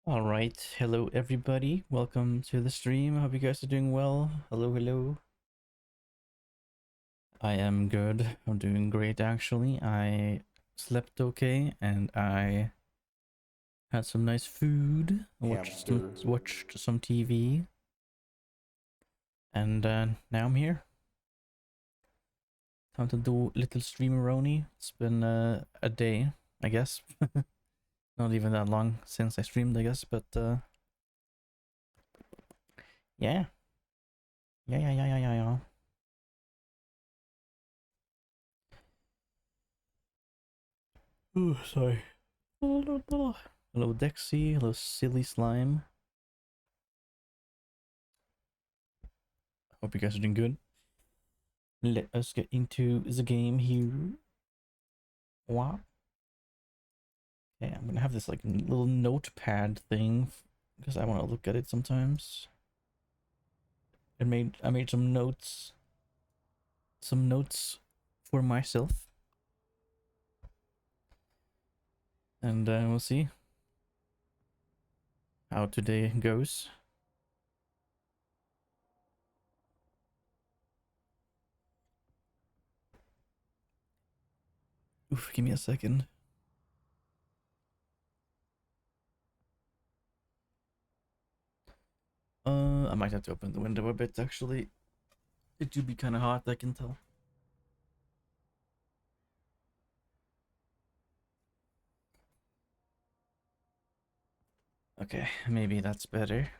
All right, hello everybody. Welcome to the stream. I hope you guys are doing well. Hello, hello. I am good. I'm doing great actually. I slept okay and I had some nice food. Watched some TV, and now I'm here. Time to do little streameroni. It's been a day, I guess. Not even that long since I streamed, I guess, but yeah. Yeah. Oh, sorry. Hello, Dexy. Hello, Silly Slime. Hope you guys are doing good. Let us get into the game here. Wow. Okay, I'm gonna have this like little notepad thing because I want to look at it sometimes. I made some notes for myself, and we'll see how today goes. Oof, give me a second. I might have to open the window a bit actually. It do be kind of hot, I can tell. Okay, maybe that's better.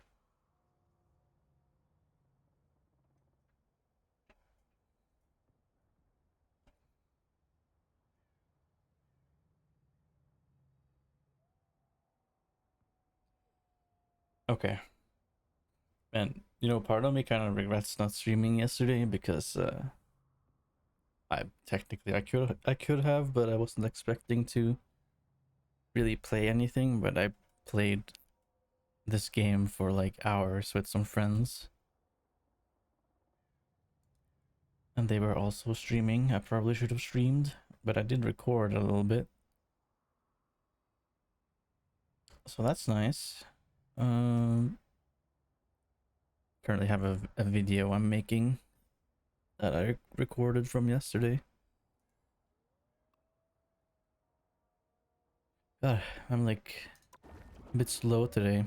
Okay. And you know, part of me kind of regrets not streaming yesterday because I could have, but I wasn't expecting to really play anything. But I played this game for like hours with some friends, and they were also streaming. I probably should have streamed, but I did record a little bit, so that's nice. Um, Currently have a video I'm making that I recorded from yesterday. God, I'm like a bit slow today.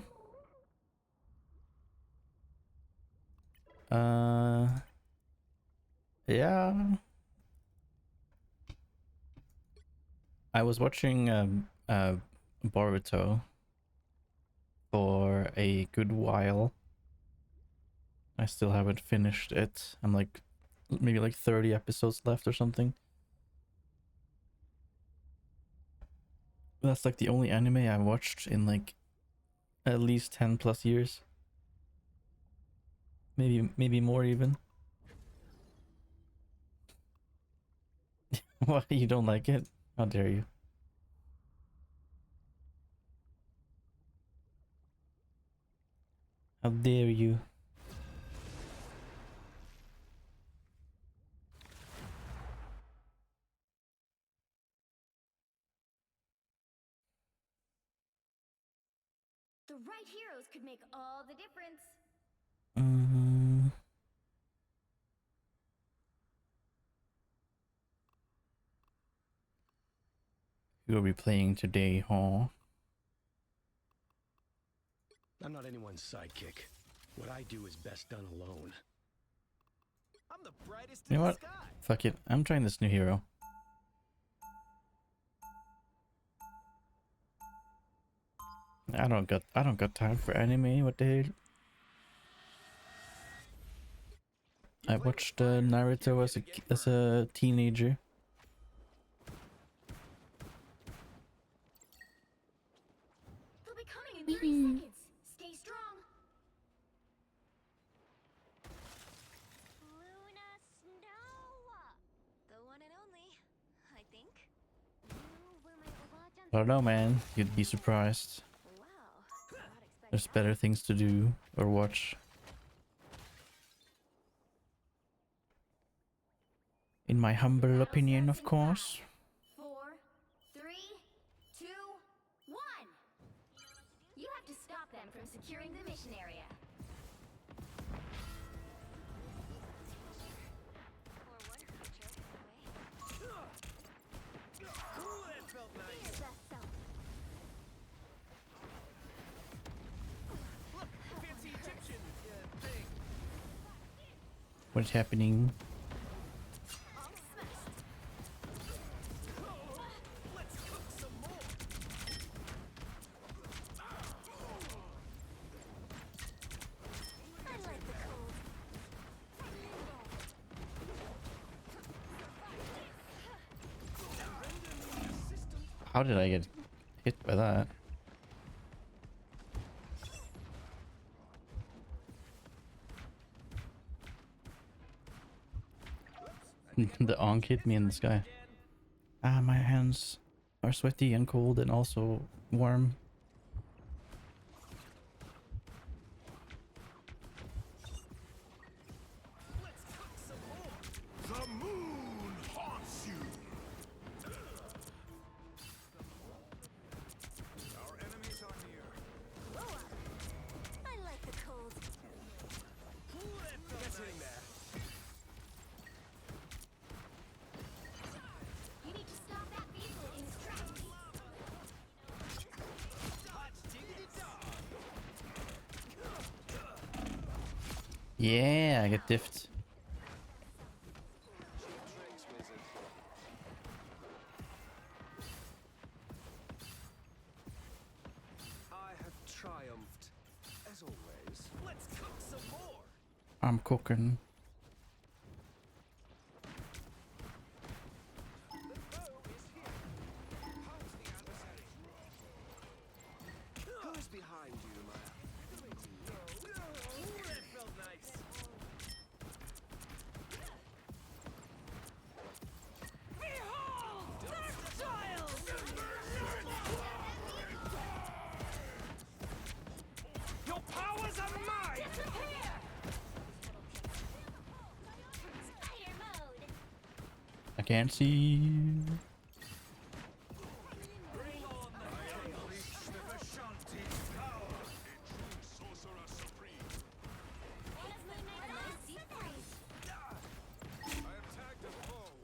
Uh, yeah. I was watching Boruto for a good while. I still haven't finished it. I'm like maybe like 30 episodes left or something. That's like the only anime I watched in like at least 10 plus years. Maybe more even. Why you don't like it? How dare you? How dare you? The right heroes could make all the difference. Who are we playing today, huh? I'm not anyone's sidekick. What I do is best done alone. I'm the brightest You in know the what? sky. Fuck it. I'm trying this new hero. I don't got time for anime. What the hell? You I play with watched fire, Naruto you're as gonna get as burned. a teenager. They'll be coming in 30 seconds. Stay strong. Luna Snow. The one and only, I think. You were my Oba-chan's I don't know, man. first You'd be surprised. Wow, not expect There's that. better things to do or watch. In my humble Battle opinion, starts of in course. 5, 4, 3, 2, 1. You have to stop from securing the mission area. Or one creature, anyway. Ooh, that felt nice. Here's that self. Look, fancy Egyptian thing. What's happening? All smashed. Let's cook some more. I like the cold. How did I get hit by that? The onk hit me in the sky. Ah, my hands are sweaty and cold and also warm. Let's cook some more. The moon haunts you. Our enemies are near. Blow up. I like the cold. Ooh, that felt nice. Getting there. You need to stop that vehicle in its tracks. Hot diggity dog. Yeah, I get diffed. I have triumphed, as always. Let's cook some more. I'm cooking. The foe is here. How's the adversary? Who's behind you, Maya? Ooh, that felt nice. Behold, Dark Child! Your powers are mine! Spider mode. I can't see. Bring on the unleash the Vishanti's power! Sorcerer Supreme. That's my nice. A nice deep freeze. I have tagged a foe.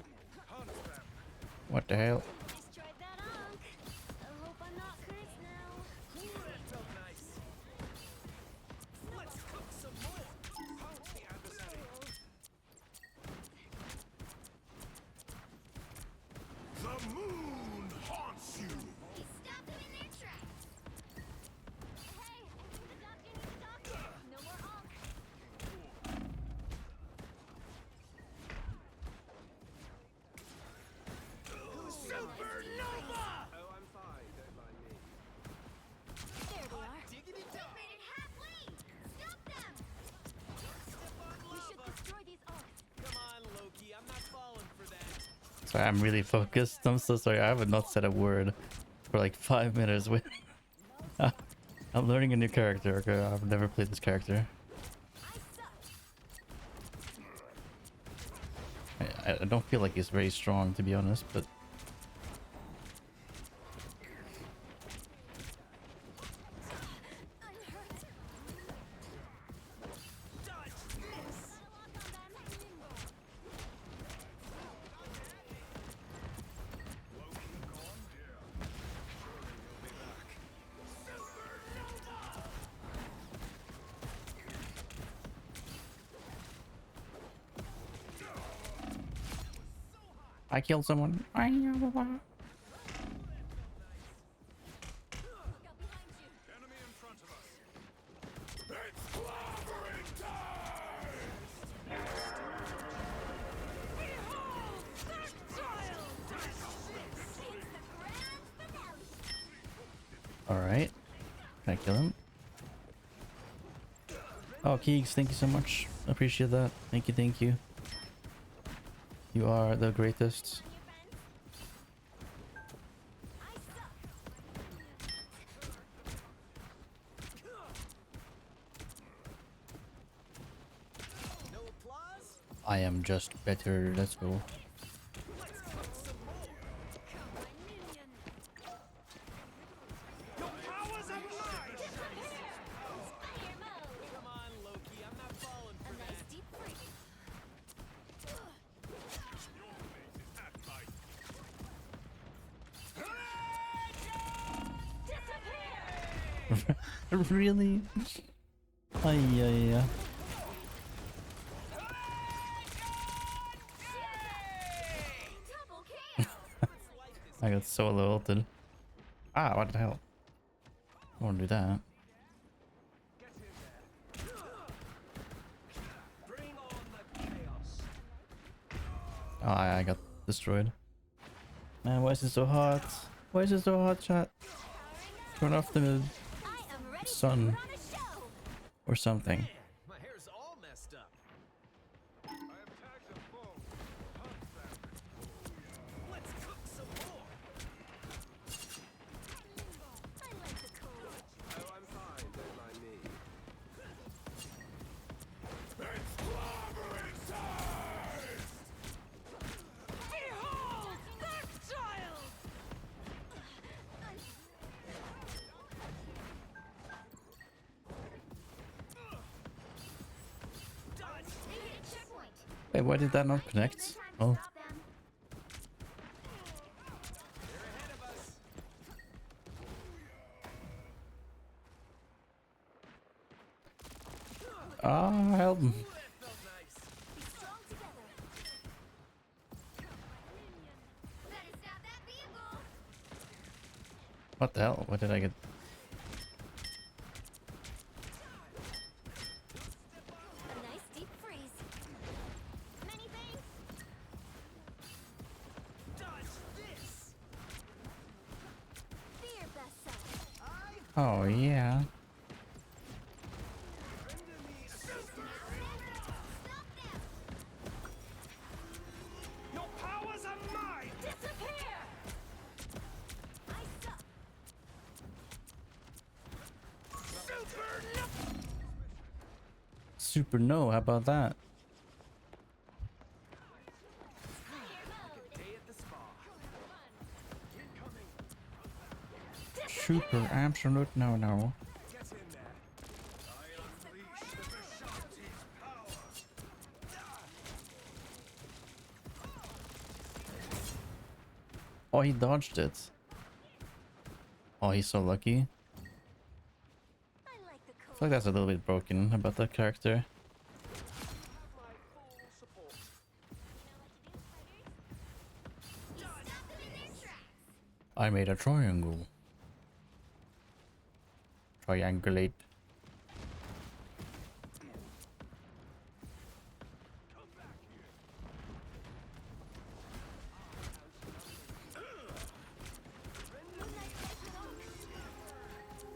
Hunt them. What the hell? Destroyed that onk. I hope I'm not cursed now. Ooh, that felt nice. Let's cook some more. How's the adversary? The moon haunts you. He stopped them in their tracks. Hey, I think the doctor needs a doctor. No more onk. Supernova! Oh, I'm fine. Don't mind me. There they are. Diggity dog. Separated halfway. Stop them. Step on We should lava. destroy these onks. Come on, Loki. I'm not falling for that. Sorry, I'm really focused. I'm so sorry. I have not said a word for like 5 minutes. Wait. I'm learning a new character. Okay, I've never played this character. I suck. I don't feel like he's very strong, to be honest, but I'm hurt. Dodge this. Gotta walk on them. I killed someone. Look out behind you. Enemy in front of us. It's clobbering Alright. Can I kill him? Oh, Keegs, thank you so much. Appreciate that. Thank you, thank you. You are the greatest. On your friends. I suck. No applause? I am just better. Let's go. Let's cook some more. Come on, minion. Your powers are mine. Really? Ay, ay, ay. Double KO. I got solo ulted. Ah, what the hell? I want to do that. Bring on the chaos. Oh, I got destroyed. Man, why is it so hot? Why is it so hot, chat? Turn off the I am ready sun to put on a show. or something. My hair's all messed up. I have tagged a foe. Hunt them. Let's cook some more. I like the cold. Oh, I'm fine. Don't mind me. It's clobbering time! Behold, that child! They hit a checkpoint. Wait, why did that not connect? Oh, Stop them. They're ahead of us. ah, help! Ooh, that felt nice. Be strong together. Better stop that vehicle. What the hell? What did I get? A nice deep freeze. Many thanks. Dodge this. Be your best self. Oh yeah. Stop them. Your powers are mine! Disappear. I suck. Super no, how about that? Fire mode. Day at the spa. Super absolute no no. Get in there. I unleash the Vishanti's power! Oh, he dodged it. Oh, he's so lucky. I like the I cold. feel like that's a little bit broken about that character. Have my full support. You stop them in their tracks. I made a triangle. Triangulate.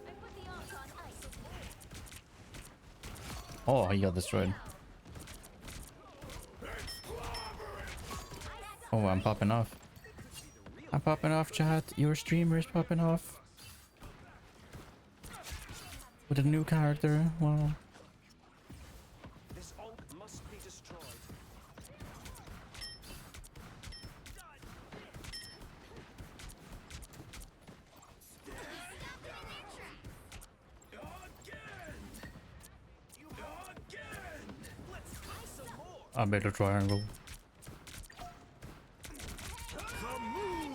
I put the arms on ice. Oh, he got destroyed. Oh, I'm popping off. I'm popping off, chat. Your streamer is popping off. With a new character. Wow. This Onk must be destroyed. Let's try some more. I made a triangle. The moon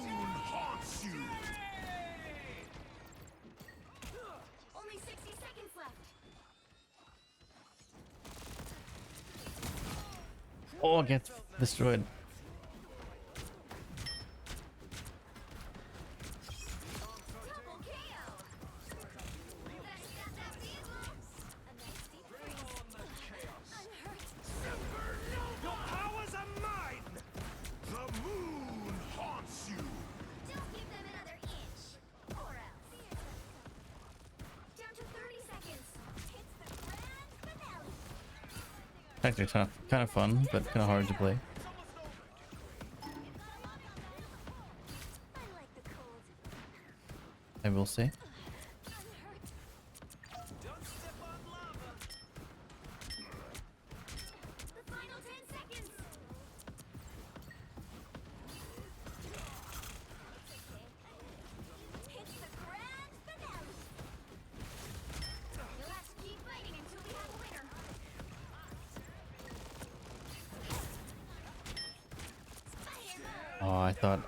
haunts you! Only 60 seconds left. Oh, get destroyed. Double KO. Better stop that vehicle. A nice deep freeze. I'm hurt. Your powers are mine! The moon haunts you! Don't give them another inch. Or else. Down to 30 seconds. It's the grand finale. Actually, kind of fun, but kind of hard to play. I like the cold. I will say. I'm hurt. Don't step on lava. The final 10 seconds. It's the grand finale. You'll have to keep fighting until we have a winner. Fire mode. Oh, I thought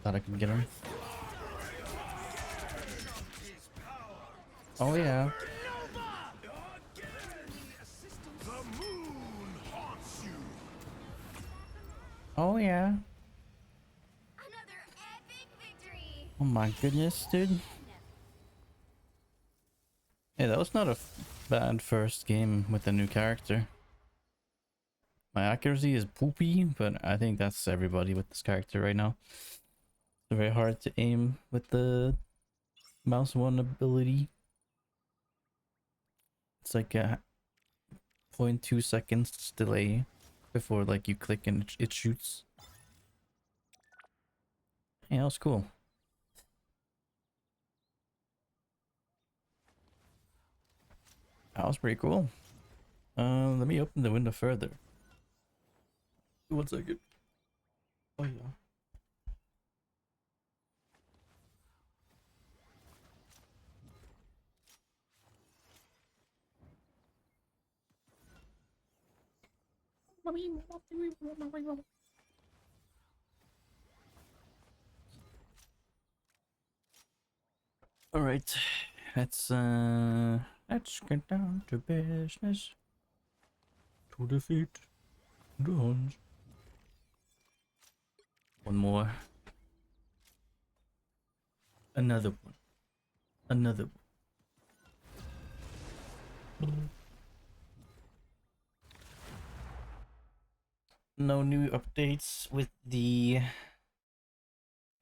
I could get him. Oh yeah. The moon haunts you. Oh yeah. Another epic victory. Oh my goodness, dude. Hey, that was not a bad first game with a new character. My accuracy is poopy, but I think that's everybody with this character right now. It's very hard to aim with the mouse one ability. It's like a 0.2 seconds delay before like you click and it shoots. Yeah, that was cool. That was pretty cool. Let me open the window further. 1 second. Oh yeah. All right, let's get down to business to defeat the Huns. One more. Another one. Another one. No new updates with the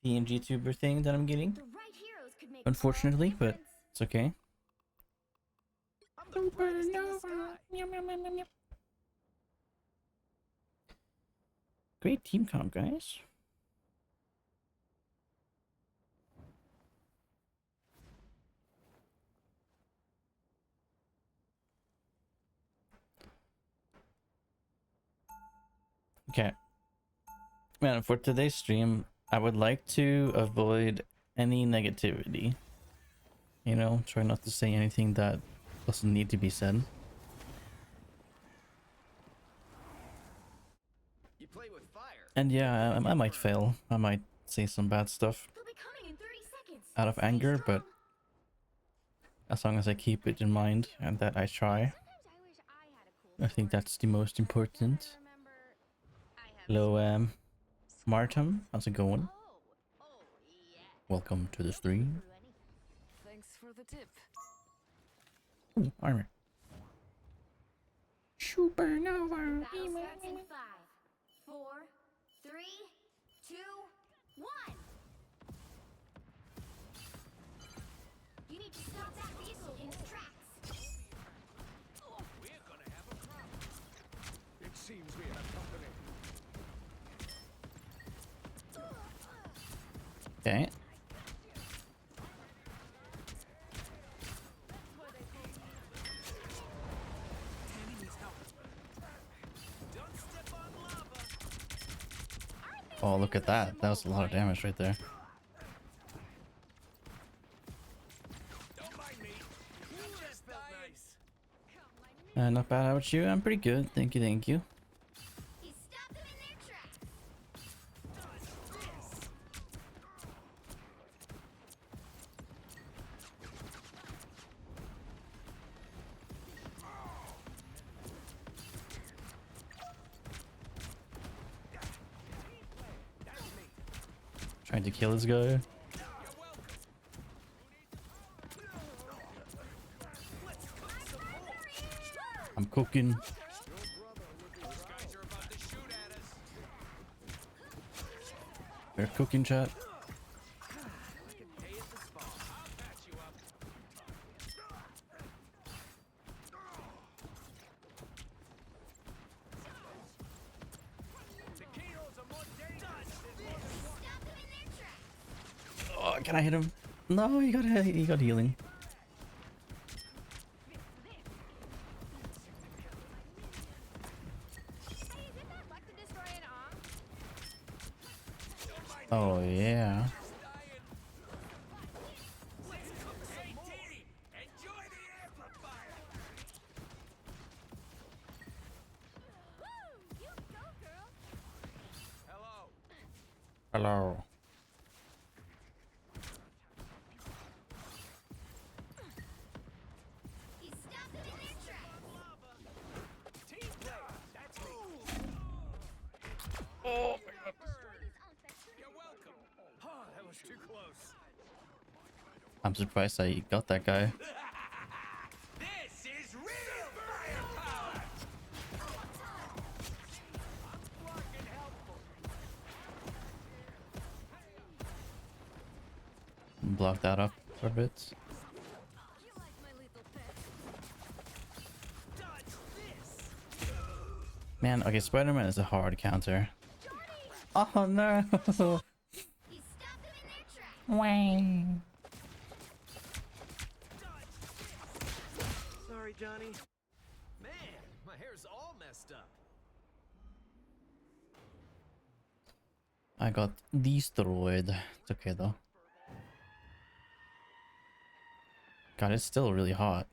PNG tuber thing that I'm getting, The right heroes could make unfortunately, all the but difference. it's okay. I'm the brightest in the sky. Great team comp, guys. Okay. Man, for today's stream, I would like to avoid any negativity. You know, try not to say anything that doesn't need to be said. You play with fire. And yeah, I might fail. I might say some bad stuff They'll be coming in 30 seconds. out of Stay anger, but strong. as long as I keep it in mind and that I try, Sometimes I wish I had a cool I think sword. that's the most But then I important. remember I have Hello, swords. Martam, how's it going? Oh, yeah. Welcome to the They'll get stream. through anything. Thanks for the tip. Ooh, armor. The Supernova. battle starts in 5, 4, 3, 2, 1. You need to stop that vehicle in its tracks. We're gonna have a problem. It seems we have company. Okay. Don't step on lava. Oh, look at that. That was a lot of damage right there. Don't mind me. I'm just nice. Not bad. How about you? I'm pretty good. Thank you, thank you. He stopped them in their tracks. Trying to kill this guy. I'm cooking. These guys are about to shoot at us. We're cooking, chat. Hey at the spawn. I'll patch you up. The heroes are more dangerous than Stop them in their tracks. Oh, can I hit him? No, he got healing. Hey, is it bad luck to destroy an arm? Oh yeah. Hey, team! Enjoy the amplifier! Woo! You go, girl. Hello. Hello. I'm surprised I got that guy. This is real firepower! Fucking helpful. Block that up for a bit. You like my little pet? Dodge this! Man, okay, Spider-Man is a hard counter. Oh no! You stopped them in their tracks. Wang. Sorry, Johnny. Man, my hair's all messed up. I got destroyed. It's okay though. God, it's still really hot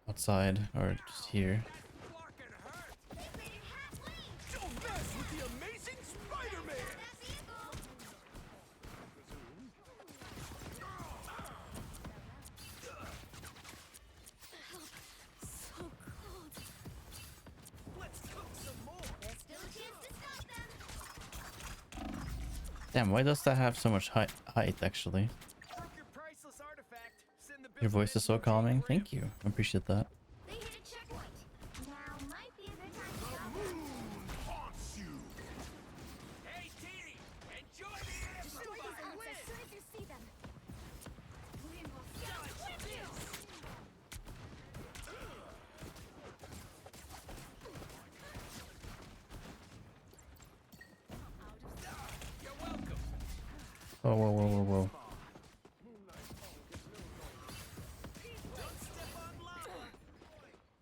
outside, or just here. Fucking hurt! They made it halfway. Don't mess with the amazing Spider-Man! That vehicle. So cold. Let's cook some more! There's still a chance to stop them. Damn, why does that have so much height actually? Work your priceless artifact. Send the Your voice is so calming. Thank you. I appreciate that. They hit a checkpoint. Now might be a good time to stop them. Haunts you! Hey, T! Enjoy the Destroy these ants as soon as you see them. We will stop with you. You're welcome! Whoa, whoa, whoa, whoa, whoa. Don't step on lava!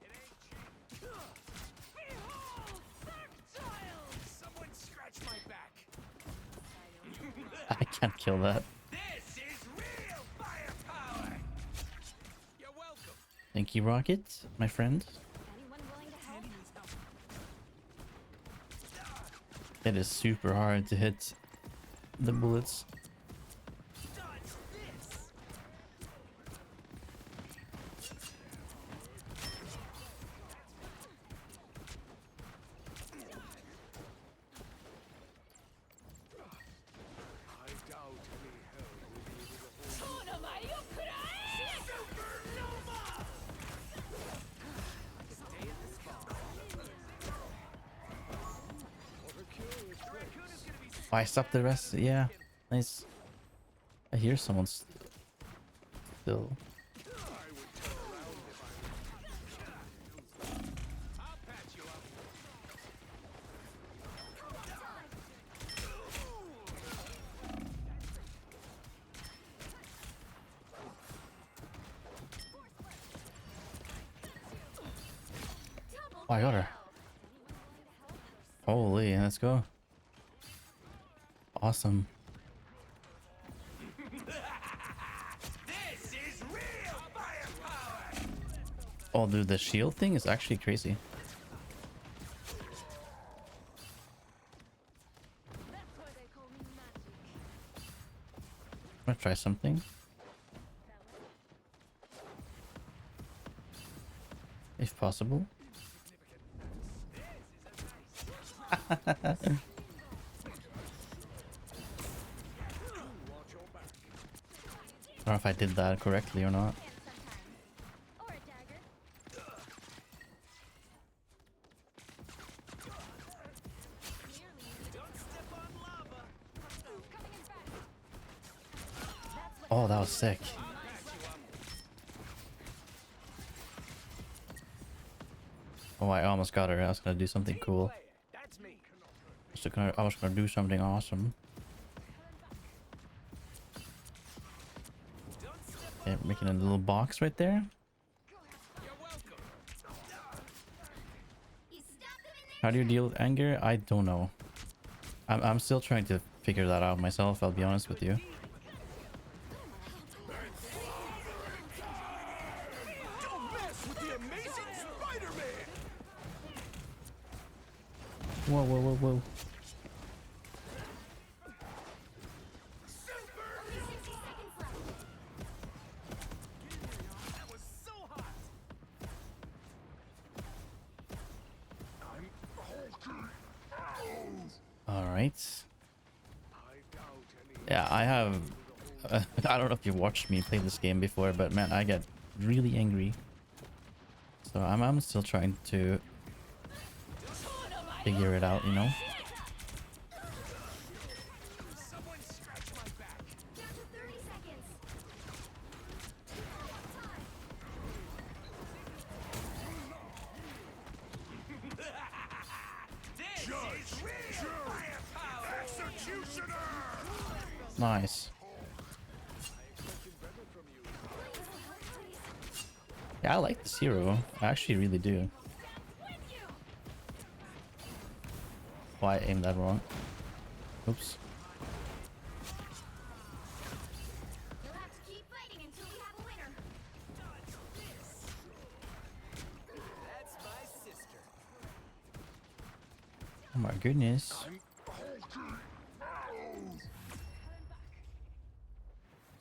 It ain't cheap. Behold, tactile! Someone scratch my back! I can't kill that. This is real firepower! You're welcome! Thank you, Rocket, my friend. Anyone willing to help? It is super hard to hit the bullets. Dodge this! I doubt any hell will be able to hold Supernova! Stay in the spot. Overkill is great. Raccoon is gonna be Oh, I stopped the rest. Yeah, nice. I hear someone still. I would turn around if I were I'll patch you up. Oh, I got her. Holy, let's go. Awesome. This is real firepower! Oh, dude, the shield thing is actually crazy. That's why they call me magic. I'm gonna try something. If possible. I don't know if I did that correctly or not. Or a dagger. Don't step on lava! Coming in fast. Oh, that was sick. Oh, I almost got her. I was gonna do something cool. That's me. I was gonna do something awesome. Don't step on Okay, making a little box right there. You're welcome. You stop them in How do you deal with anger? I don't know. I'm still trying to figure that out myself, I'll be honest with you. Don't mess with the amazing Spider-Man! Whoa, whoa, whoa, whoa. Only 60 seconds left. That was so hot! I'm hulking. Alright. I doubt any Yeah, I have I don't know if you watched me play this game before, but man, I get really angry. So I'm still trying to figure it out, you know? Someone scratch my back. Down to 30 seconds. This is real firepower. Executioner. Nice. Yeah, I like this hero. I actually really do. Oh, I aimed that wrong. Oops. You'll have to keep fighting until we have a winner. That's my sister. Oh my goodness.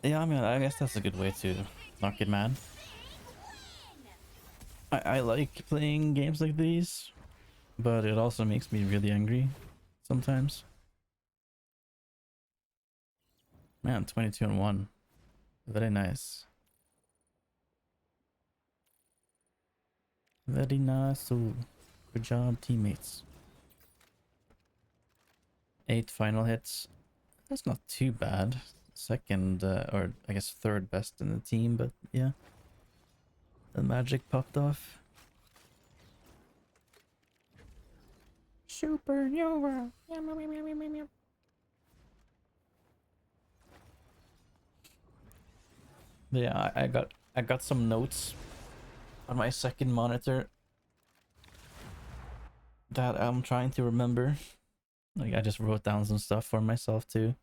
Yeah, I mean, I guess that's a good way to not get mad. I like playing games like these, but it also makes me really angry sometimes. Man, 22-1. Very nice. Very nice. So, good job, teammates. 8 final hits. That's not too bad. Second, or I guess third best in the team, but yeah. The magic popped off. Supernova. Yeah, I got some notes on my second monitor that I'm trying to remember. Like I just wrote down some stuff for myself to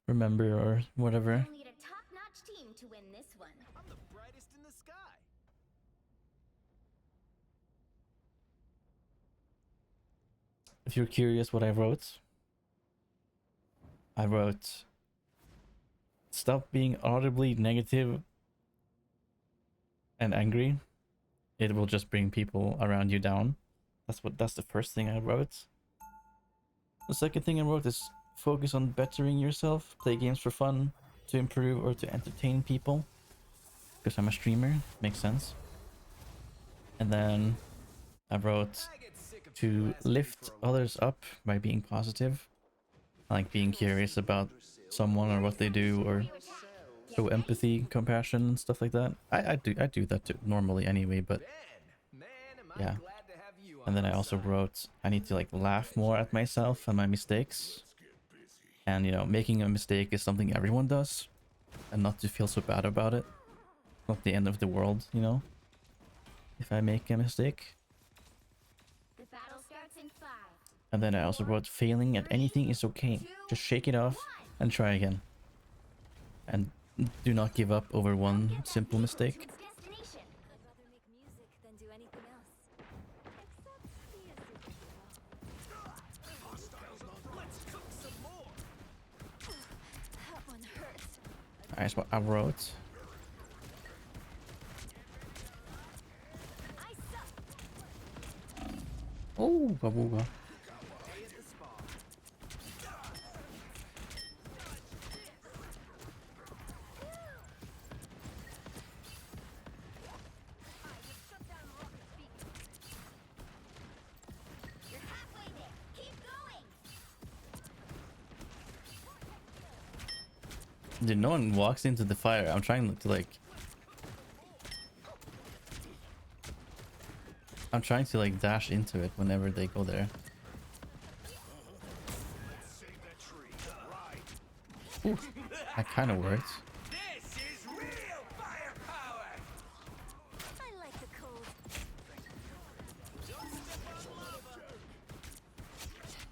remember or whatever. We'll need a top-notch team to win this one. I'm the brightest in the sky. If you're curious what I wrote stop being audibly negative and angry. It will just bring people around you down. That's the first thing I wrote. The second thing I wrote is focus on bettering yourself. Play games for fun, to improve or to entertain people. Because I'm a streamer, makes sense. And then I wrote I get sick of to people asking me lift for a others up by being positive. Like being curious about someone or what they do, or show empathy, compassion, and stuff like that. I do that too, normally anyway, but Man, am I yeah. glad to have you on And then my I also side. wrote I need to like laugh more at myself and my mistakes. And you know, making a mistake is something everyone does, and not to feel so bad about it. Not the end of the world, you know, if I make a mistake. The battle starts in 5. And then I also wrote failing at anything is okay. Just shake it off and try again. And do not give up over one simple mistake. I'd rather make music than do anything else. Except be a superhero. Let's cook some more. That one hurts. That's what I wrote. I suck. Oh, babooga. Hey at the spa. You're halfway there. Keep going. Dude, no one walks into the fire. I'm trying to like... I'm trying to like dash into it whenever they go there. Save that tree. Right. Ooh, that kind of worked. This is real firepower. I like the cold. Don't step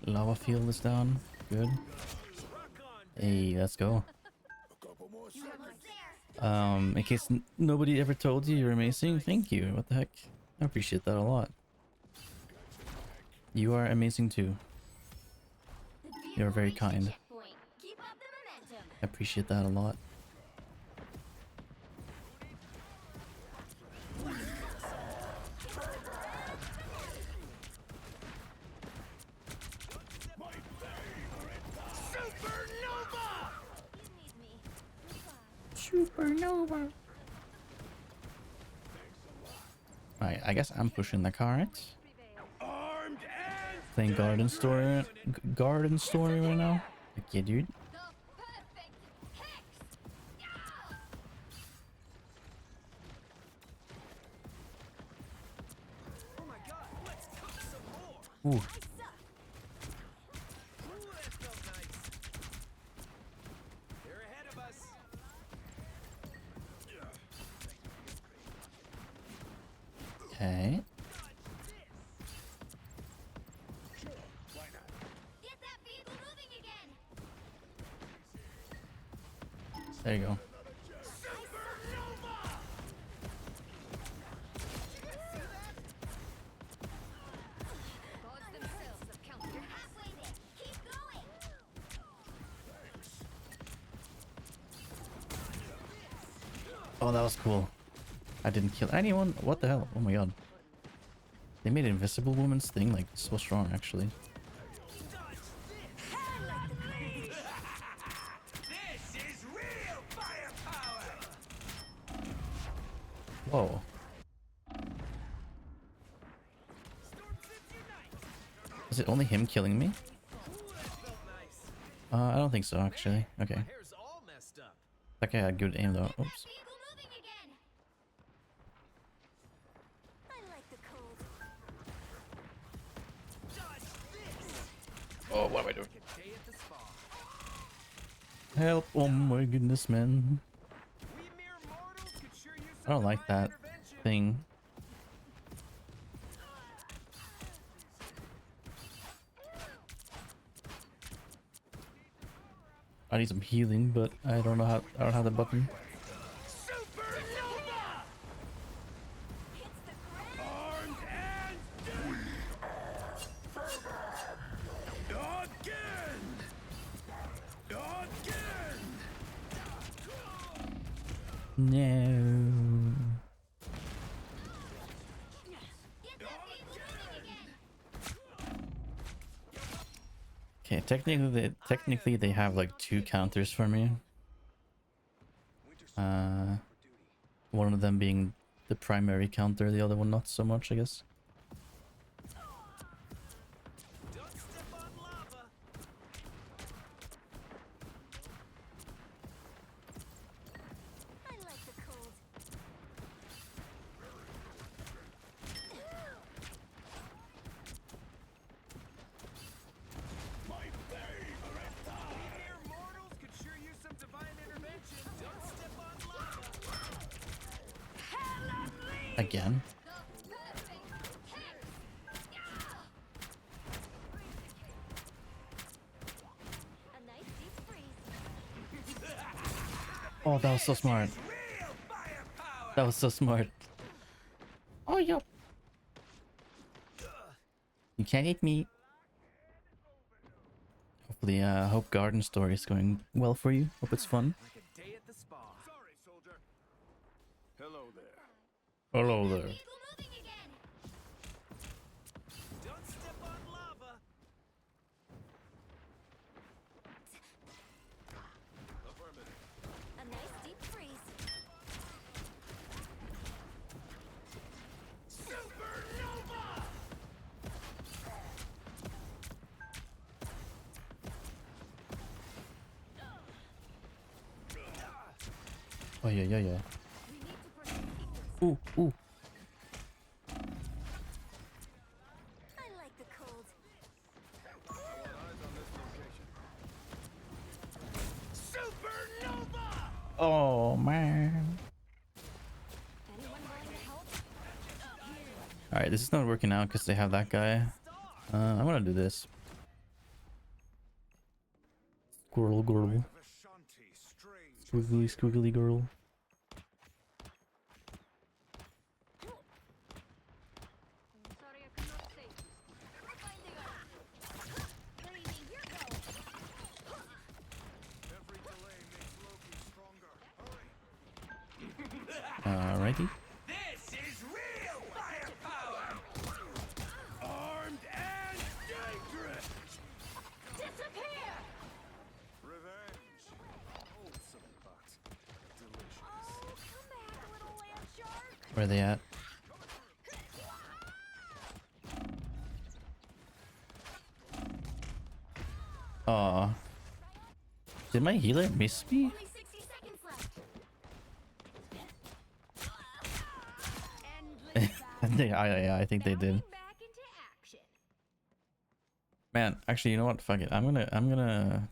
on lava. Lava field is down. Good. Rock on. Hey, let's go. You almost there. In case nobody ever told you, you're amazing. Thank you. What the heck? I appreciate that a lot. You are amazing too. You're very kind. Checkpoint. Keep up the momentum. I appreciate that a lot. Supernova. You need me. Supernova. Alright, I guess I'm pushing the cart. Armed and Playing garden story right now. Okay, dude. The perfect hex. oh my god, let's cook some more. Ooh. I suck. Ooh, that felt nice. They're ahead of us. Okay. Sure, why not? Get that vehicle moving again. There you go. Supernova! Gods themselves have counted. You're halfway there. Keep going. Oh, that was cool. I didn't kill anyone. What the hell? Oh my god. They made Invisible Woman's thing like so strong actually. This is real firepower! Whoa. Is it only him killing me? Ooh, that felt nice. I don't think so actually. Okay. My hair's all messed up. That guy had good aim though. Get that Oops. vehicle moving again. I like the cold. Dodge this! Oh, what am I doing? Like a day at the spa. Help. Oh my goodness, man. We mere mortals could sure use I don't some like divine that intervention. thing. I need some healing, but I don't know how. I don't have the button. Supernova! Hits the ground. Armed and again! Again! No. Get that vehicle moving again. Okay, technically they have like two counters for me. One of them being the primary counter, the other one not so much, I guess. Don't step on lava! I like the cold. Mere mortals could sure use some divine intervention. Don't step on lava! Again. The perfect hex. A nice deep freeze. Oh, that was so smart. Real firepower! That was so smart. Oh, yeah. You can't hit me. Hopefully, hope Garden Story is going well for you. Hope it's fun. Like a day at the spa. Sorry, soldier. Hello there. Hello there. Vehicle moving again. Don't step on lava. Affirmative. A nice deep freeze. Supernova! Oh, yeah, yeah, yeah. We need to protect sequence. Ooh, ooh. I like the cold. Supernova! Oh, man. Anyone willing to help? Alright, this is not working out because they have that guy. I'm gonna do this. Squirrel girl. Squiggly, squiggly girl. Sorry, I could not save you. We're finding out. Cleaning your goal. Every delay makes Loki stronger. Hurry! Alrighty. This is real firepower! Armed and dangerous! Disappear! Revenge! Wholesome but delicious. Where are they at? Aw. Did my healer miss me? Only 60 seconds left. I think they did. Back into action. Man, actually, you know what? Fuck it. I'm gonna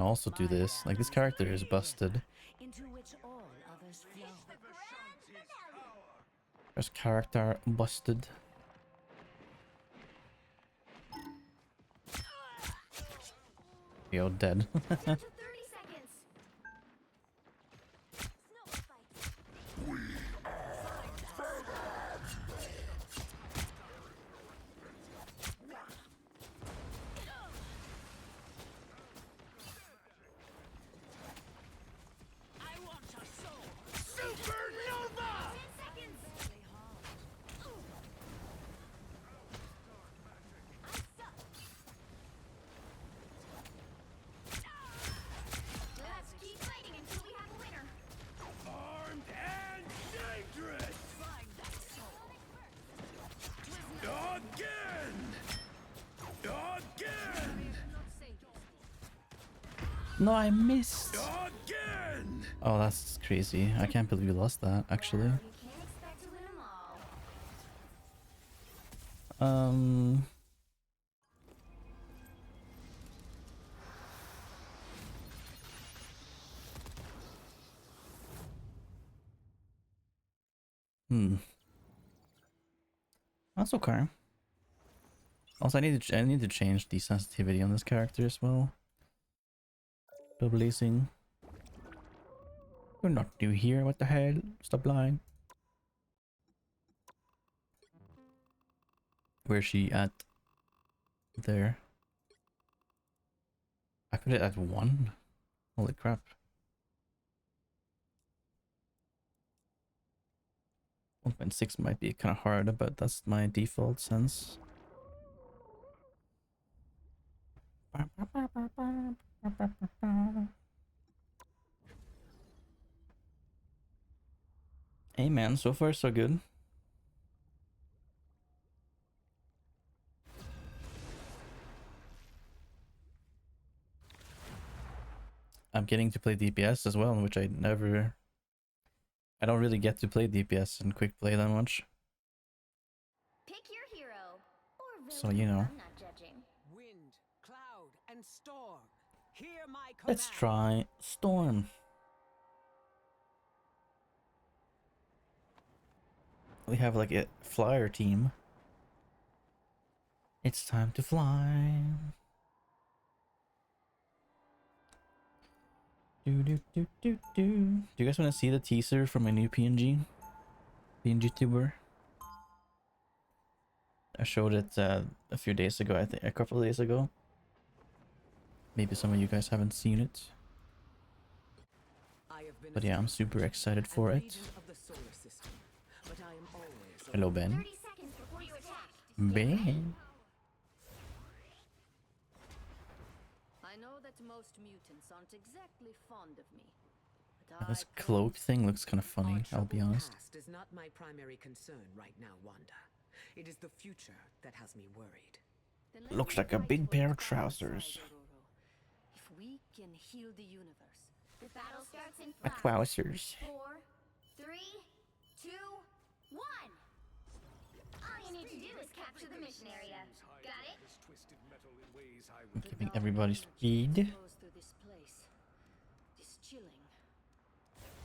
also do this. Like, this character is busted. into which all others flow. This character busted. Yo, dead. To 30 seconds. Snowball fight. I want a soul. Supernova! 10 seconds. I suck. Let's keep fighting until we have a winner. Armed and dangerous! Find that soul. Again! Again! No, I missed. Again! Oh, that's crazy. I can't believe we lost that, actually. You can't expect to win them all. Hmm. That's okay. Also, I need to change the sensitivity on this character as well. Blazing. You're not new here. What the hell? Stop lying. Where's she at? There. I put it at 1. Holy crap. 1.6 might be kind of hard, but that's my default sense. Hey man, so far so good. I'm getting to play DPS as well, which I don't really get to play DPS and quick play that much. Pick your hero or villain. So, you know. I'm not judging. Wind, cloud, and storm. Hear my command. Let's try Storm. We have like a flyer team. It's time to fly. Do. Do you guys want to see the teaser for my new PNG tuber? I showed it a few days ago, I think a couple of days ago. Maybe some of you guys haven't seen it. But yeah, I'm super excited for it. Hello, Ben. 30 seconds before you attack. Ben. I know that most mutants aren't exactly fond of me. But This I cloak thing looks kind of funny, I'll be honest. Past is not my primary concern right now, Wanda. It is the future that has me worried. Then let Looks me like a fight big for pair the of dark trousers. side, Ororo. If we can heal the universe, The battle starts in My 5, trousers. 4, 3, 2, 1. All you need to do is capture the mission area. Got it? This twisted metal in ways I I'm would giving dark everybody energy speed. that flows through this place is chilling.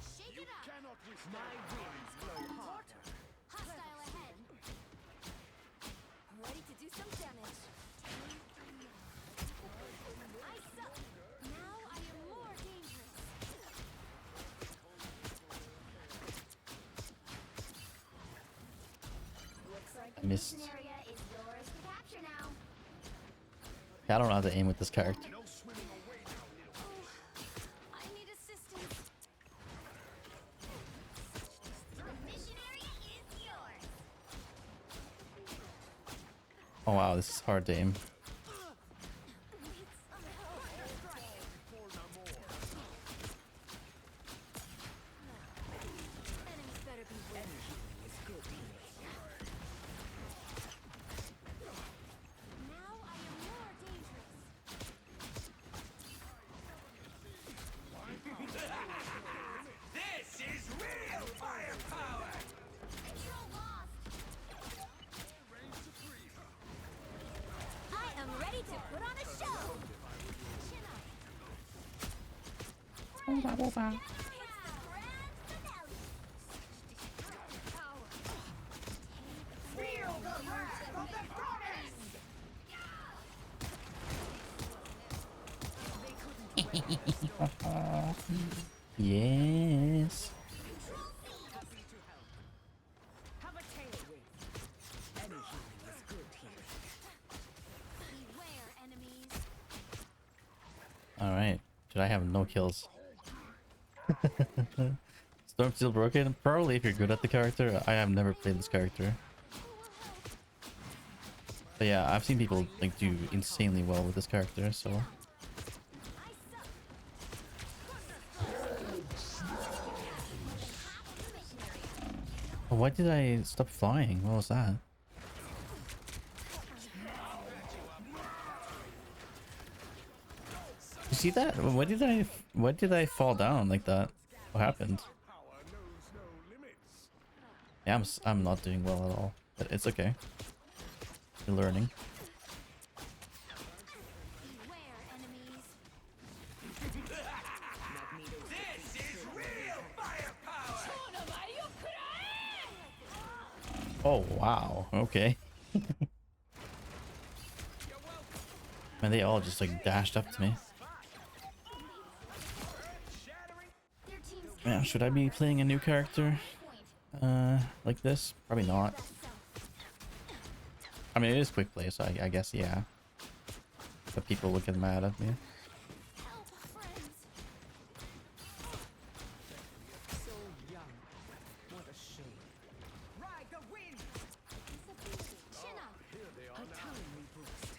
Shake it up. cannot withstand. My winds blow harder. Hostile ahead. Ready to do some damage. I suck. Now I am more dangerous. Looks like I the missed. mission area is yours to capture now. I don't know how to aim with this character. No swimming away now, little I need assistance. The mission area is yours. Oh wow, this is hard to aim. Yes. Have a tailwind. Any healing is good here. Beware, enemies. All right. Should I have no kills? Storm still broken? Probably if you're good at the character. I have never played this character. But yeah, I've seen people like do insanely well with this character, so. Oh, why did I stop flying? What was that? You see that? Why did I fall down like that? What happened? Power knows no limits. Yeah, I'm not doing well at all. But it's okay. You're learning. Beware, enemies. This is real firepower. Oh wow. Okay. Man, they all just like dashed up to me. Their team's Man, should I be playing a new character? point. Like this? Probably not. I mean, it is quick play, so I guess, yeah. But people looking mad at me. Help, friends. So young. What a shame. Ride the wind. Disability. Chin up. A timely boost.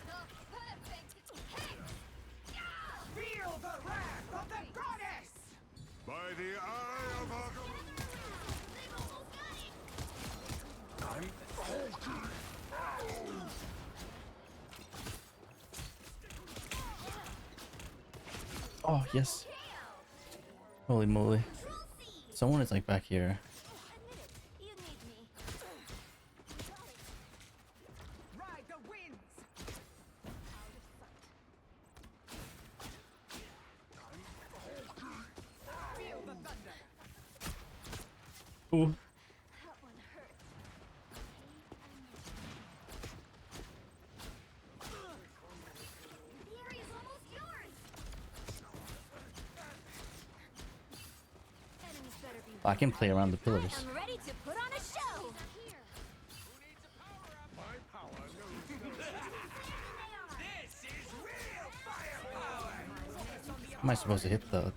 The perfect hit. Feel the wrath of the goddess! By the eye of our They've almost got it. Oh, yes. Holy moly. Control C. Someone is like back here. Admit it. You need me. Ride the winds! Feel the thunder! Ooh. That one hurt. The area's almost yours. Enemies better be. I can play around the pillars. I'm ready to put on a show. my power knows no limits. This is real firepower. How am I supposed to hit the...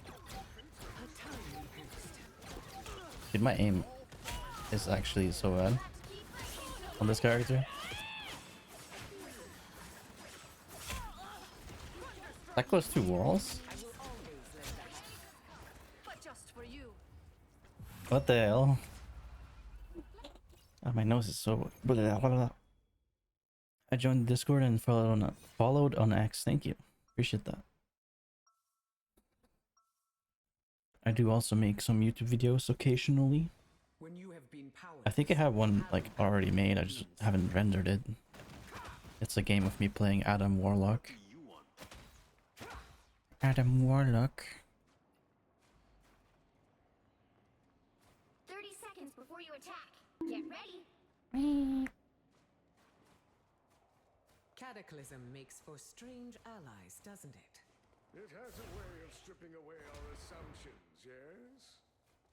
Dude, my aim is actually so bad on this character. That close to walls? But just for you. What the hell? Oh, my nose is so... I joined the Discord and followed on X. Thank you. Appreciate that. I do also make some YouTube videos occasionally. When you have been powered, I think I have one like already made. I just haven't rendered it. It's a game of me playing Adam Warlock. Adam Warlock. 30 seconds before you attack. Get ready. Cataclysm makes for strange allies, doesn't it? It has a way of stripping away our assumptions, yes?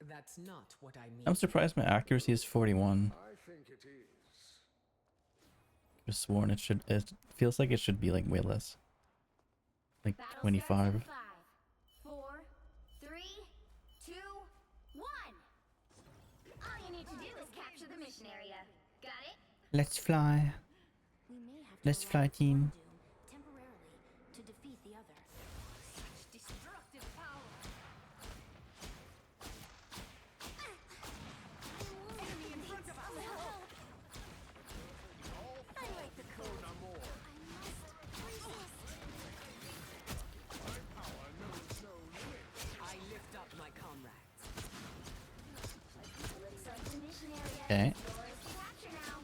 That's not what I mean. I'm surprised my accuracy is 41. I think it is. I've sworn it should. It feels like it should be like way less. Like Battle 25. starts in 5, 4, 3, 2, 1. All you need to do is capture the mission area. Got it? Let's fly. We may have to Let's allow fly, team. Doom temporarily to defeat the other. Such destructive power. Enemy in front of us. I like the code. I must resist. My power knows no limits. I lift up my comrades. Looks like the mission area. Okay. Yours to capture now.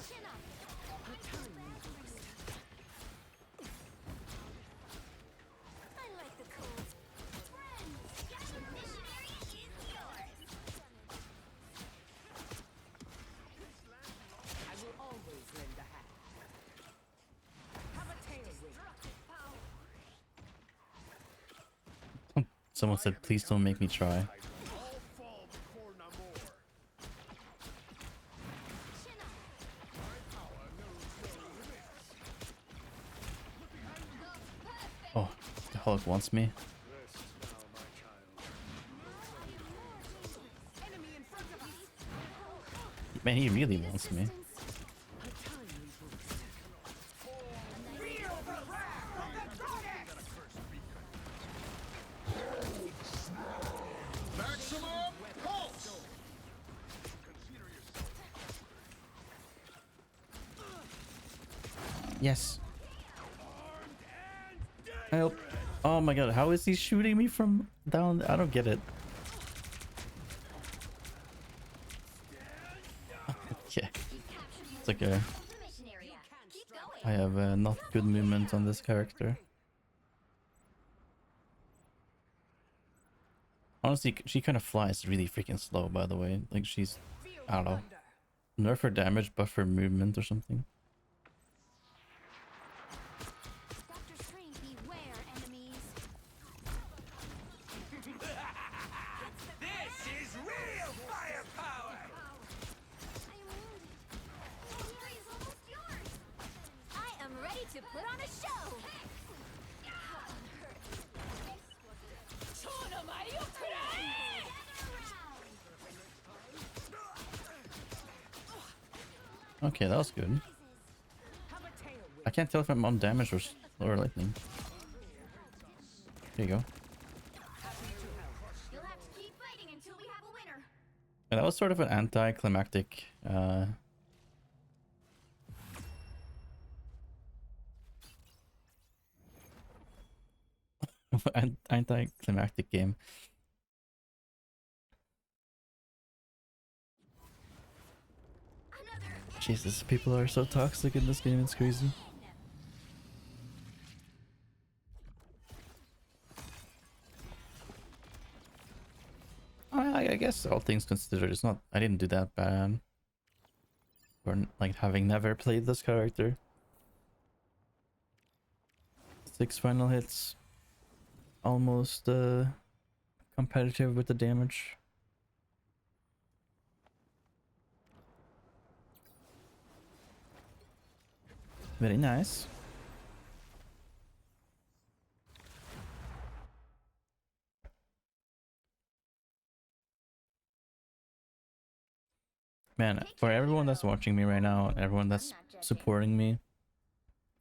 Chin up. A timely boost. Someone said, please don't make me try. All fall before Namor. Chin up. My power knows no limits. Oh, the Hulk wants me. Rest now, my child. Enemy in front of us. Man, he really wants me. A timely boost. Maximum pulse. Consider yourself. Yes. Help. Oh my god, how is he shooting me from down? I don't get it. Okay. It's okay. The mission area. Keep going. I have not good movement on this character. Honestly, she kind of flies really freaking slow, by the way. Like she's, I don't know, nerf her damage, buff her movement or something. Dr. Strange, beware enemies. This is real firepower. I am wounded. The area is almost yours. I am ready to put on a show. Okay, that was good. Have a tailwind. I can't tell if I'm on damage or lightning. There you go. You'll have to keep fighting until we have a winner. And that was sort of an anticlimactic anticlimactic game. Jesus, people are so toxic in this game, it's crazy. I guess all things considered, it's not, I didn't do that bad. Or like having never played this character. 6 final hits. Almost competitive with the damage. Very nice. Man, for everyone that's watching me right now, and everyone that's supporting me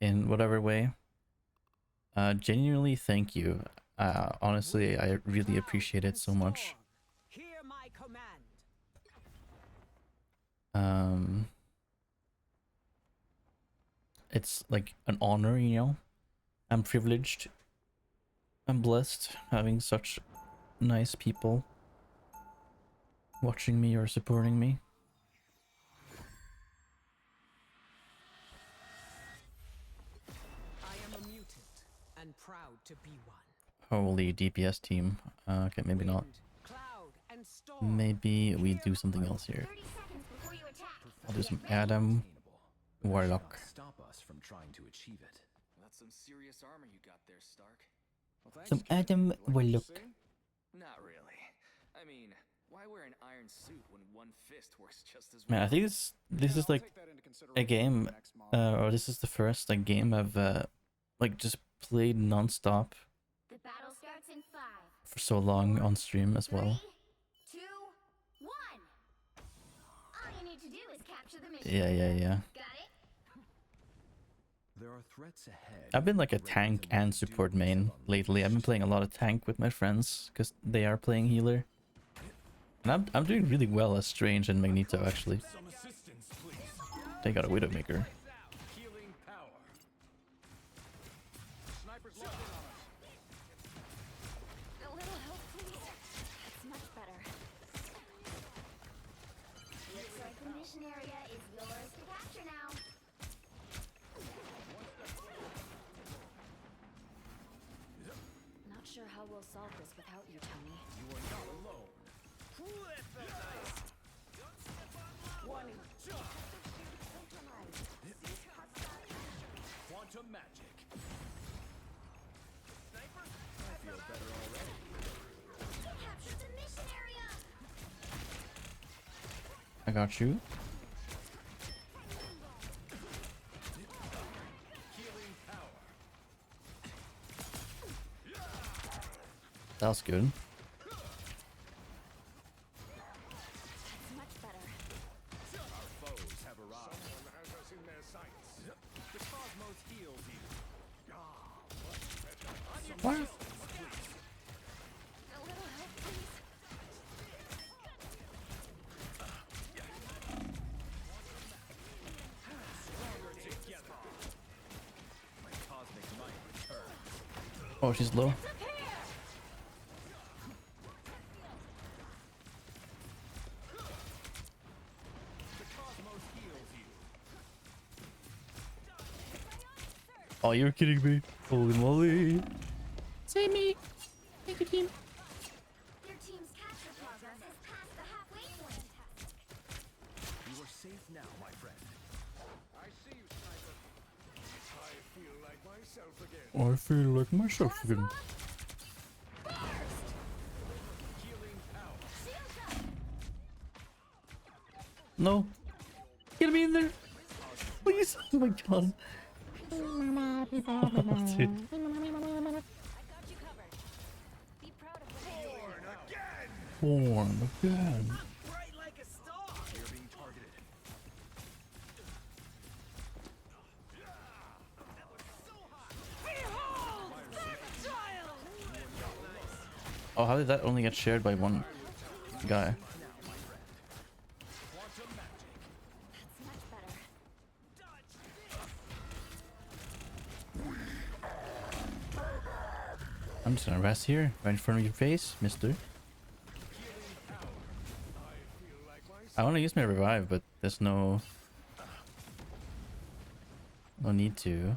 in whatever way, genuinely thank you. Honestly, I really appreciate it so much. Hear my command. It's like an honor, you know. I'm privileged. I'm blessed having such nice people watching me or supporting me. I am a mutant and proud to be one. Holy DPS team. Okay, maybe not. Wind, cloud, and storm. Maybe we do something else here. 30 seconds before you attack. I'll do some Adam Warlock. Stop us from trying to achieve it. That's some serious armor you got there, Stark. Well, thanks, Some kid. Adam Like to Warlock. sing? Not really. I mean, why wear an iron suit when one fist works just as well? Man, I think this is I'll like take that into a consideration game, for the next model. or this is the first like game I've like just played non-stop The battle starts in 5, for so long on stream as 3, well. 2, 1. All you need to do is capture the mission. Yeah. Got it? There are threats ahead. I've been like a Ready to tank let and do support these main on lately. I've been playing a lot of tank with my friends because they are playing healer. And I'm doing really well as Strange and Magneto actually. Some assistance, please. They got a Widowmaker. Healing power. Snipers locked in on us. A little help, please. That's much better. Looks like the mission area is yours to capture now. Not sure how we'll solve this without you, Tony. You are not alone. Let the dice. Quantum magic. Sniper? I feel better already. I got you. That was good. That's much better. Our foes have arrived. Someone has us in their sights. The cosmos heals you. What? A little help, please. Stronger together. My cosmic might returns. Oh, she's low. The cosmos heals you. Oh, you're kidding me. Holy moly. Save me. Thank you, team. Your team's capture progress has passed the halfway point. You are safe now, my friend. I see you, sniper. I feel like myself again. I feel like myself again. Healing power. Shields up. No. Get me in there. Please. Oh my god. Dude. I got you covered. Be proud of what you're doing. Born again. Bright like a star. You're being targeted. Oh, how did that only get shared by one guy? Quantum magic. That's much better. I'm just gonna rest here, right in front of your face, mister. I want to use my revive, but there's no need to.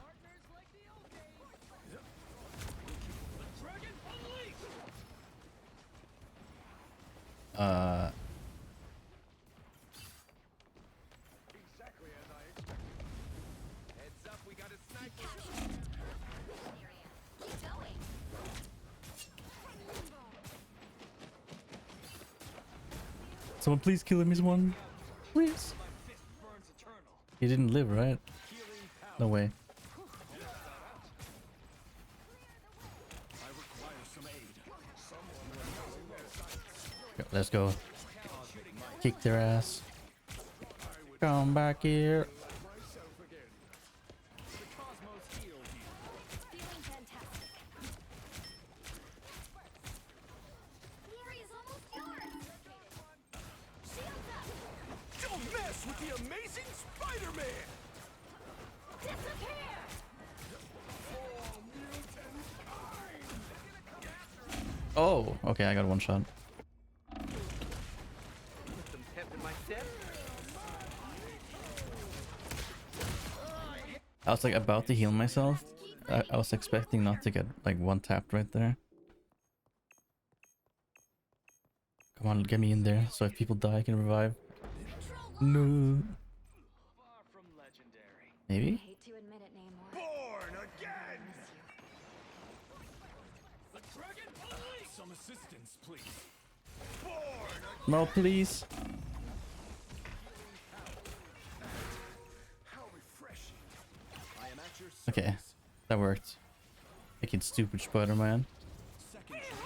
Exactly as I expected. Heads up, we got a sniper. Capture. Keep going. Someone please kill him, is one. Please. My fist burns eternal. He didn't live, right? Healing power. No way. I require some aid. Let's go. Kick their ass. Come back here. Myself again. The cosmos heals you. Feeling fantastic. The area's almost yours. Shields up. Don't mess with the amazing Spider-Man! Disappear. Oh, okay, I got one shot. Put some pep in my step. I was like about to heal myself. I was expecting not to get like one tapped right there. Come on, get me in there so if people die I can revive. No. Far from legendary. I Maybe? hate to admit it, Namor. Born again! I miss you. Some assistance, please. No, please. How refreshing. I am at your service. Okay, that worked. Making stupid Spider-Man. Second chances.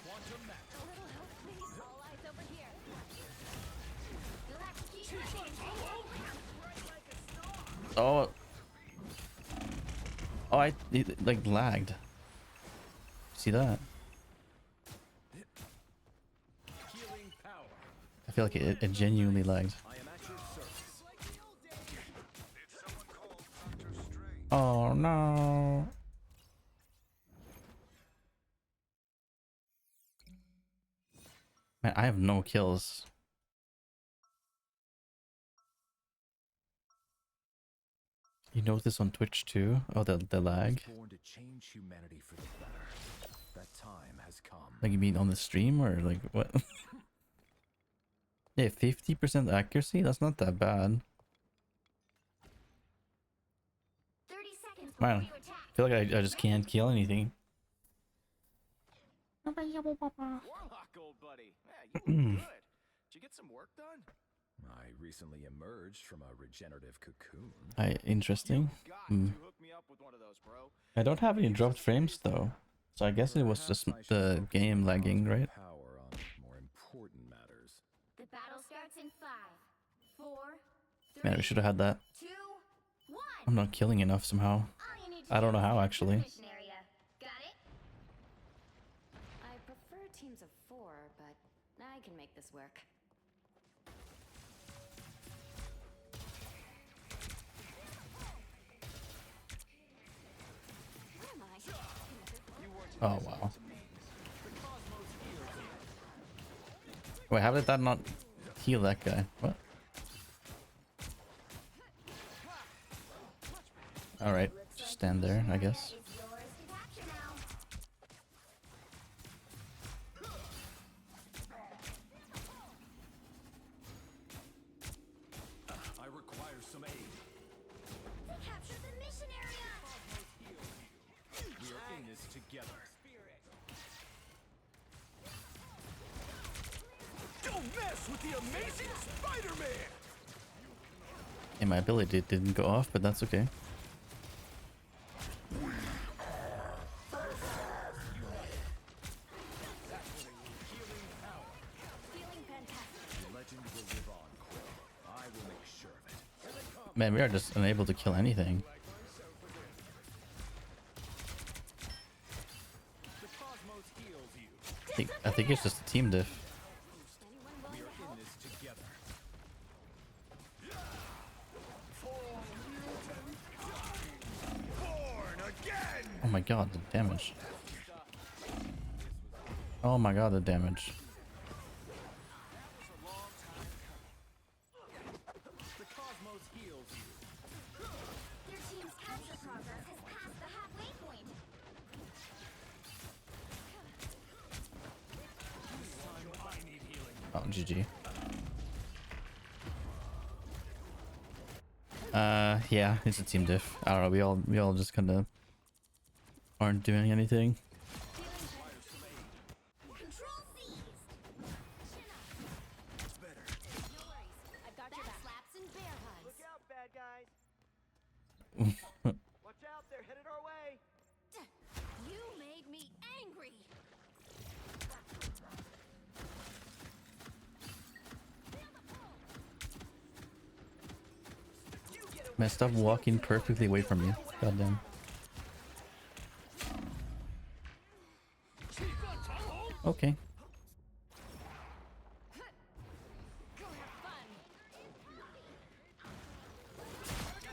Quantum magic. A little help, please. All eyes over here. Let's keep pushing. Oh. Oh, it like lagged. See that? Healing power. I feel like it genuinely lagged. I am at your service. Did someone call Doctor Strange? Oh no. Man, I have no kills. You know this on Twitch too? Oh, the lag. Born to change humanity for the better. That time has come. Like you mean on the stream or like what? Yeah, 50% accuracy? That's not that bad. 30 seconds before Man, you attack. I feel like I just can't kill anything. Warlock, old buddy. Yeah, you look good. Did you get some work done? I recently emerged from a regenerative cocoon. Interesting. Got Hmm. to hook me up with one of those, bro. I don't have any dropped frames though, so I guess it was just Perhaps I should the focus game my lagging, cosmic right? Power on more important matters. The battle starts in 5, 4, 3, Man, we should have had that. 2, 1. I'm not killing enough somehow. All you need to I don't do know is how get to the actually. mission area. Got it? I prefer teams of 4, but I can make this work. Where am I? Oh wow. Wait, how did that not heal that guy? What? Alright, just stand there, I guess. It's yours to capture now. I require some aid. They captured the mission area. We are in this together. Don't mess with the amazing Spider-Man! And my ability didn't go off, but that's okay. Feeling fantastic. The legend will live on, Quill. I will make sure of it. Man, we are just unable to kill anything. The cosmos heals you. I think it's just a team diff. Anyone We willing are to help? in this together. Born again! Oh my god, the damage. Oh my god, the damage. The cosmos heals you. Your team's capture progress has passed the halfway point. I need healing. Oh, GG. Yeah, it's a team diff. I don't know, we all just kinda aren't doing anything. Control seized. No worries. I've got your Back back. slaps and bear hugs. Look out, bad guys! Watch out, they're headed our way! You made me angry. Man, stop walking perfectly away from me. Goddamn. Okay. Go have fun.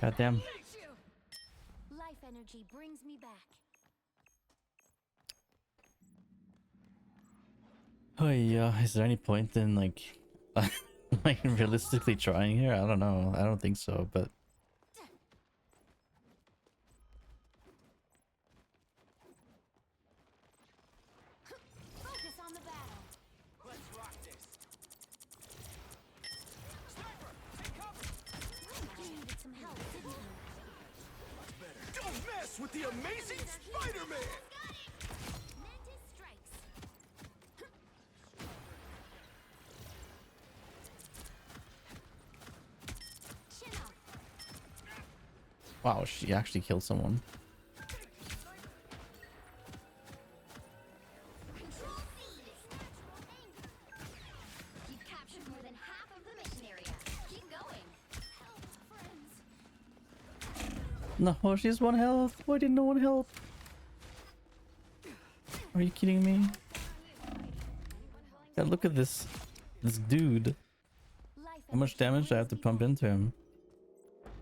Goddamn. Life energy brings me back. Oh yeah, is there any point in like like realistically trying here? I don't know. I don't think so, but Focus on the battle. Let's rock this! You needed some help, didn't you? Don't mess with the amazing Spider-Man! Got it! Mantis strikes. Chin up. wow, she actually killed someone. Control seized. You've captured more than half of the mission area. Keep going. Help, friends. No, she's one health. Why didn't no one help? Are you kidding me? Yeah, look at this dude. Life How much energy damage do I have to brings me pump back. into him?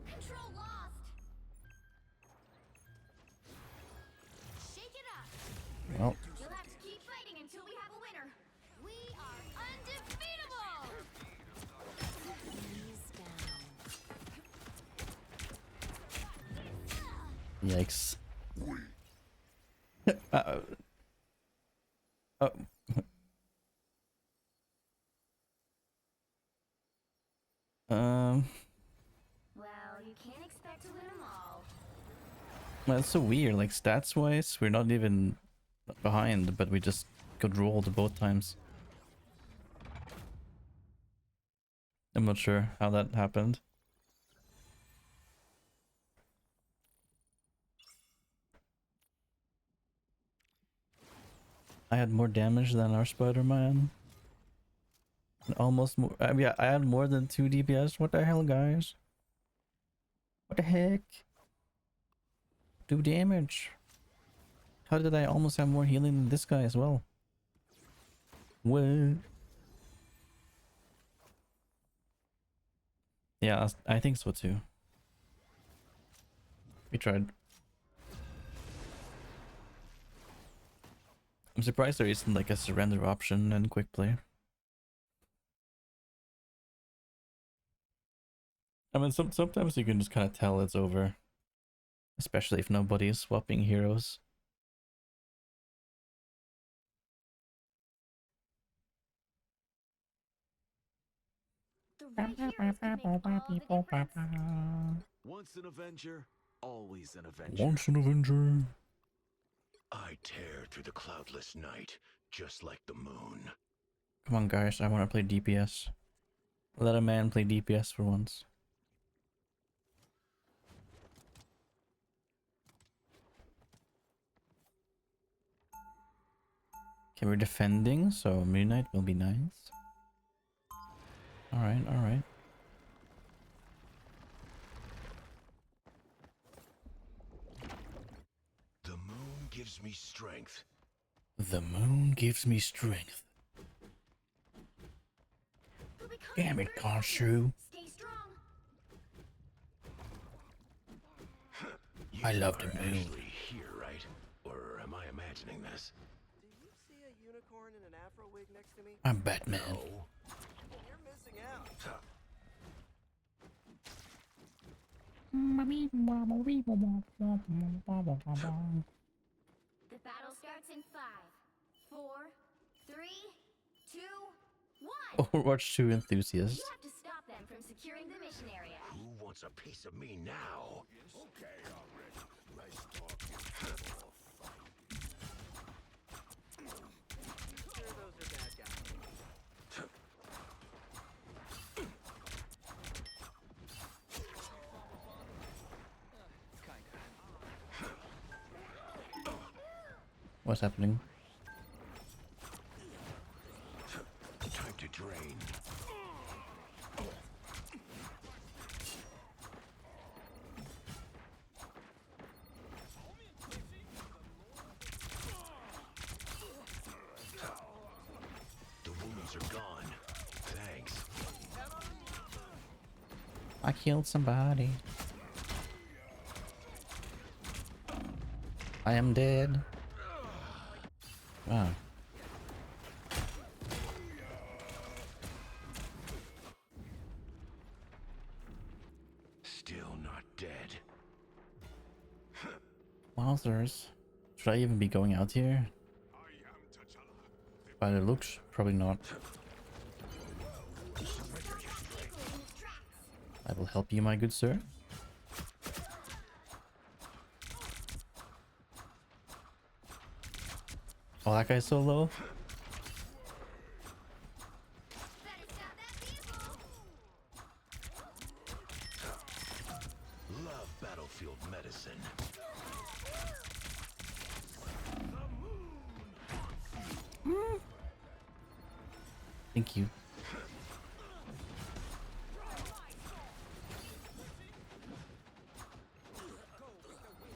Control lost. Shake it up. Well, You'll have to keep fighting until we have a winner. We are undefeatable. Ease down. yikes. Oh. Well, you can't expect to win them all. Well, it's so weird. Like stats wise, we're not even behind, but we just go good roll to both times. I'm not sure how that happened. I had more damage than our Spider-Man. Almost more. Yeah, I had more than 2 DPS. What the hell, guys? What the heck? 2 damage. How did I almost have more healing than this guy as well? What? Yeah, I think so too. We tried. I'm surprised there isn't like a surrender option in quick play. I mean, sometimes you can just kind of tell it's over. Especially if nobody is swapping heroes. The right heroes can make all the difference. Once an Avenger, always an Avenger. Once an Avenger. I tear through the cloudless night, just like the moon. Come on, guys. I want to play DPS. Let a man play DPS for once. Okay, we're defending, so Midnight will be nice. Alright, alright. The moon gives me strength. The moon gives me strength. We'll be Damn it, coming for you. Khonshu. Stay strong. You I love the are moon. actually here, right? Or am I imagining this? Do you see a unicorn in an afro wig next to me? I'm Batman. No. You're missing out. The battle starts in 5, 4, 3, 2, 1. Overwatch 2 enthusiast. You have to stop them from securing the mission area. Who wants a piece of me now? Okay, already. Let's talk. Sure, those are bad guys. What's happening? Time to drain. The wounds are gone. Thanks. I killed somebody. I am dead. Wow. Still not dead. Wowzers. Should I even be going out here? By the looks, probably not. I will help you, my good sir. Oh, that guy's so low. Better stop that vehicle. Love battlefield medicine. Thank you.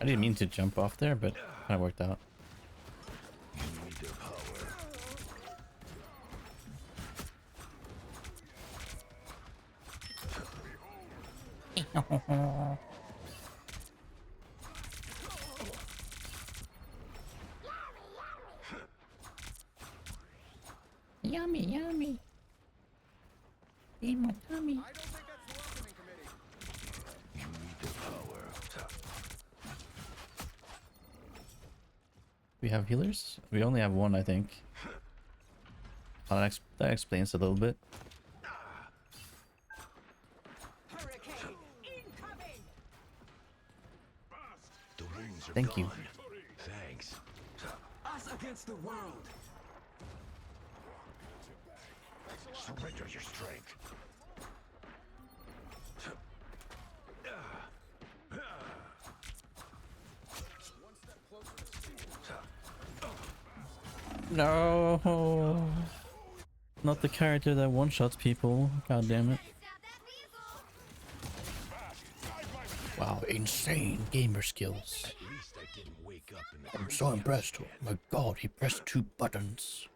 I didn't mean to jump off there, but kind of worked out. You need their power. Yummy, yummy. In my tummy. I don't think that's the welcoming committee. You need their power. We have healers? We only have one, I think. Oh, that explains a little bit. Hurricane incoming! The wounds are Thank you. gone. Thanks. Us against the world. Surrender your strength. No, not the character that one-shots people. God damn it. Stop that weasel! Wow, insane gamer skills. At least I didn't wake up in the I'm so impressed. Oh my god, he pressed 2 buttons.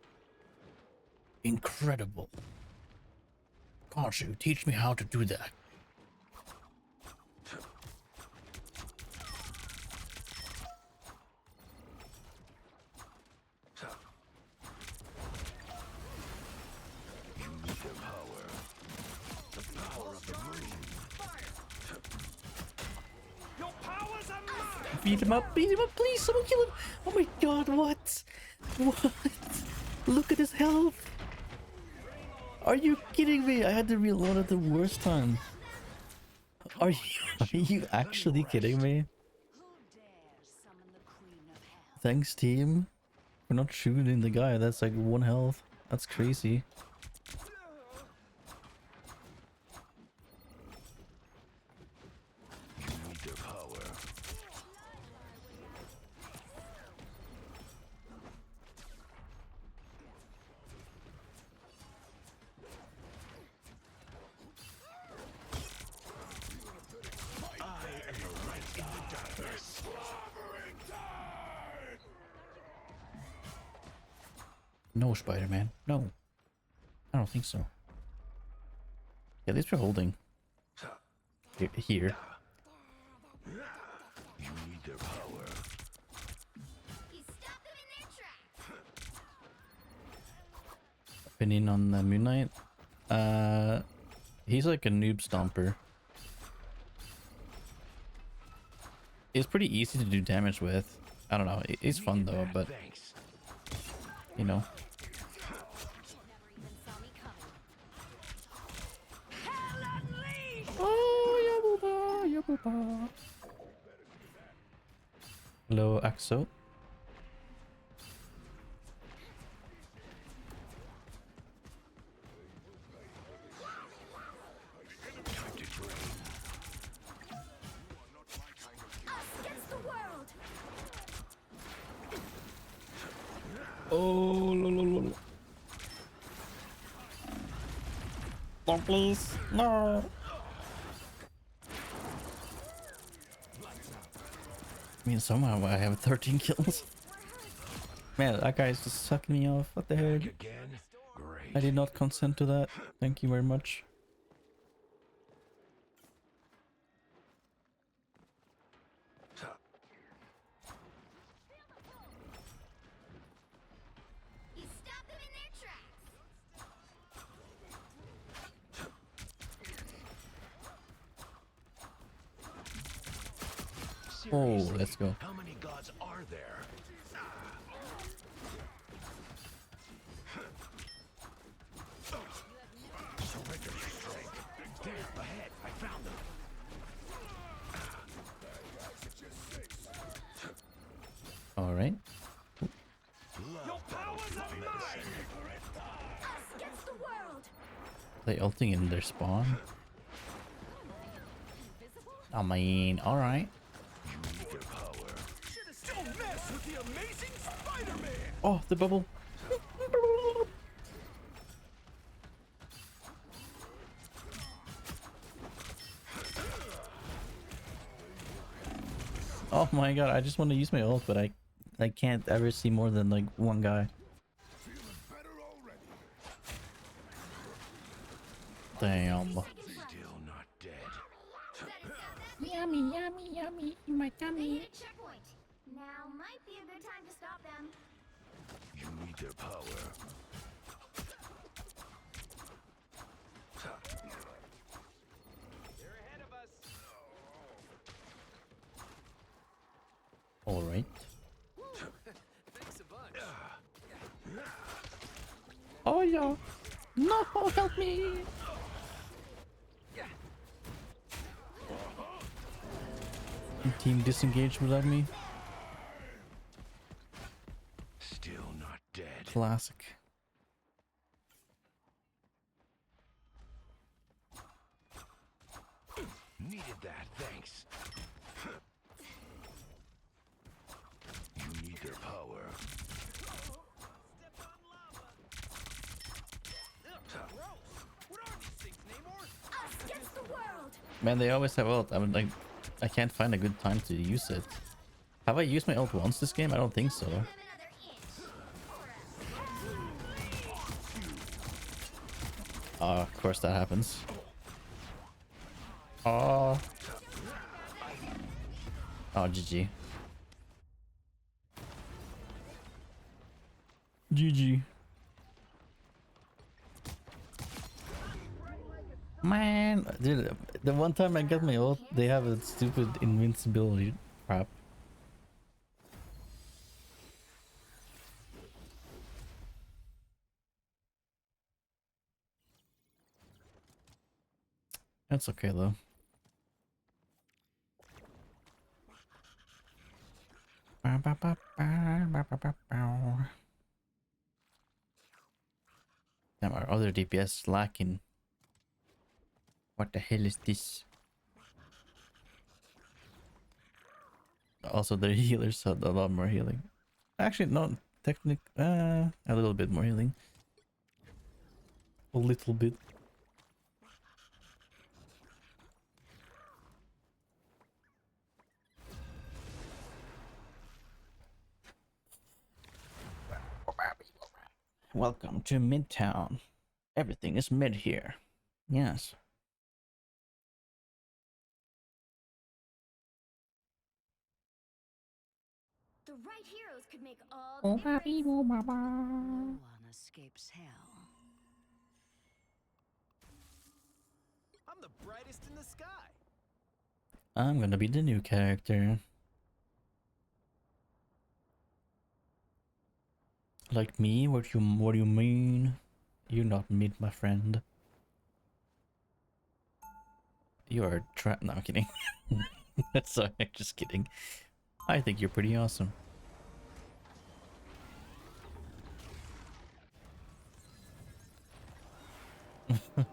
Incredible. Can't you teach me how to do that? You need the power. The power of the moon. Your powers are mine! Beat him up, please, someone kill him. Oh my god, what? What? Look at his health. Are you kidding me? I had to reload at the worst time. Are you actually kidding me? Thanks, team. We're not shooting the guy. That's like 1 health. That's crazy. You need the power. I am the light in the darkness. No, Spider-Man. No. I don't think so. Yeah, at least we're holding. Here. You need their power. You stop them in their tracks! Opinion on the Moon Knight? He's like a noob stomper. He's pretty easy to do damage with. I don't know. He's fun though, but Thanks. you know. Never even saw me coming. Oh, yabuba. Hello, Axo. Time to drain. Us against the world! Oh, lol. No, please. No. I mean, somehow I have 13 kills. Man, that guy's just sucking me off. What the heck? Back again? Great. I did not consent to that. Thank you very much. You stop them in their tracks! Oh, Seriously, let's go. How many gods are there? Surrender your strength. There, ahead. I found them. All right. Your powers are mine. Us against the world! They ulting in their spawn. I mean, all right. You need their power. Don't mess with the amazing Spider-Man. Oh, the bubble. Oh my god, I just want to use my ult, but I can't ever see more than like 1 guy. Damn. Still not dead. Yummy, yummy, yummy in my tummy. They hit a checkpoint. Now might be a good time to stop them. You need their power. They're ahead of us. All right. Thanks a bunch. Oh yeah. No, help me. Team disengaged without me. Still not dead. Classic. Man, they always have ult. I'm like, I can't find a good time to use it. Have I used my ult once this game? I don't think so. Give them another inch. Or else. Of course that happens. Oh. Oh, GG. GG. Man, dude, the one time I got my ult, they have a stupid invincibility crap. That's okay though. Damn, our other DPS is lacking. What the hell is this? Also, their healers had a lot more healing. Actually, not a little bit more healing. A little bit. Welcome to Midtown. Everything is mid here. Yes. The right heroes could make all Oh, the difference. No one escapes hell. I'm the brightest in the sky. I'm gonna be the new character. Like me? What do you mean? You're not mid, my friend. You are no, I'm kidding. Sorry, just kidding. I think you're pretty awesome. Is it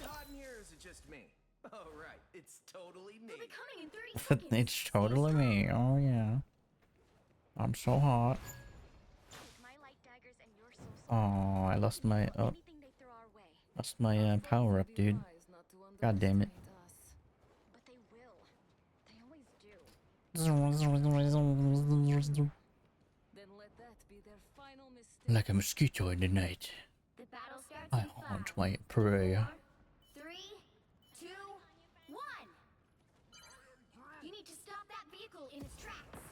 hot in here or is it just me? Oh, right. It's totally me. They'll be coming in 30 seconds. It's totally me. Oh yeah. I'm so hot. Take my light daggers and your soul Oh, I lost my anything they throw our way. lost my power up, dude. God damn it. But they will. They always do. Then let that be their final mistake. Like a mosquito in the night, The battle starts I in haunt 5, my prey. 4, 3, 2, 1. You need to stop that vehicle in its tracks.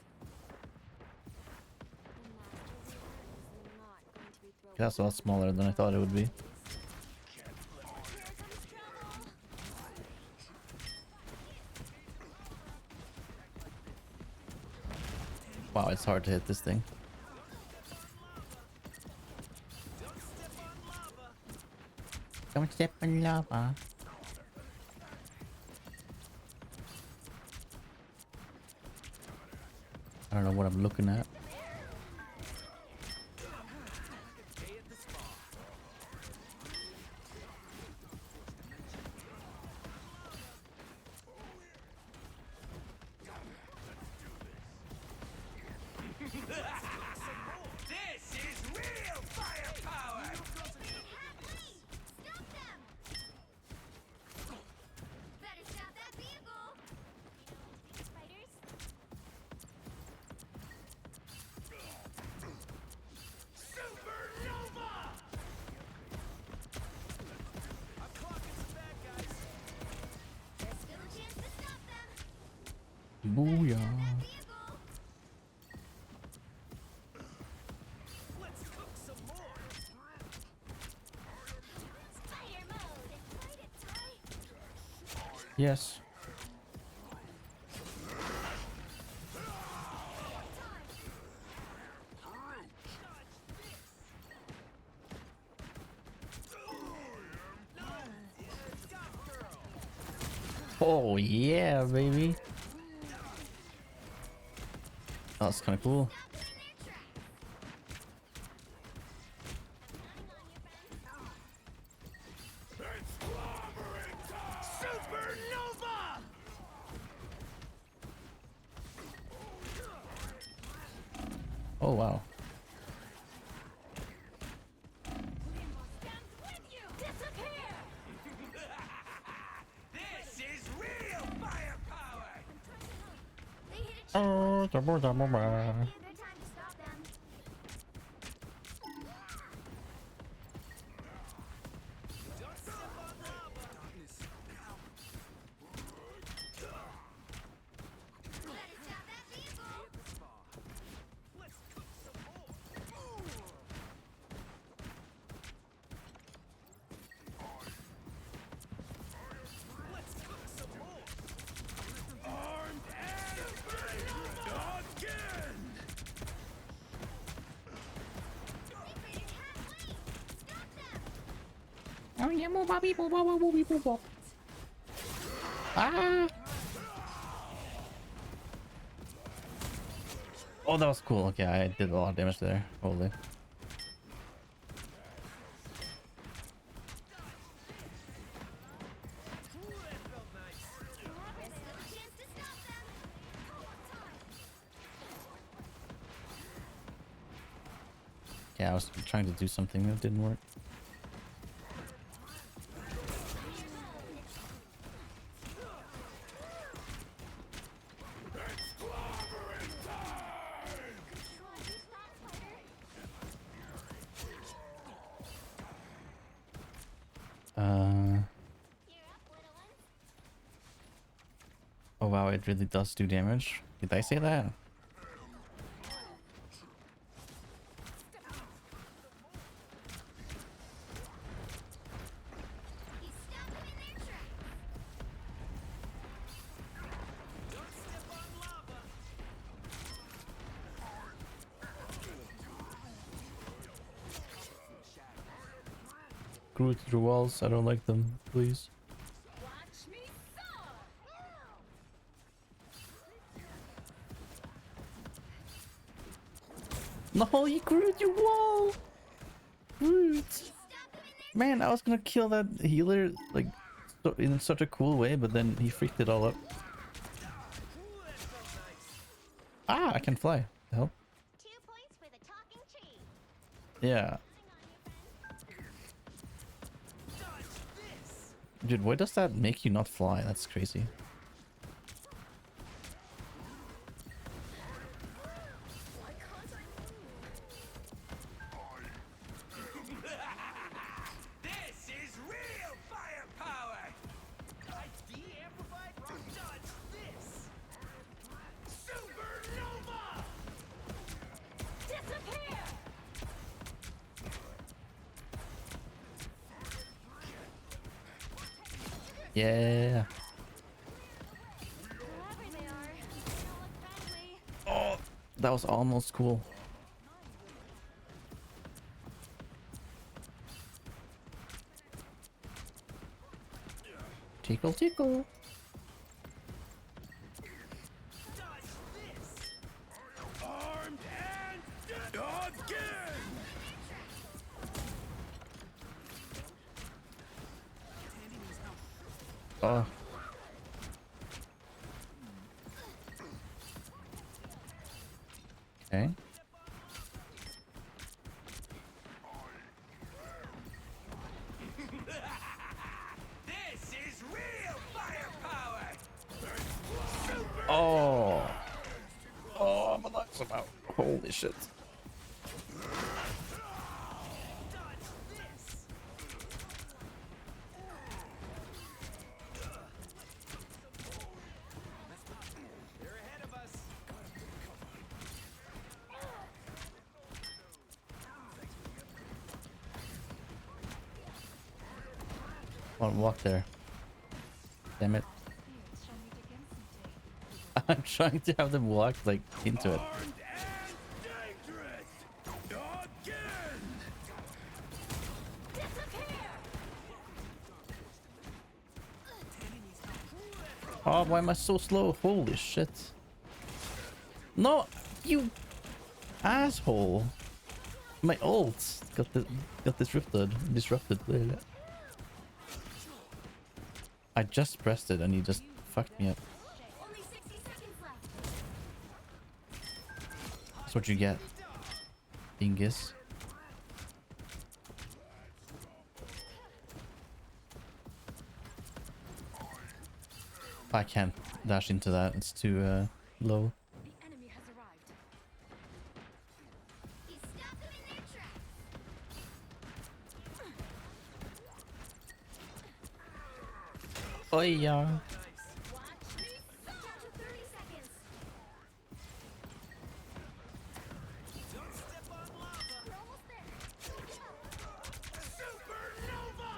The master reaper is not going to be thrown. That's a lot smaller than I thought it would be. Here comes trouble. Wow, it's hard to hit this thing. Don't step on lava. I don't know what I'm looking at. This is real firepower! Stop them! Better stop that vehicle! Spiders? Supernova! I'm clocking some bad guys. There's still a chance to stop them! Booyah. That vehicle! Let's cook some more. Fire mode! Fight it, Ty! Yes. Oh yeah, baby. Oh, that's kind of cool. Supernova! Oh wow. With you! Disappear! Oh, double, double, Be a good time to stop them. Better stop that vehicle. Let's cook some more. Let's cook some more. Armed and ready again. Raiders halfway. Stop them. Oh yeah, mo bobby, bo bo bo bo bo bo. Ah! Oh, that was cool. Okay, I did a lot of damage there. Holy. This is a chance to stop them. Yeah, I was trying to do something that didn't work. Oh wow, it really does do damage. Did I say that? He stopped them in their tracks. Don't step on lava. Screw through walls. I don't like them. Please. Watch me soar. No, you grew your wall. Groot. Stop them in their Man, I was gonna kill that healer like in such a cool way, but then he freaked it all up. Ah, I can fly. The hell? 2 points for the talking tree. Yeah. Dude, why does that make you not fly? That's crazy. This is real firepower. I de-amplified rock dodge this. Supernova. Disappear. Yeah. Whoever they are, they don't look friendly. Oh, that was almost cool. Tickle, tickle. Dodge this. Armed and again. Oh. Okay. This is real firepower. Oh. Oh, my luck's about. Holy shit. Dodge this. They're ahead of us. Come on, walk there. Damn it. I'm trying to have them walk like into it. Armed and dangerous. Again. Oh, why am I so slow? Holy shit. No, you asshole. My ult got disrupted. I just pressed it and you just fucked me up. Only 60 seconds left. That's what you get. Dingus. I can't dash into that. It's too low. Oh yeah. Watch me. Down to 30 seconds. Don't step on lava. We're almost there. Supernova!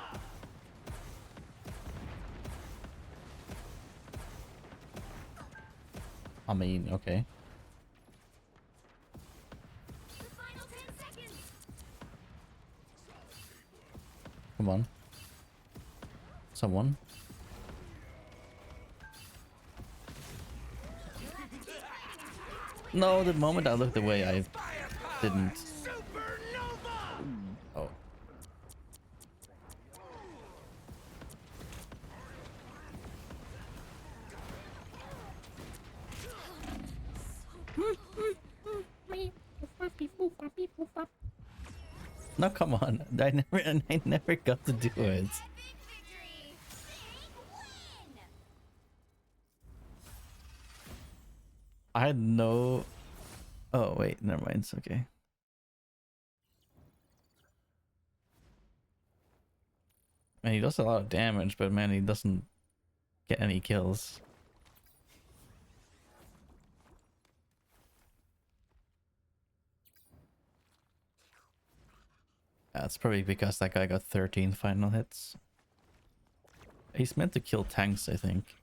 I mean, okay. The final 10 seconds. Come on. Someone. No, the moment I looked away, I didn't. Supernova! Oh. No, come on. I never got to do it. Epic victory. Big win. I had no. Oh wait, never mind. It's okay. Man, he does a lot of damage, but man, he doesn't get any kills. That's probably because that guy got 13 final hits. He's meant to kill tanks, I think.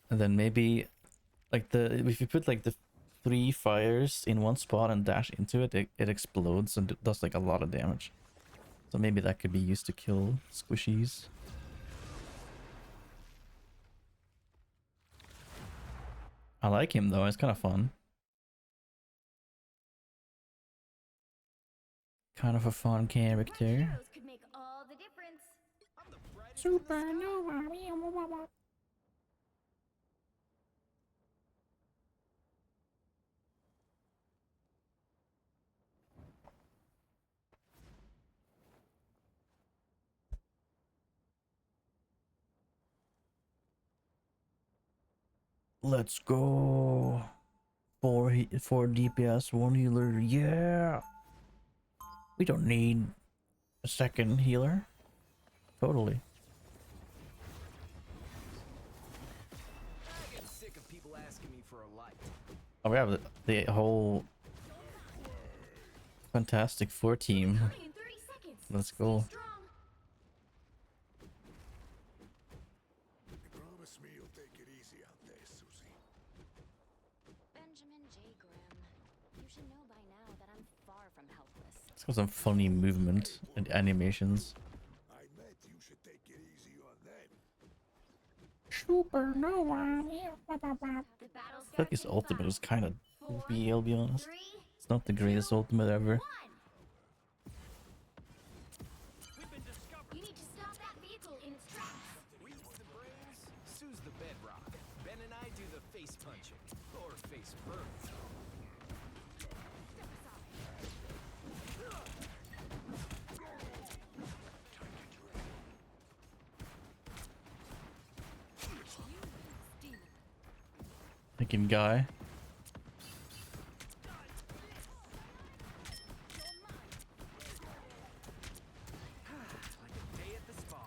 And then maybe, like if you put like the 3 fires in one spot and dash into it, it explodes and it does like a lot of damage. So maybe that could be used to kill squishies. I like him though, it's kind of fun. Kind of a fun One character. heroes could make all the difference. I'm the brightest in the sky. Supernova. Let's go. 4 DPS, 1 healer. Yeah. We don't need a second healer. Totally. I get sick of people asking me for a light. Oh, we have the whole Fantastic Four team. Only in 30 seconds. Let's go. Strong. Promise me you'll take it easy out there, Susie. Benjamin J. Grimm, you should know by now that I'm far from helpless. Let's got some funny movement and animations. I meant you should take it easy on them. Supernova. The battle I feel like his ultimate is kind of goofy, I'll be honest. 3, It's not the greatest ultimate ever. 1. We've been discovered. You need to stop that vehicle in its tracks. We's the brains, Sue's the bedrock. Ben and I do the face punching. Or face burns. Thinking guy. Like a day at the spa.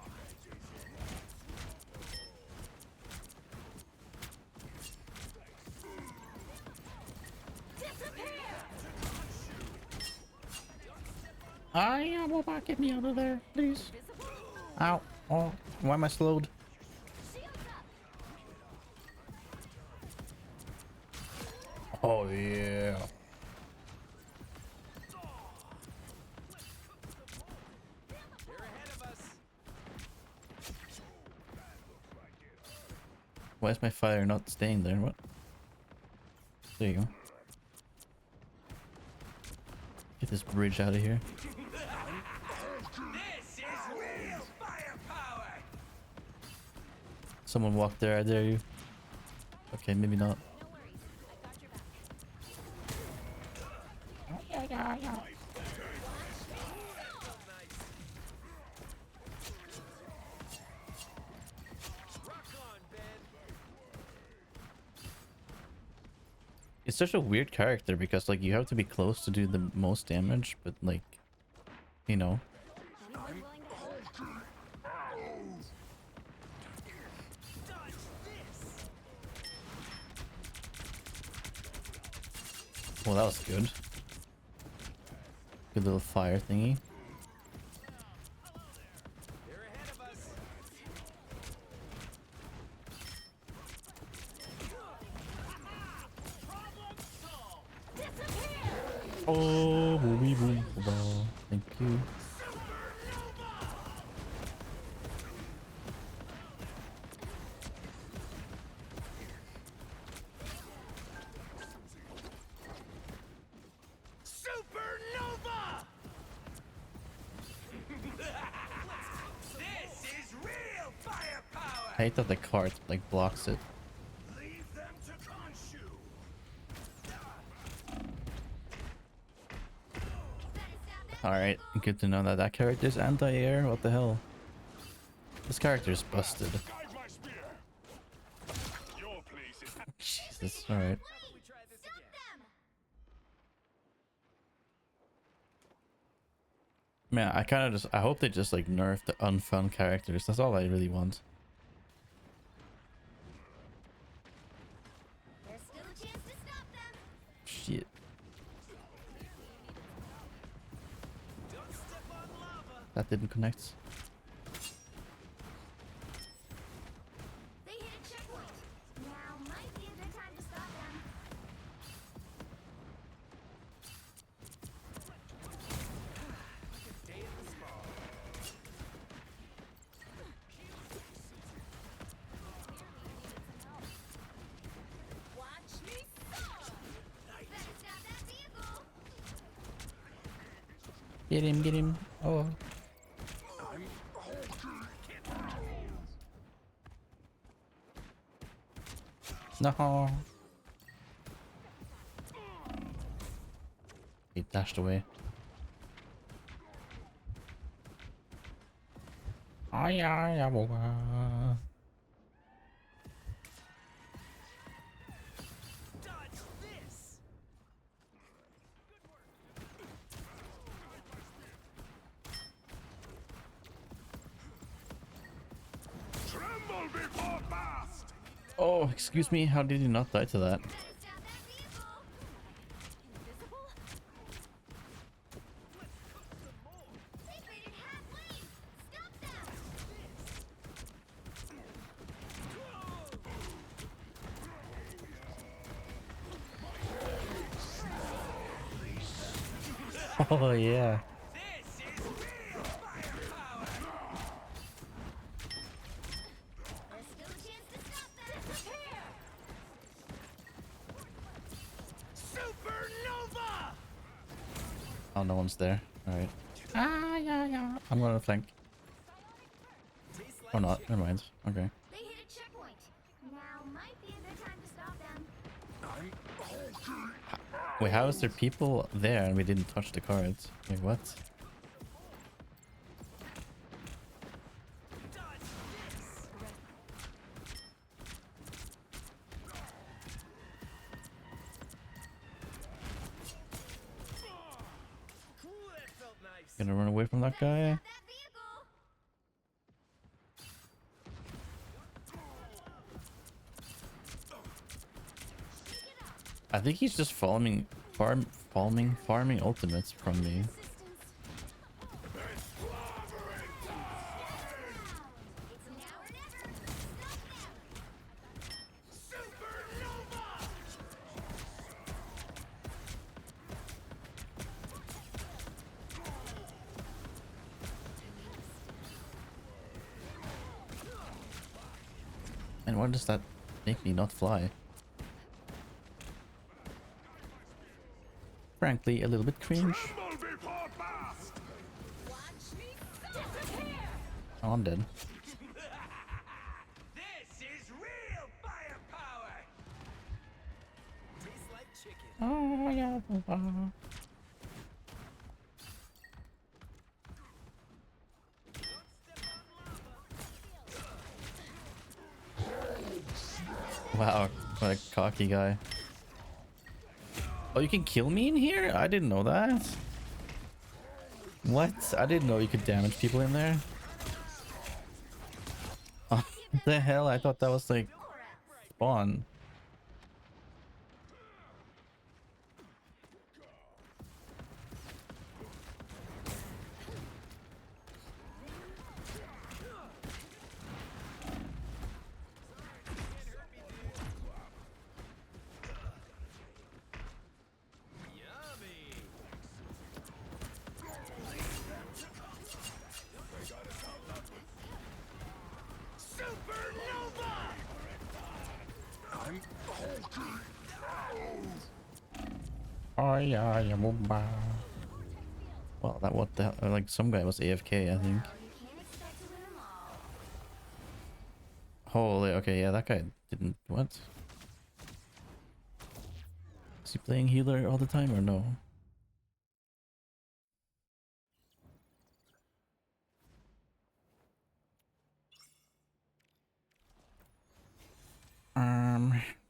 Get me out of there, please. Ow. Oh, why am I slowed? Oh yeah. They're ahead of us. Why is my fire not staying there? What? There you go. Get this bridge out of here. This is real firepower! Someone walk there, I dare you. Okay, maybe not. No worries. I got your back. Rock on, Ben. It's such a weird character because like you have to be close to do the most damage, but like, you know. Anyone willing to hold? Well, that was good. Good little fire thingy. They're ahead of us. Oh, boom, boom, boom. Thank you. Supernova! This is real firepower! I hate that the cart like blocks it. Leave them to Khonshu! Alright, good to know that that character is anti-air. What the hell? This character is busted. Guide my spear! Your place is... Jesus, alright. We try this again. Man, I kind of just... I hope they just like nerf the unfun characters. That's all I really want. There's still a chance to stop them. Shit. Don't step on lava. That didn't connect. They hit a checkpoint. Now might be a good time to stop them. Day at the spa. Watch me soar. Better stop that vehicle. Get him, get him. Oh. No. He dashed away. Ay, ay, ay, boy. Dodge this. Tremble before blast! Oh, excuse me. How did you not die to that? Better stop that vehicle. Invisible? They rated halfway. Stop them. Oh, yeah. This is real firepower! There's still a chance to stop them. Disappear. Supernova! Oh, no one's there. Alright. Ah, yeah, yeah. I'm gonna flank. Tastes like Or not. chicken. Never mind. Okay. They hit a checkpoint. Now might be a good time to stop them. Wait, how is there people there and we didn't touch the cards? Wait, what? Dodge this. Ooh, that felt nice. Gonna run away from that guy? Stop that vehicle. I think he's just farming ultimates from me. Assistance. It's now or never. Stop them. Supernova! And why does that make me not fly? Frankly, a little bit cringe. Tremble before blast! Watch me disappear. Oh, I'm dead. This is real firepower! Tastes like chicken. Oh, yeah. Wow, what a cocky guy. Oh, you can kill me in here? I didn't know that. What? I didn't know you could damage people in there. Oh, what the hell? I thought that was like spawn. Oh yeah, yeah, booba. Well, that what the hell? Like some guy was AFK, I think. You can't expect to win them all. Holy, okay, yeah, that guy didn't. What? Is he playing healer all the time or no?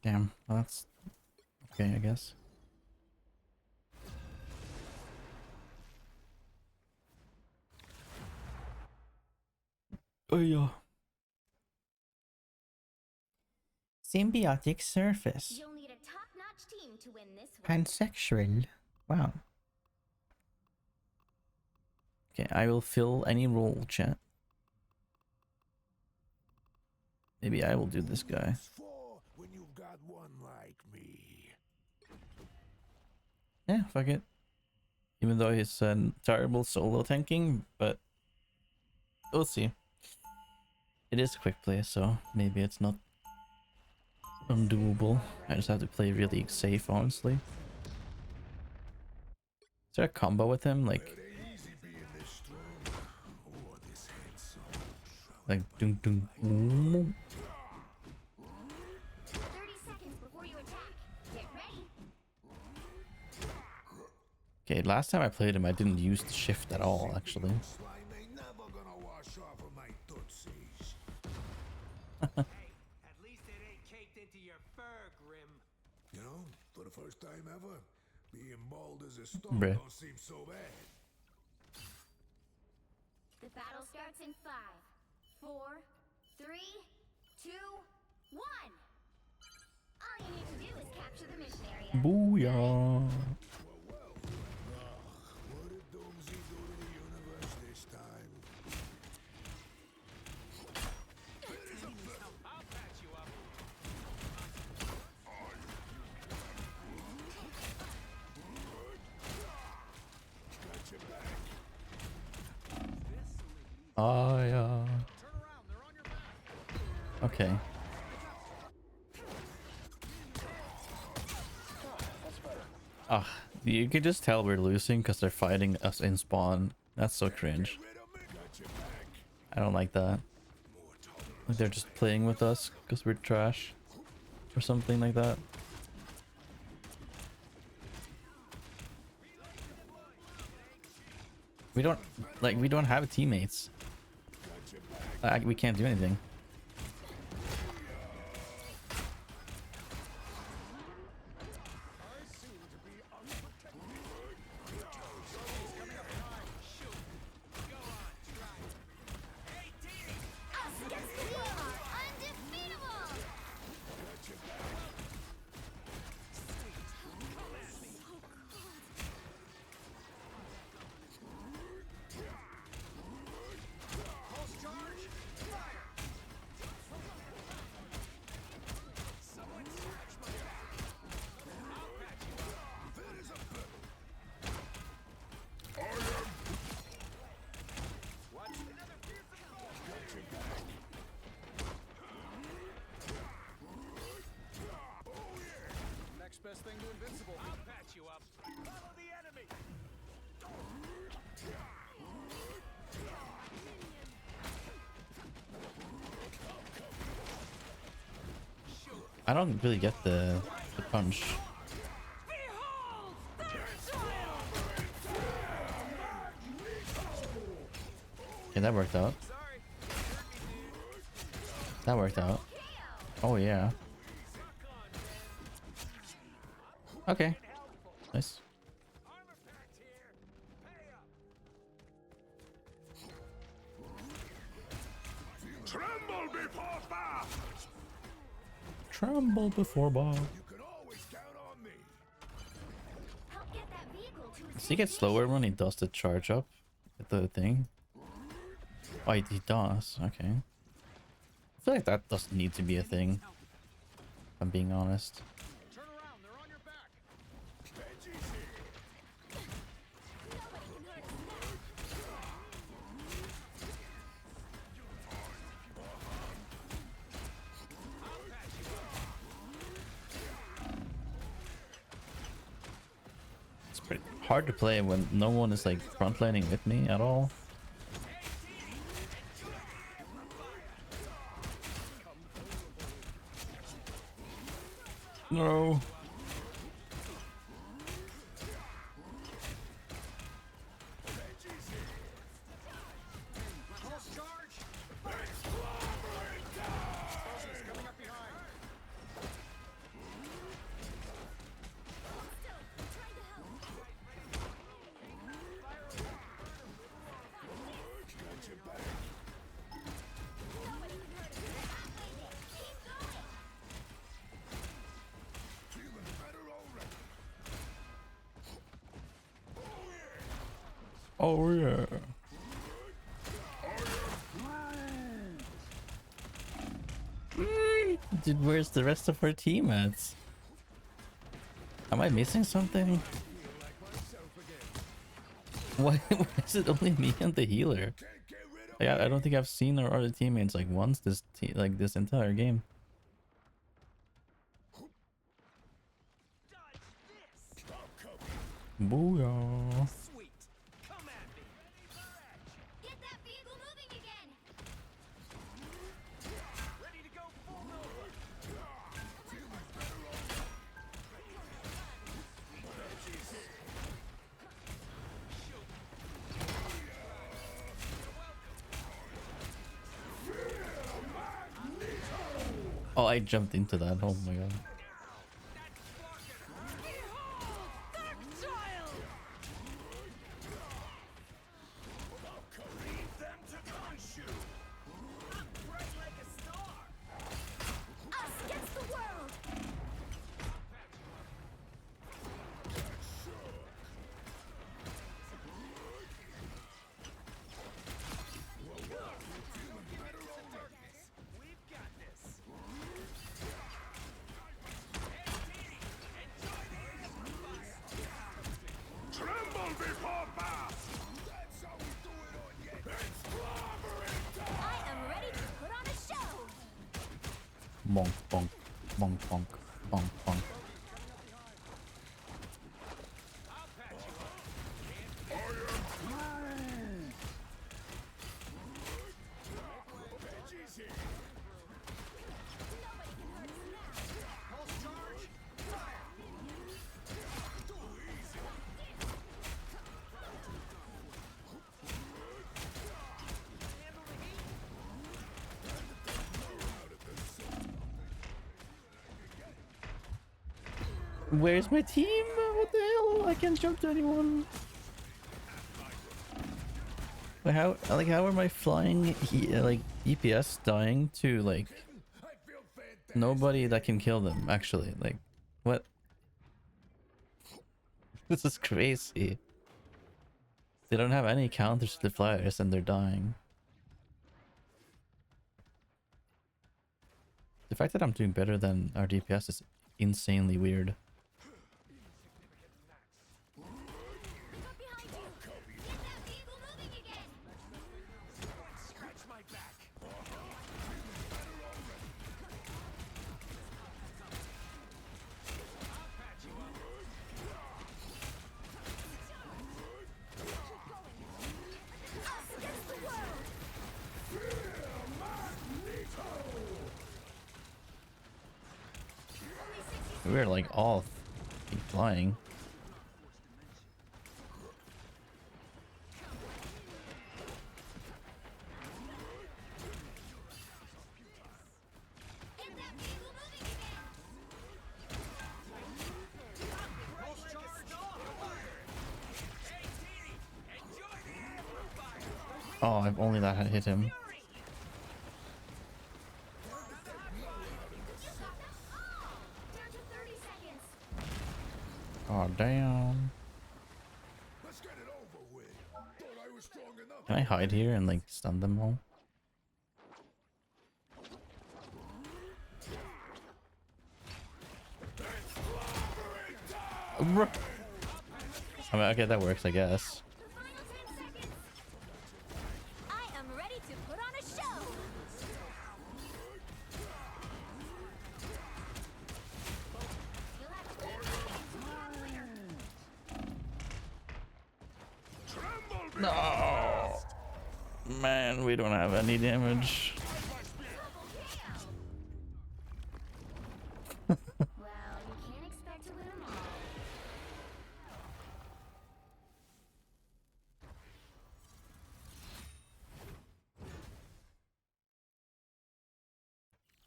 Damn. Well, that's okay, I guess. Oh yeah. Symbiotic surface. You'll need a top-notch team to win this one. Pansexual. Wow. Okay, I will fill any role, chat. Maybe I will do this guy. When you've got one like me. Yeah, fuck it. Even though he's terrible solo tanking, but we'll see. It is a quick play, so maybe it's not undoable. I just have to play really safe, honestly. Is there a combo with him? Like dun dun. 30 seconds before you attack. Get ready. Okay, last time I played him, I didn't use the shift at all, actually. Hey, at least it ain't caked into your fur, Grim. You know, for the first time ever, being bald as a stone Bruh. don't seem so bad. The battle starts in 5, 4, 3, 2, 1. All you need to do is capture the mission area. Booyah! What did Doomsy do to the universe this time? I'll patch you up. Got your back. Oh yeah. Okay. Ah, you can just tell we're losing because they're fighting us in spawn. That's so cringe. I don't like that. Like they're just playing with us because we're trash or something like that. We don't have teammates. We can't do anything. Us against the wall. Undefeatable. Next best thing to invincible. I'll patch you up. Follow the enemy. I don't really get the punch. Okay, that worked out. That worked out. Oh yeah. Okay. Nice. Armor packed here. Pay up. Tremble before Bob! Tremble before Bob. You can always count on me. Help get that vehicle to its Does he get slower when he does the charge up at the thing? Oh, he does. Okay. I feel like that doesn't need to be a thing. If I'm being honest. Turn around. They're on your back. Benji's here. Nobody can hurt us now. I'll patch you up. pretty hard to play when no one is like front lining with me at all. No. Oh yeah. Dude, where's the rest of our team at? Am I missing something? Why is it only me and the healer? Like, I don't think I've seen our other teammates like once this this entire game. Booyah. Sweet. Come at me. Get that vehicle moving again! Ready to go full Nova. Oh, I jumped into that. Oh my god. Us against the world! We've got this. Tremble before bath! That's how we do it on Yet. It's clobbering time! I am ready to put on a show! Bonk, bonk, bonk, bonk, bonk, bonk. I'll patch you up. Veggie's here! Pulse charge. Fire. Too easy! Handle the heat. Where's my team? What the hell? I can't jump to anyone. Like how are my flying like DPS dying to like I feel fantastic! nobody that can kill them actually? Like what? This is crazy. They don't have any counters to the flyers and they're dying. The fact that I'm doing better than our DPS is insanely weird. Look behind you! Get that vehicle moving again! Scratch my back. I'll patch you up. Us against the world! We're like all flying. Get that vehicle moving again! Pulse charge. Fire. Hey, Teeny. Enjoy the amplifier. Oh, if only that had hit him. You got them all! Down to 30 seconds! Oh damn. Let's get it over with! Thought I was strong enough! Can I hide here and like stun them all? Bruh. I mean, okay, that works, I guess. The final 10 seconds! I am ready to put on a show! You'll have to keep moving to get clear! No! Man, we don't have any damage. Well, you can't expect to win them all.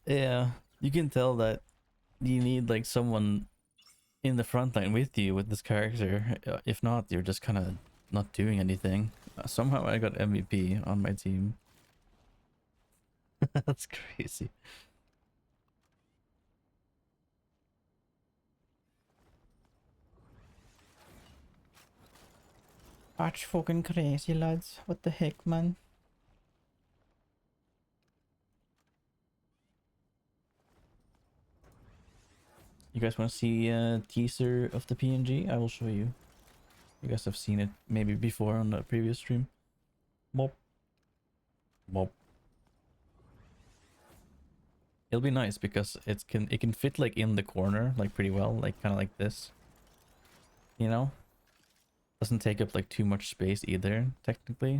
Yeah, you can tell that you need like someone in the front line with you with this character. If not, you're just kind of not doing anything. Somehow I got MVP on my team. That's crazy. That's fucking crazy, lads. What the heck, man? You guys want to see a teaser of the PNG? I will show you. You guys have seen it maybe before on the previous stream. Mop. Mop. It'll be nice because it can fit like in the corner like pretty well, like kind of like this. You know? Doesn't take up like too much space either, technically.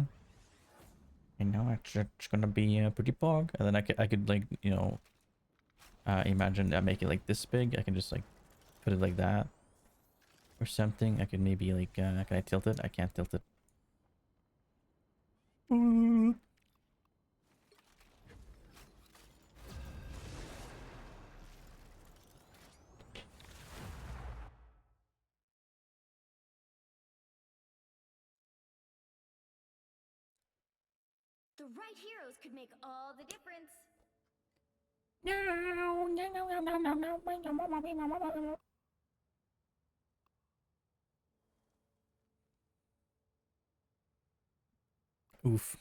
I know it's gonna be a pretty bog, and then I could like, you know, imagine I make it like this big. I can just like put it like that or something. I could maybe like can I tilt it? I can't tilt it. The right heroes could make all the difference. Oof.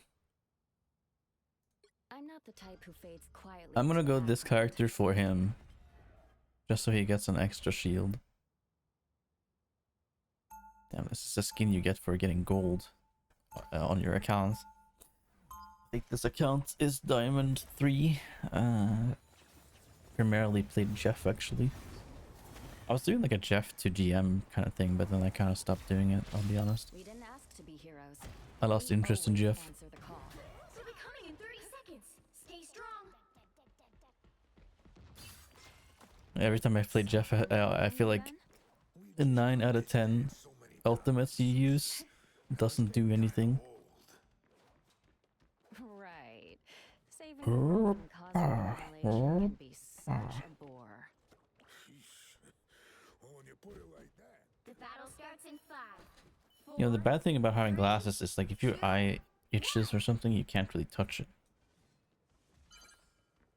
I'm not the type who fades quietly. I'm gonna into go the this background. character for him. Just so he gets an extra shield. Damn, this is a skin you get for getting gold on your account. I think this account is Diamond 3. Primarily played Jeff, actually. I was doing like a Jeff to GM kind of thing, but then I kind of stopped doing it, I'll be honest. We didn't ask to be heroes. I lost We interest in always Jeff. answer the call. We'll be coming in 30 seconds. Stay strong. Every time I play Jeff, I feel like a 9 out of 10 ultimates you use doesn't do anything. Right. Saving them and causing revelation can be such a bore. When you put it like that. The battle starts in 5, 4. You know, the bad thing about having glasses is like if your eye itches or something, you can't really touch it.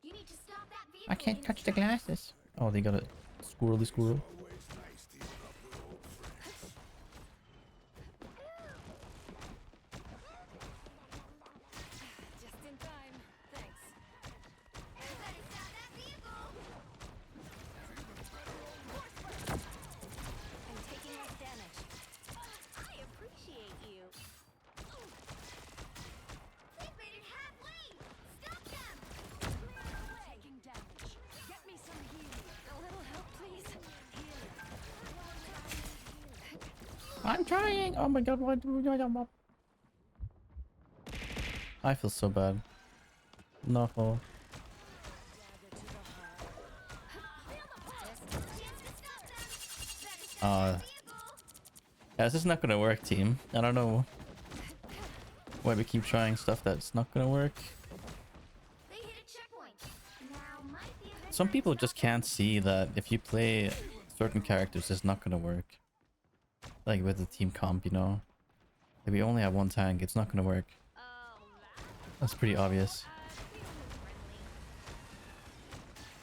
You need to stop that vehicle. I can't touch the glasses. Oh, they got a squirrely squirrel. Always nice teaming up with old friends. Just in time. Thanks. Everybody stop that vehicle. I'm taking less damage. I appreciate you. They've made it halfway. Stop them. Taking damage. Get me some healing. A little help, please. Healing. I'm trying. Oh my god, what? I feel so bad. No. Yeah, this is not gonna work, team. I don't know why we keep trying stuff that's not gonna work. They hit a checkpoint. Now might be a good Some time people to just stop can't see that if you play certain characters, it's not gonna work. Like with the team comp, you know. If we only have one tank, it's not gonna work. Oh, That's pretty obvious.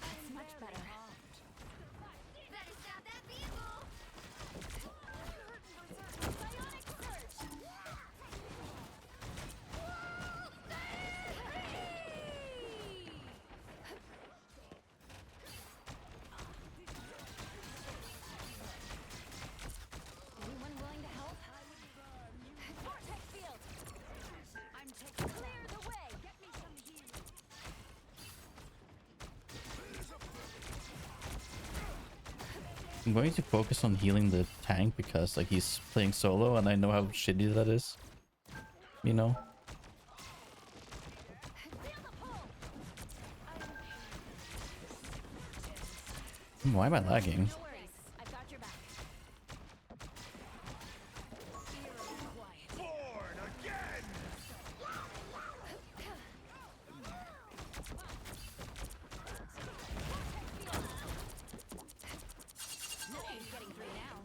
that's much better. Better stop that vehicle. Bionic surge. Anyone willing to help? Vortex field. I'm taking clear the way. Get me some healing. I'm going to focus on healing the tank because like he's playing solo and I know how shitty that is. you know. Why am I lagging? No worries. I've got your back. Eerily quiet. Born again! Nothing's getting through now.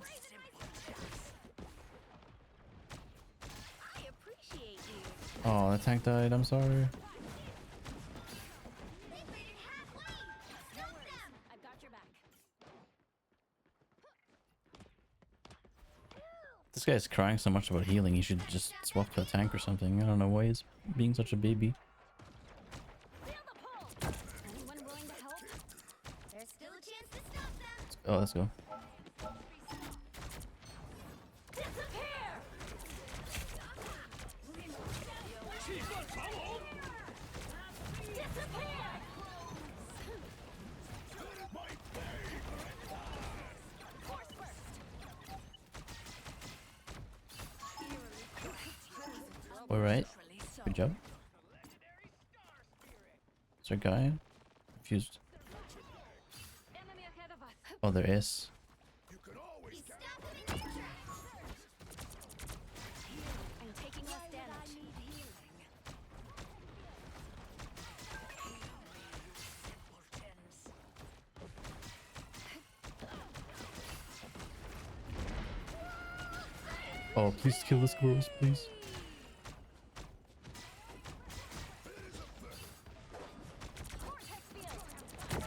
I appreciate you. Oh, the tank died. I'm sorry. They made it halfway. Stop them. I've got your back. This guy's crying so much about healing. He should just swap to a tank or something. I don't know why he's being such a baby. Feel the pull. Anyone willing to help? There's still a chance to stop them. Oh, let's go. Disappear! Disappear! Force burst. All right. Good job. Is there a guy? Confused. Enemy ahead of us. Oh, there is. You could always You count. stop them in their tracks. I'm taking less damage. Oh, please kill the squirrels, please. Vortex field. Clear the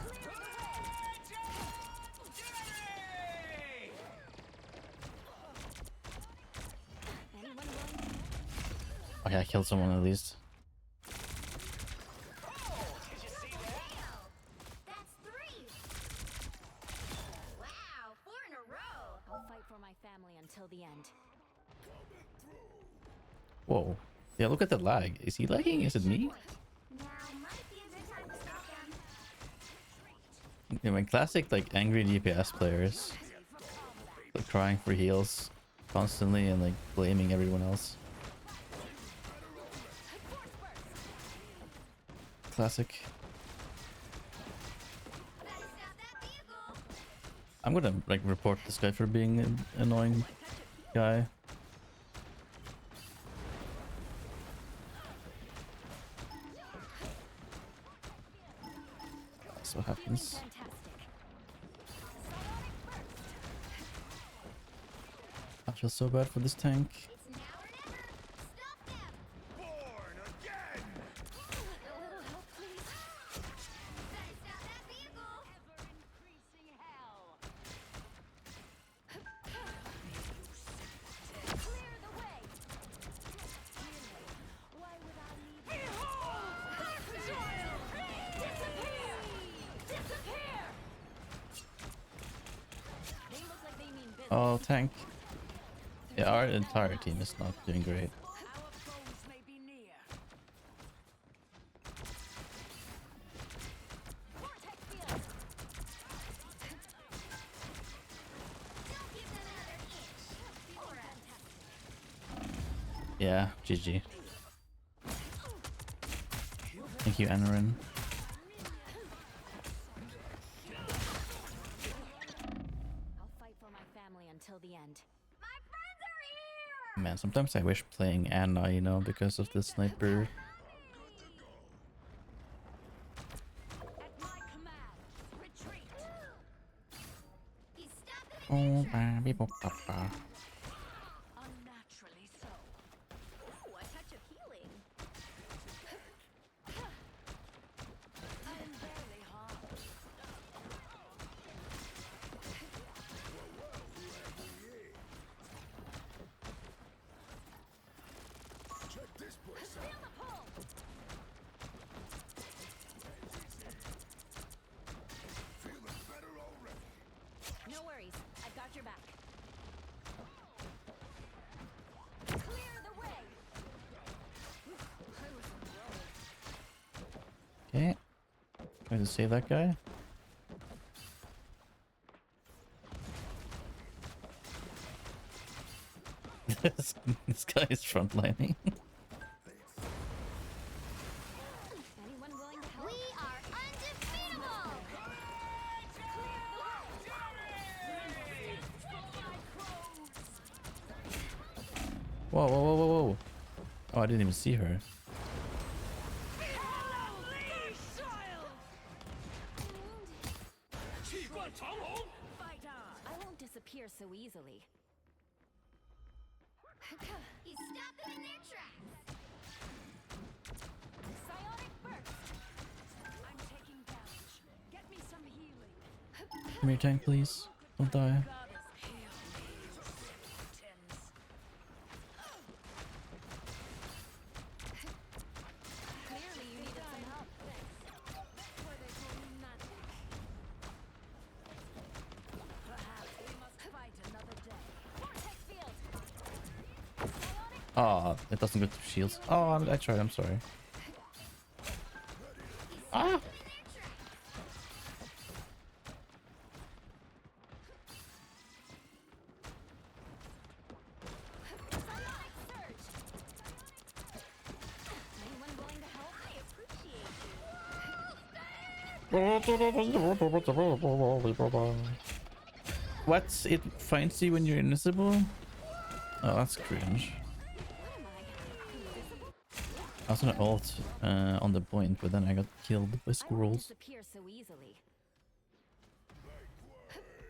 way. Anyone willing to Okay, I killed someone at least. That's 3. Wow, 4 in a row. I'll fight for my family until the end. Whoa. Yeah, look at the lag. Is he lagging? Is it me? Now might be a good time to stop them. Yeah, my classic like angry DPS players, like crying for heals constantly and like blaming everyone else. Classic. Better stop that vehicle. I'm gonna like report this guy for being an annoying guy. That's what happens. Fantastic. I feel so bad for this tank. It's now or never. Stop them. Born again! A little help, please. Better stop that vehicle. Ever-increasing hell. Clear the way. Why would I leave? Disappear! Disappear! They look like they mean business. Oh, tank. Yeah, our entire team is not doing great. Our foes may be near. Vortex field. Don't give them another inch. Or a Yeah, GG. Thank you, Anarin. I'll fight for my family until the end. My friends are here. Man, sometimes I wish playing Anna, you know, because of the sniper. At my command, retreat. You stop them in Oh, their tracks. baby, papa. Unnaturally so. Ooh, a touch of healing. I'm barely harmed. Check this place Feel out. the pull. Feeling better already. No worries. I've got your back. Clear the way. Okay. Try to save that guy. This guy is frontlining. Whoa, whoa, whoa, whoa, whoa. Oh, I didn't even see her. Fight on. I won't disappear so easily. You stop them in their tracks. Psionic burst. I'm taking damage. Get me some healing. Come here, tank, please. Don't die. Goddess, heal me. Tens. Clearly you needed some help. Were they doing magic? Perhaps we must fight another day. Vortex field. Psionic Ah, it doesn't go through shields. Oh, I tried. I'm sorry. Ah! Psionic surge. Anyone willing to help? I appreciate you. What? It finds you when you're invisible? Oh, that's cringe. What am I? Invisible? I was gonna ult on the point, but then I got killed by I won't squirrels. disappear so easily.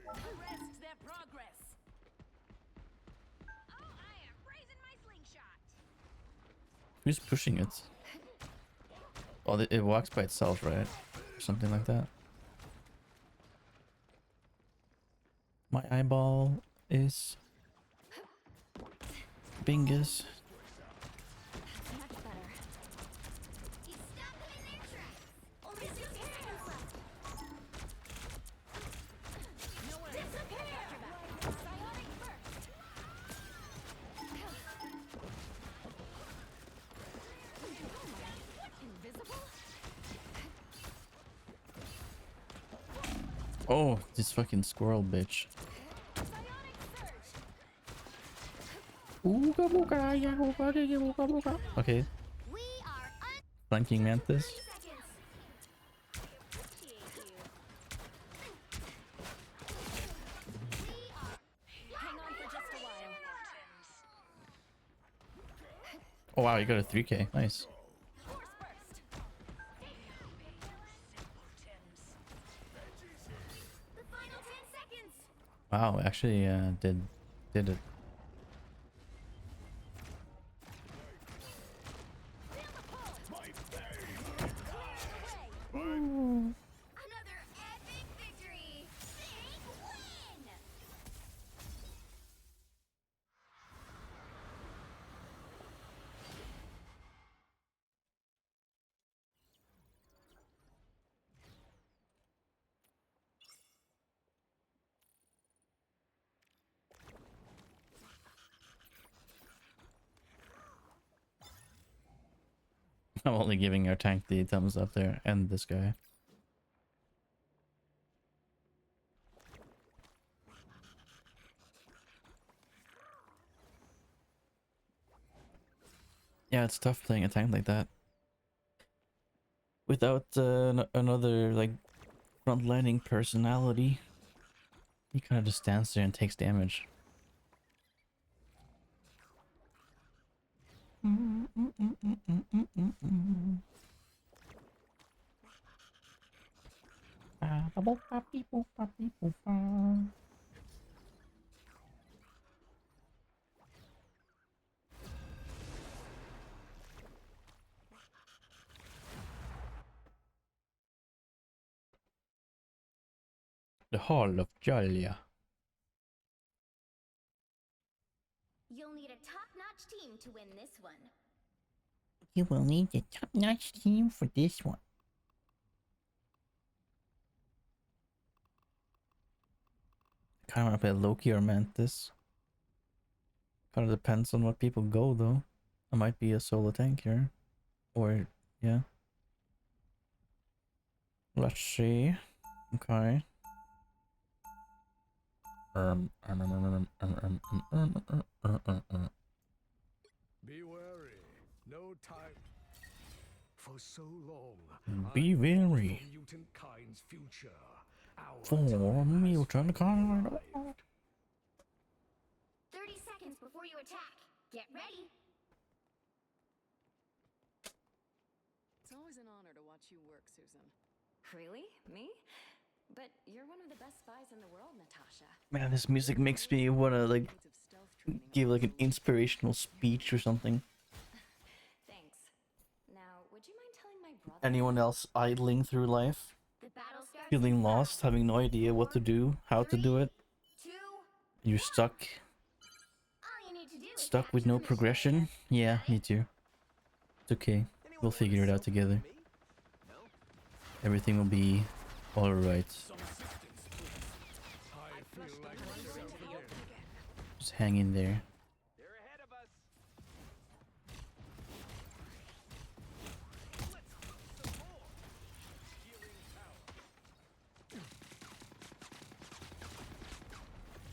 Arrest their progress. Oh, I am raising my slingshot. Who's pushing it? Oh, it walks by itself, right? Or something like that. My eyeball is Bingus. That's much better. You stop them in their tracks. Only 60 seconds left. Disappear! Psionic burst. Invisible? Oh, this fucking squirrel bitch. Psionic surge. Ooga booga, yeah, ooga digga, ooga booga. Okay, We are flanking mantis. 30 seconds. Appreciate you. Hang on for just a while. Oh wow, you got a 3k. Nice. Force burst. The final 10 seconds. Wow, actually did it. Another epic victory. Big win. I'm only giving our tank the thumbs up there and this guy. Yeah, it's tough playing a tank like that. Without another like frontlining personality. He kind of just stands there and takes damage. The Hall of Jalia. You'll need a top-notch team to win this one. You will need a top-notch team for this one. Kind of want to play Loki or Mantis. Kind of depends on what people go though. I might be a solo tank here. Or, yeah. Let's see. Okay. Be wary. No time. For so long, Be I've fought wary. for mutant kind's future. Our For time has mutant kind. arrived. 30 seconds before you attack. Get ready. It's always an honor to watch you work, Susan. Really? Me? But you're one of the best spies in the world, Natasha. Man, this music makes me wanna like Decades of stealth training give on like an Solution. inspirational speech or something. Thanks. Now, would you mind telling my brother? Anyone else idling through life, The battle starts. feeling in lost, 5, having no idea what to do, how to do it? 2. You're stuck, All you need to do is stuck with capture no the missionary. progression? Yeah, Got me it? too. It's okay. Anyone We'll want figure a it out selfie together. with me? No? Everything will be alright. Some assistance, please. I feel like myself again. Just hang in there. They're ahead of us. Let's cook some more. Healing tower.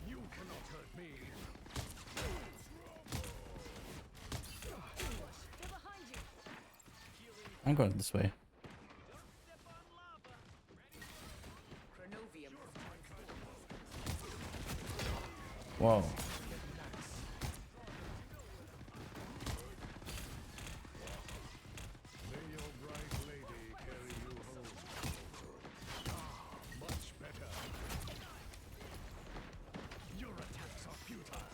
You cannot hurt me. They're behind you. I'm going this way. Step on lava. Chronovium. Whoa. May your bright lady carry you home. Much better. Your attacks are futile.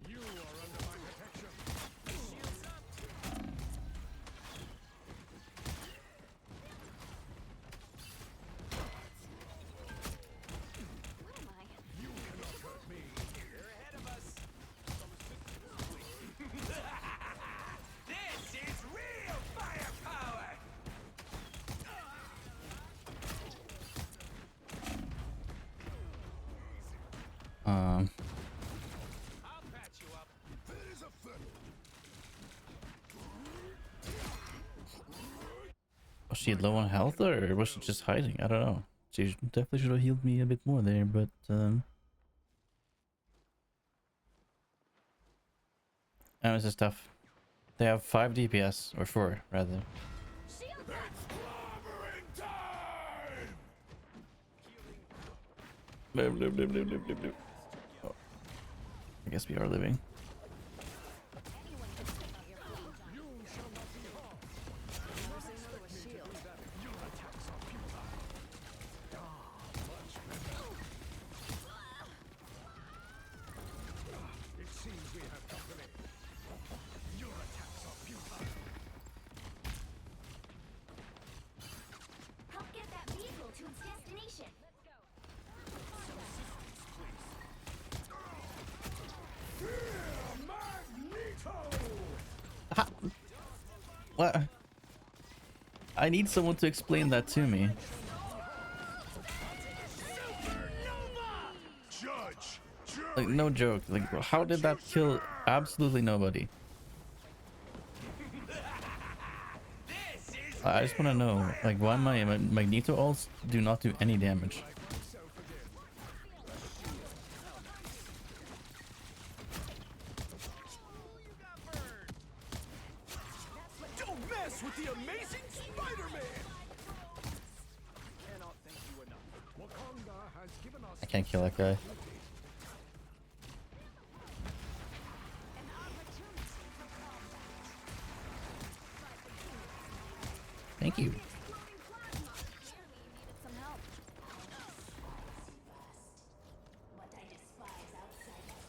You are under my protection. Shields up. What am I? You cannot hurt me. They're ahead of us. This is real firepower! Um, I'll patch you up. was she low on health or was she just hiding? I don't know. She definitely should have healed me a bit more there, but this is tough. They have 5 DPS, or 4 rather. Shields up! Blip, blip, blip, blip, blip, blip, blip. Oh. I guess we are living. Anyone can take out your flame giant. You shall not be harmed. Never say no to a shield. Your attacks are futile. Much better. It seems we have company. Your attacks are futile. Help get that vehicle to its destination. What? I need someone to explain that to me. Judge! Like, no joke. Like, how did that kill absolutely nobody? I just want to know, like, why my Magneto ults do not do any damage. Don't mess with the amazing Spider-Man! Cannot thank you enough. Wakanda has given us I can't kill that guy. An opportunity for combat. Thank you. Exploding plasma. Clearly you needed some help. What I despise outside of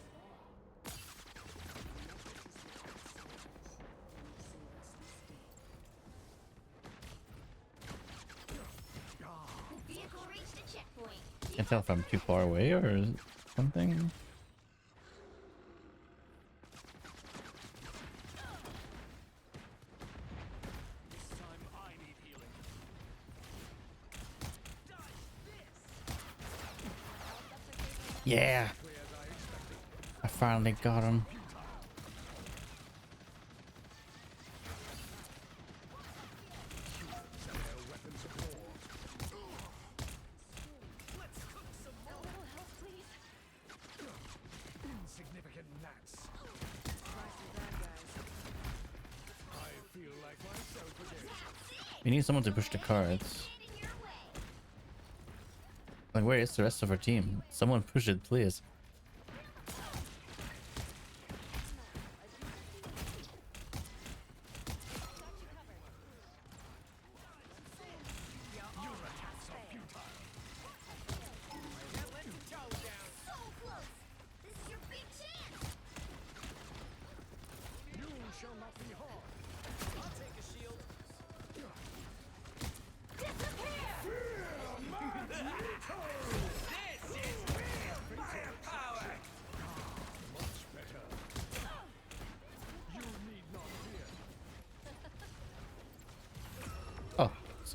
the vehicle reached a checkpoint. Can't tell if I'm too far away or something. This time I need healing. Yeah! I finally got him. A little help, please. Insignificant gnats. I feel like myself again. We need someone to push the cards. In your way. Like, where is the rest of our team? Someone push it, please.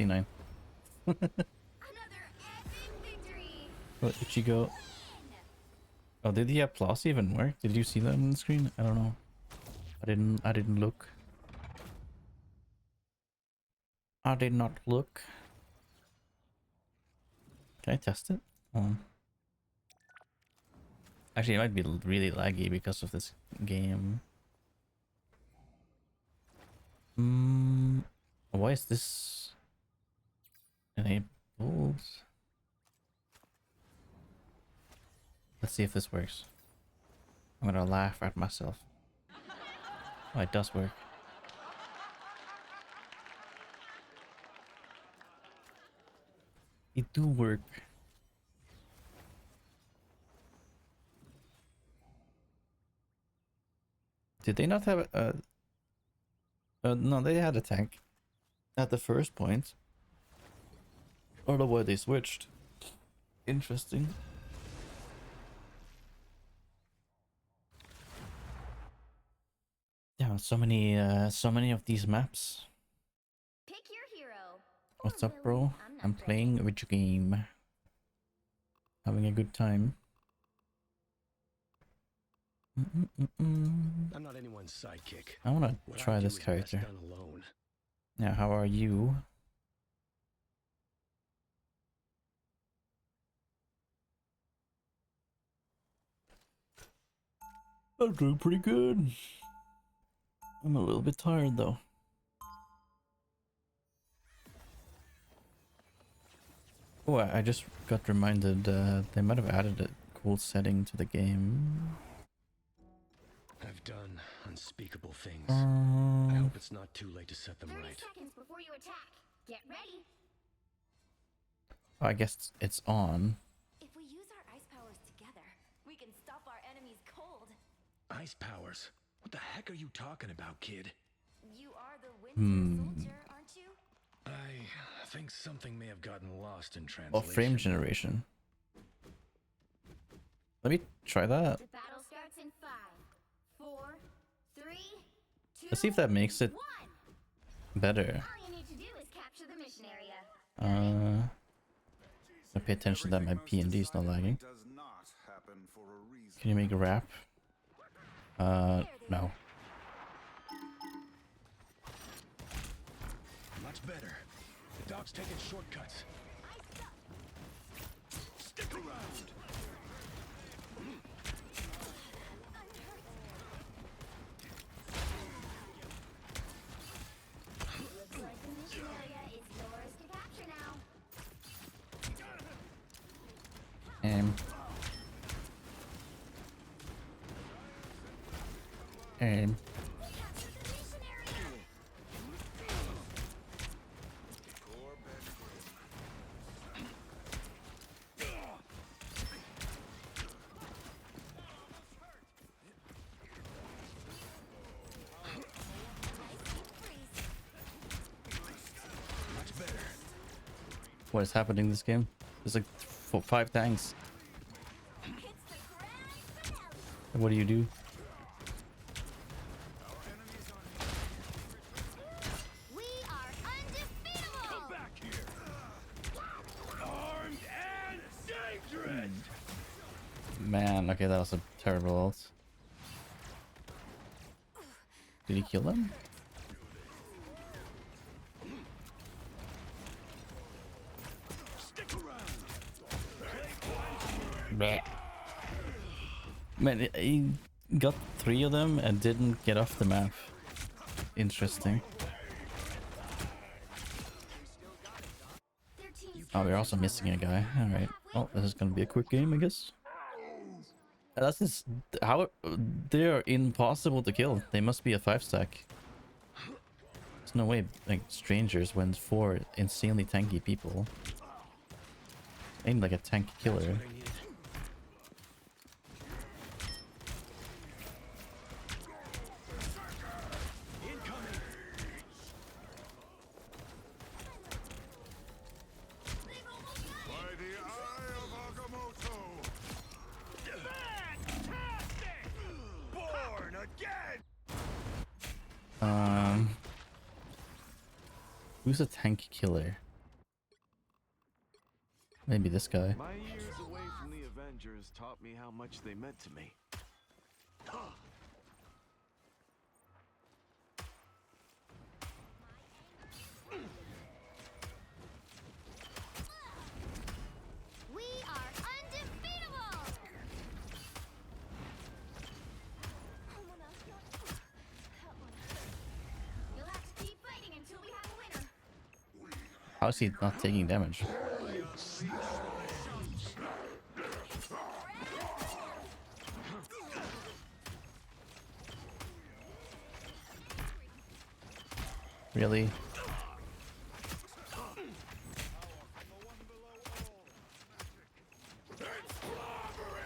C9. Another epic victory. What did she go? Oh, did the applause even work? Did you see that on the screen? I don't know. I didn't look. I did not look. Can I test it? Hold on. Actually, it might be really laggy because of this game. Why is this enabled? Let's see if this works. I'm gonna laugh at myself. Oh, it does work. It do work. Did they not have a... no, they had a tank at the first point. Or the way they switched. Interesting. Yeah, so many of these maps. Pick your hero. What's Or up, bro? villain. I'm not playing a video game. Having a good time. I'm not anyone's sidekick. I wanna What try I do this is best character. done alone. Yeah, how are you? I'm doing pretty good. I'm a little bit tired though. Oh, I just got reminded they might have added a cool setting to the game. I've done unspeakable things. I hope it's not too late to set them 30 right. seconds before you attack. Get ready. I guess it's on. If we use our ice powers together, we can stop our enemies cold. Ice powers? What the heck are you talking about, kid? You are the Winter Soldier, aren't you? I think something may have gotten lost in Oh, translation. frame generation. Let me try that. The battle starts in 5, 4, 3, 2, Let's see if that makes it 1. better. All you need to do is capture the mission area. I pay attention that my P&D is not lagging. Can you make a rap? No. Much better. The dog's taking shortcuts. Stick around. Looks like the mission area is yours to capture now. Aim. Aim. Capture the mission area. Much better. What is happening in this game? There's like 5 tanks. It's the grand finale. What do you do? We are undefeatable. Back here. Armed and dangerous. Man, okay, that was a terrible ult. Did he kill them? Stick around. Bleh. Man, he got 3 of them and didn't get off the map. Interesting. Their team's Oh, we're also missing a guy. Alright. Well, this is gonna be a quick game, I guess. That's just how they are impossible to kill. They must be a 5-stack. There's no way like strangers wins 4 insanely tanky people. Aim like a tank killer. What I needed. Incoming. By the eye of Agamotto. Fantastic! Born again! Who's a tank killer? Maybe this guy. My years away from the Avengers taught me how much they meant to me. We are undefeatable! You'll have to keep fighting until we have a winner. How is he not taking damage? Really?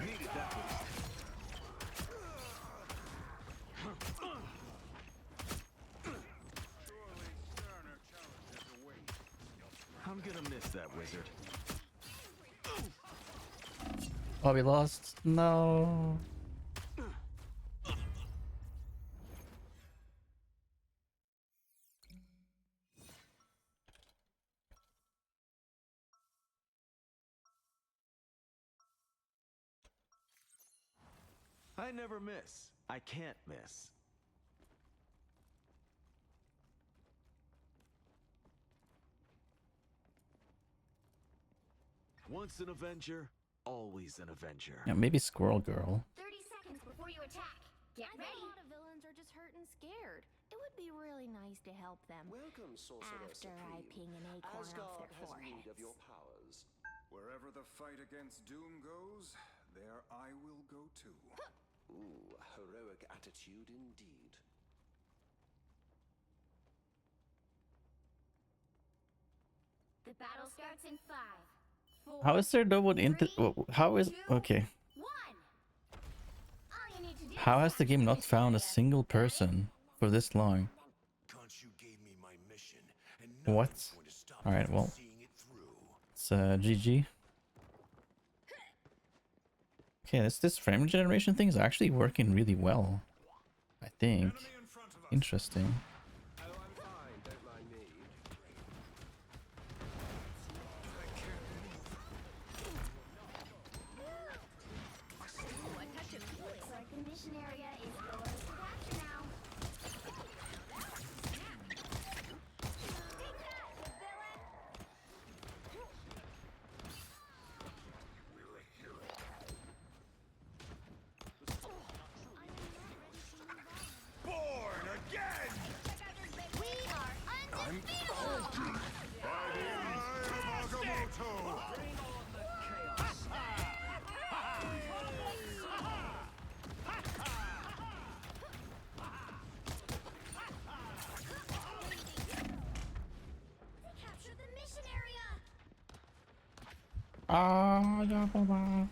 Needed that boost. I'm gonna miss that wizard. Oh, we lost. No. I never miss. I can't miss. Once an Avenger, always an Avenger. Yeah, maybe Squirrel Girl. 30 seconds before you attack. Get I ready. think a lot of villains are just hurt and scared. It would be really nice to help them. Welcome, Sorcerer After I Supreme. ping an acorn off Asgard their has need foreheads. of your powers. Wherever the fight against Doom goes, there I will go too. Ooh, heroic attitude indeed. The battle starts in 5, 4, How is there no one in the... How is... 2, Okay. 1. All you need to do How is has the game not found a single person for this long? You gave me my mission, and What? Alright, well. It's GG. Okay, this frame generation thing is actually working really well. I think. Interesting. Oh, I'm fine. Don't mind me. Looks like the mission area is yours to capture now. Take that, villain! Born again! We are undefeatable! Capture the mission area! Ah, yeah, bye.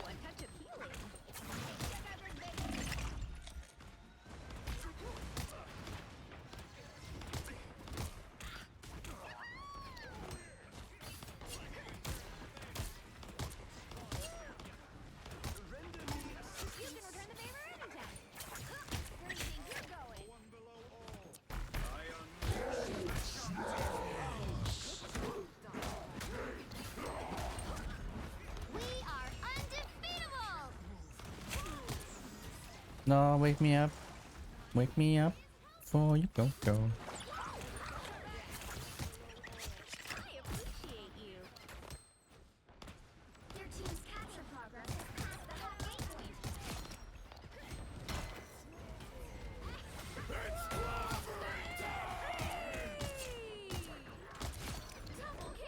One touch of healing. You can return the favor anytime. Where do you think you're going? We are undefeatable! No, wake me up. Wake me up before you go. I appreciate you. Your team's capture progress has passed the halfway point. Double KO!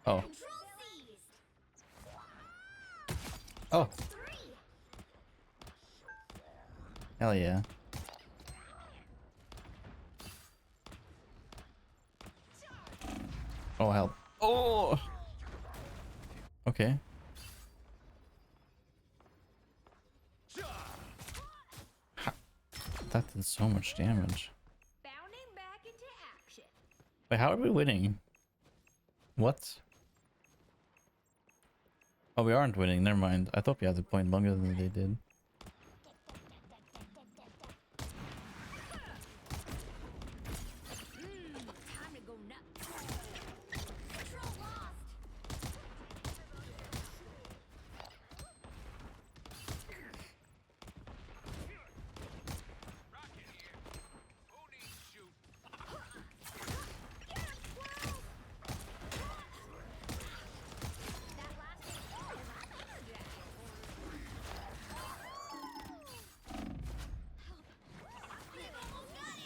Oh. Control seized! Oh, 3! hell yeah. Oh, help. Oh! Okay. Ha. That did so much damage. Bounding back into action. Wait, how are we winning? What? Oh, we aren't winning. Never mind. I thought we had the point longer than they did.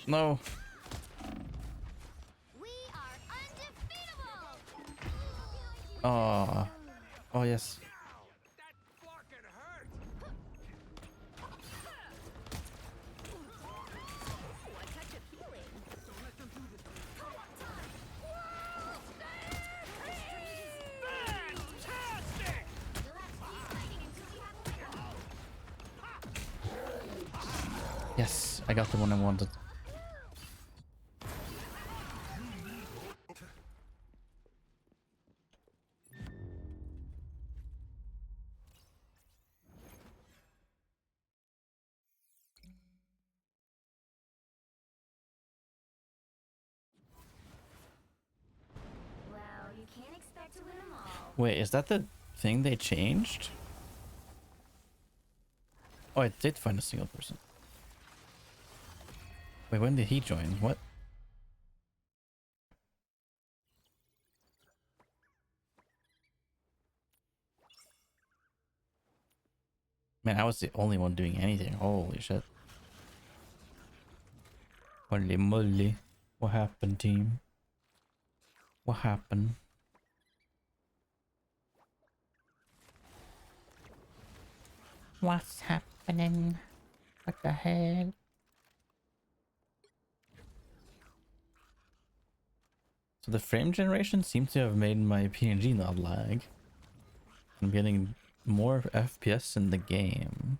No. We are undefeatable. Oh. Oh yes. That fucking hurt. Fantastic! You'll have to keep fighting until we have a winner. Yes, I got the one I wanted. Well, you can't expect to win them all. Wait, is that the thing they changed? Oh, I did find a single person. Wait, when did he join? What? Man, I was the only one doing anything. Holy shit. Holy moly. What happened, team? What happened? What's happening? What the hell? So the frame generation seems to have made my PNG not lag. I'm getting more FPS in the game.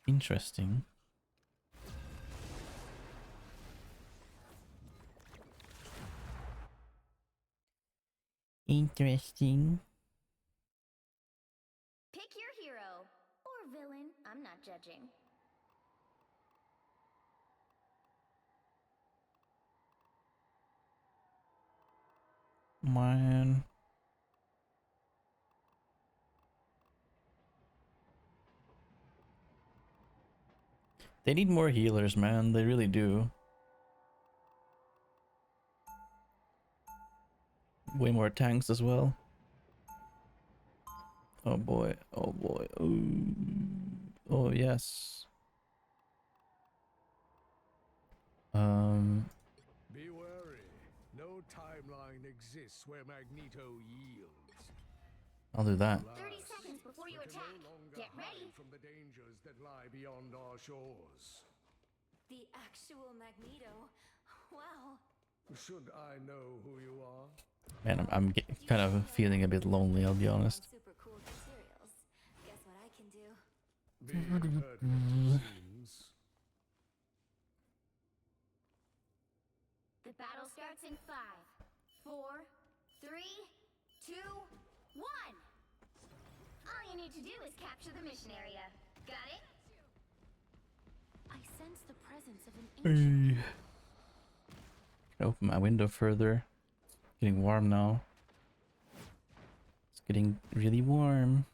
Interesting. Interesting. Pick your hero or villain. I'm not judging. Man. They need more healers, man. They really do. Way more tanks as well. Oh boy. Oh boy. Ooh. Oh yes. Be wary. No timeline exists where Magneto yields. I'll do that. 30 seconds before you We can attack. no longer Get ready. hide from the dangers that lie beyond our shores. The actual Magneto. Wow. Should I know who you are? Man, I'm kind of feeling a bit lonely, I'll be honest. Super cool materials. Guess what I can do? Being hurt, it seems. The battle starts in 5, 4, 3, 2, 1. All you need to do is capture the mission area. Got it? I sense the presence of an ancient. Open my window further. Getting warm now. It's getting really warm.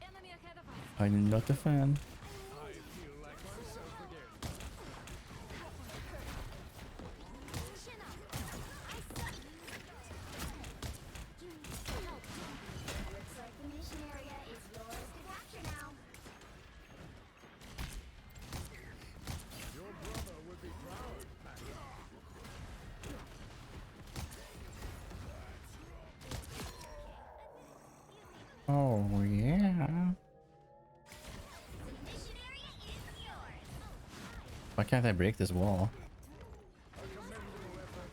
Enemy ahead of us. I'm not a fan. I feel like myself again. Chin up. I suck. Looks like the mission area is yours to capture now. Your brother would be proud, Maggie. Oh yeah. The mission area is yours. Why can't I break this wall? A commendable effort.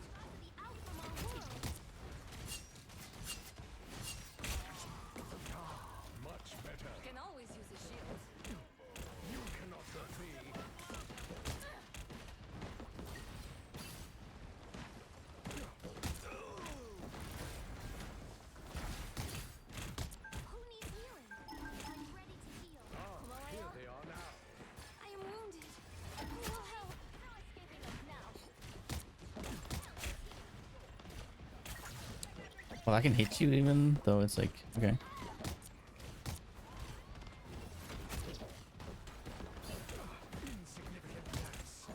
Much better. Can always use a shield. You cannot hurt me. Who needs healing? I'm ready to heal. Here they are now. I am wounded. Who will help? No escaping us now. Well, I can hit you even though it's like, okay. Insignificant task.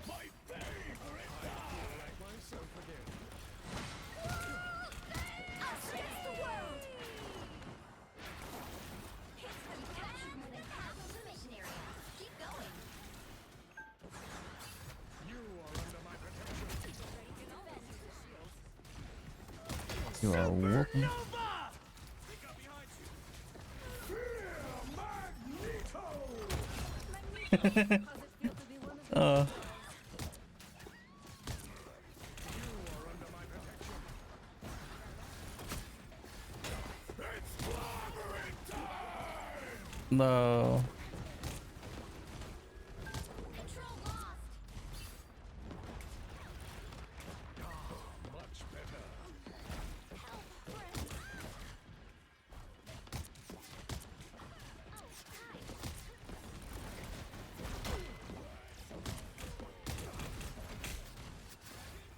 My favorite. I feel like myself again. Us against the world. Hits them captured more than half You are welcome. Look up behind you. uh. No. Control lost. Much better. Help, friends.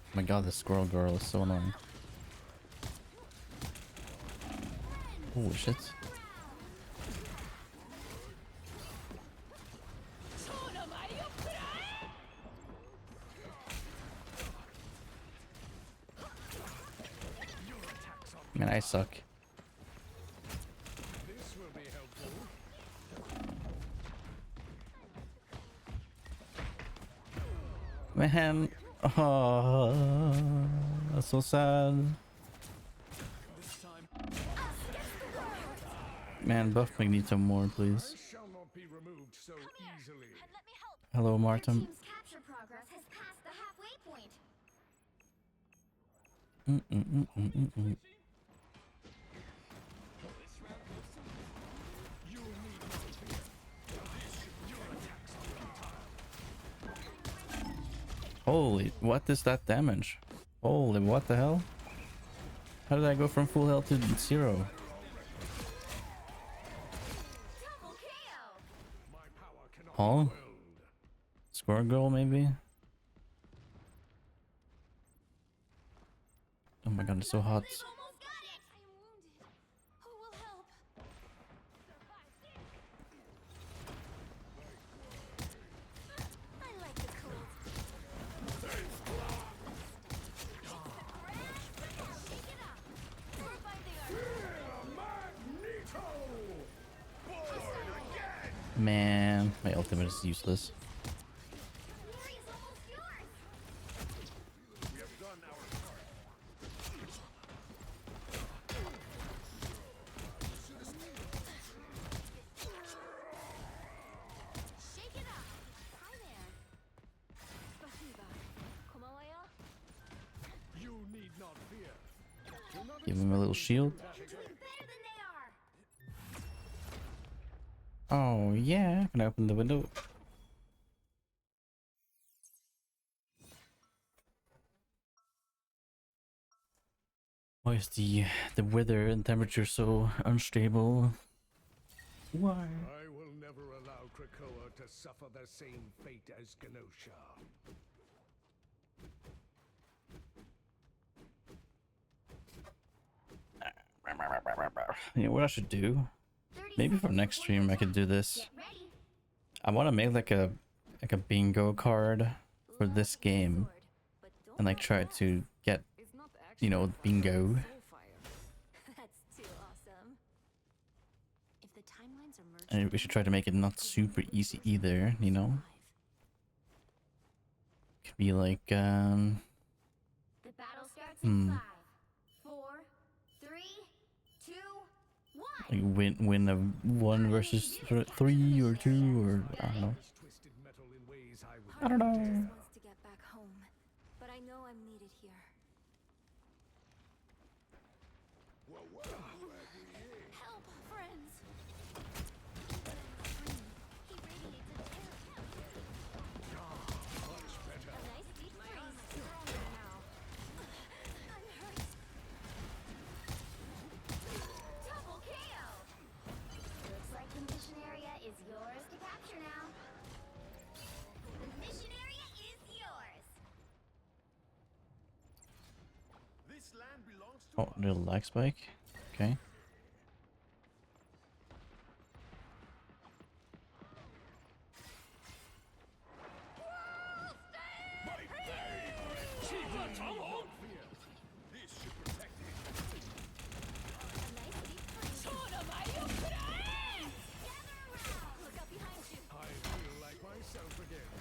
Oh my god, this squirrel girl is so annoying. Holy shit. Man, I suck. This will be helpful. Man, oh, that's so sad. Man, buff me need some more, please. I shall not be removed so easily. Let me help. Hello, Your Martin. team's capture progress has passed the halfway point. Holy, what is that damage? Holy, what the hell? How did I go from full health to 0? Double KO. My power cannot Huh? be quelled. Score goal, maybe? Oh my god, it's so hot. They've almost got it. I am wounded. Who will help? I like the cold. Shake it up. Purify the earth. Man, my ultimate is useless. Glory is almost yours. We have done our part. Shake it up. Hi there. Спасибо. Komawaya? You need not fear. Do not Give him a little shield. You're doing better than they are. Oh yeah, can I open the window? Why is the weather and temperature so unstable? Why? I will never allow Krakoa to suffer the same fate as Genosha. You know what I should do? 30 Maybe for seconds next before stream I you could do attack. this. Get ready. I want to make like a bingo card for this game and like try to get, It's not you know, bingo. That's too awesome. If the timelines are merged, And we should try to make it not super easy either, you know? Could be like the battle starts in 5, 4, 3, 2, 1. like win a 1 versus 3 or 2 or I don't know. This twisted metal in ways I would I don't know. Just wants to get back home, but I know I'm needed here. Help, friends. He radiates a nice deep freeze. I'm hurt. Double KO. Looks like the mission area is yours to capture now. The mission area is yours. This land belongs to Oh, little lag spike. Okay. This should protect it. A nice deep freeze. Gather around. Look up behind you. I feel like myself again.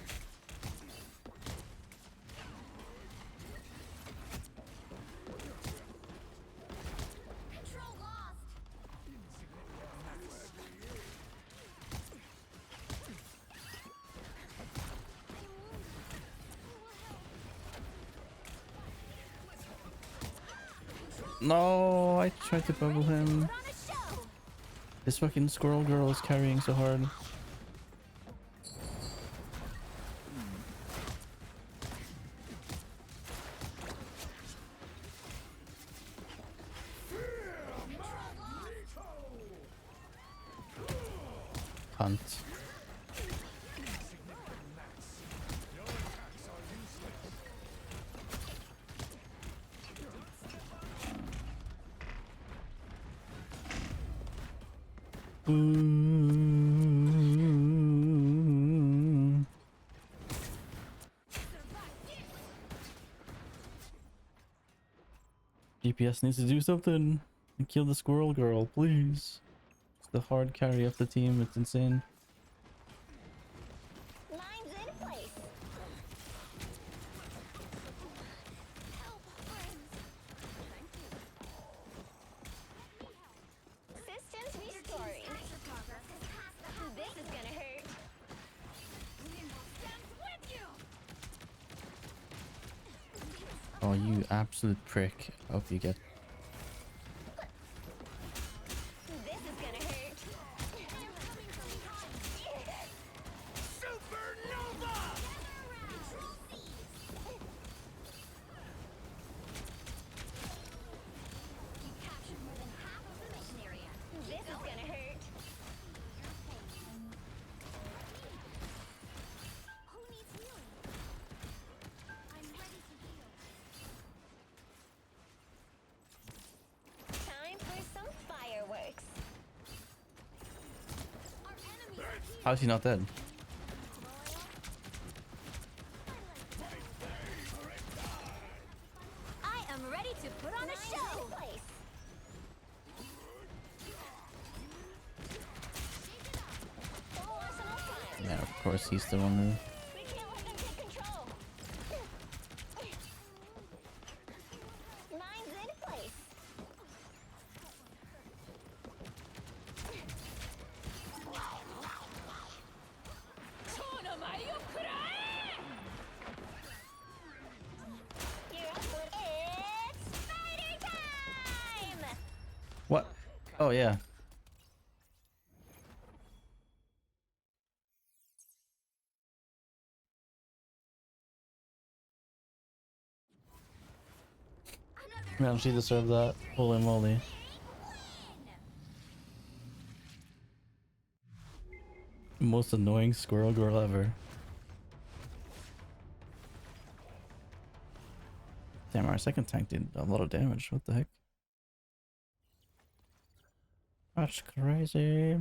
No, I tried to bubble him. This fucking squirrel girl is carrying so hard. Cunt. DPS needs to do something and kill the squirrel girl, please. It's the hard carry of the team. It's insane. Mine's in place. Systems restoring. This is gonna hurt. Oh, you absolute prick. I hope you get. This is gonna hurt. Supernova! You captured more than half of the mission area. This is gonna hurt. Who needs healing? I'm ready to heal. Time for some fireworks. Our enemies are here. How is he not dead? I am ready to put on a show. Yeah, of course he's the one who. We can't let them take control. Mine's in place. You're up for it's spider time! What? Oh yeah. Man, she deserved that. Holy moly. Most annoying squirrel girl ever. Damn, our second tank did a lot of damage. What the heck? That's crazy.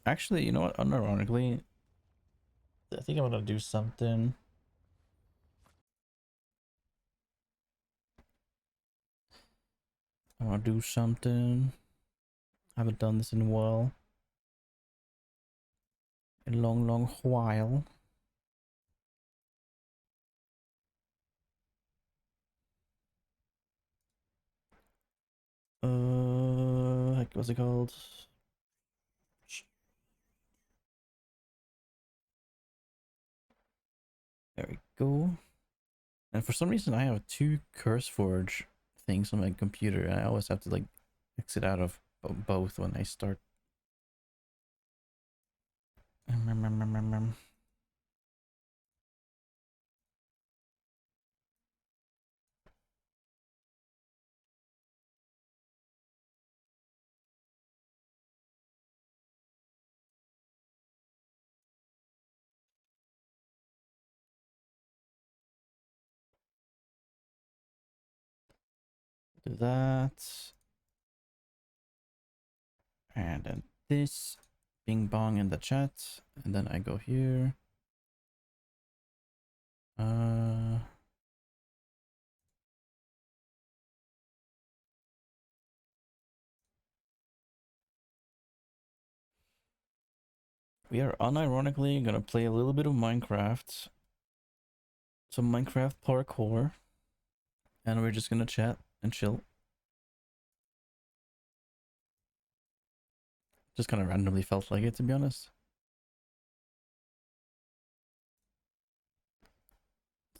Actually, you know what? Unironically, I think I'm gonna do something. I want to do something. I haven't done this in a while. A long, long while. Heck, what's it called? There we go. And for some reason, I have two CurseForge things on my computer, and I always have to like exit out of both when I start. Do that. And then this. Bing bong in the chat. And then I go here. We are unironically gonna play a little bit of Minecraft. Some Minecraft parkour. And we're just gonna chat and chill. Just kind of randomly felt like it, to be honest.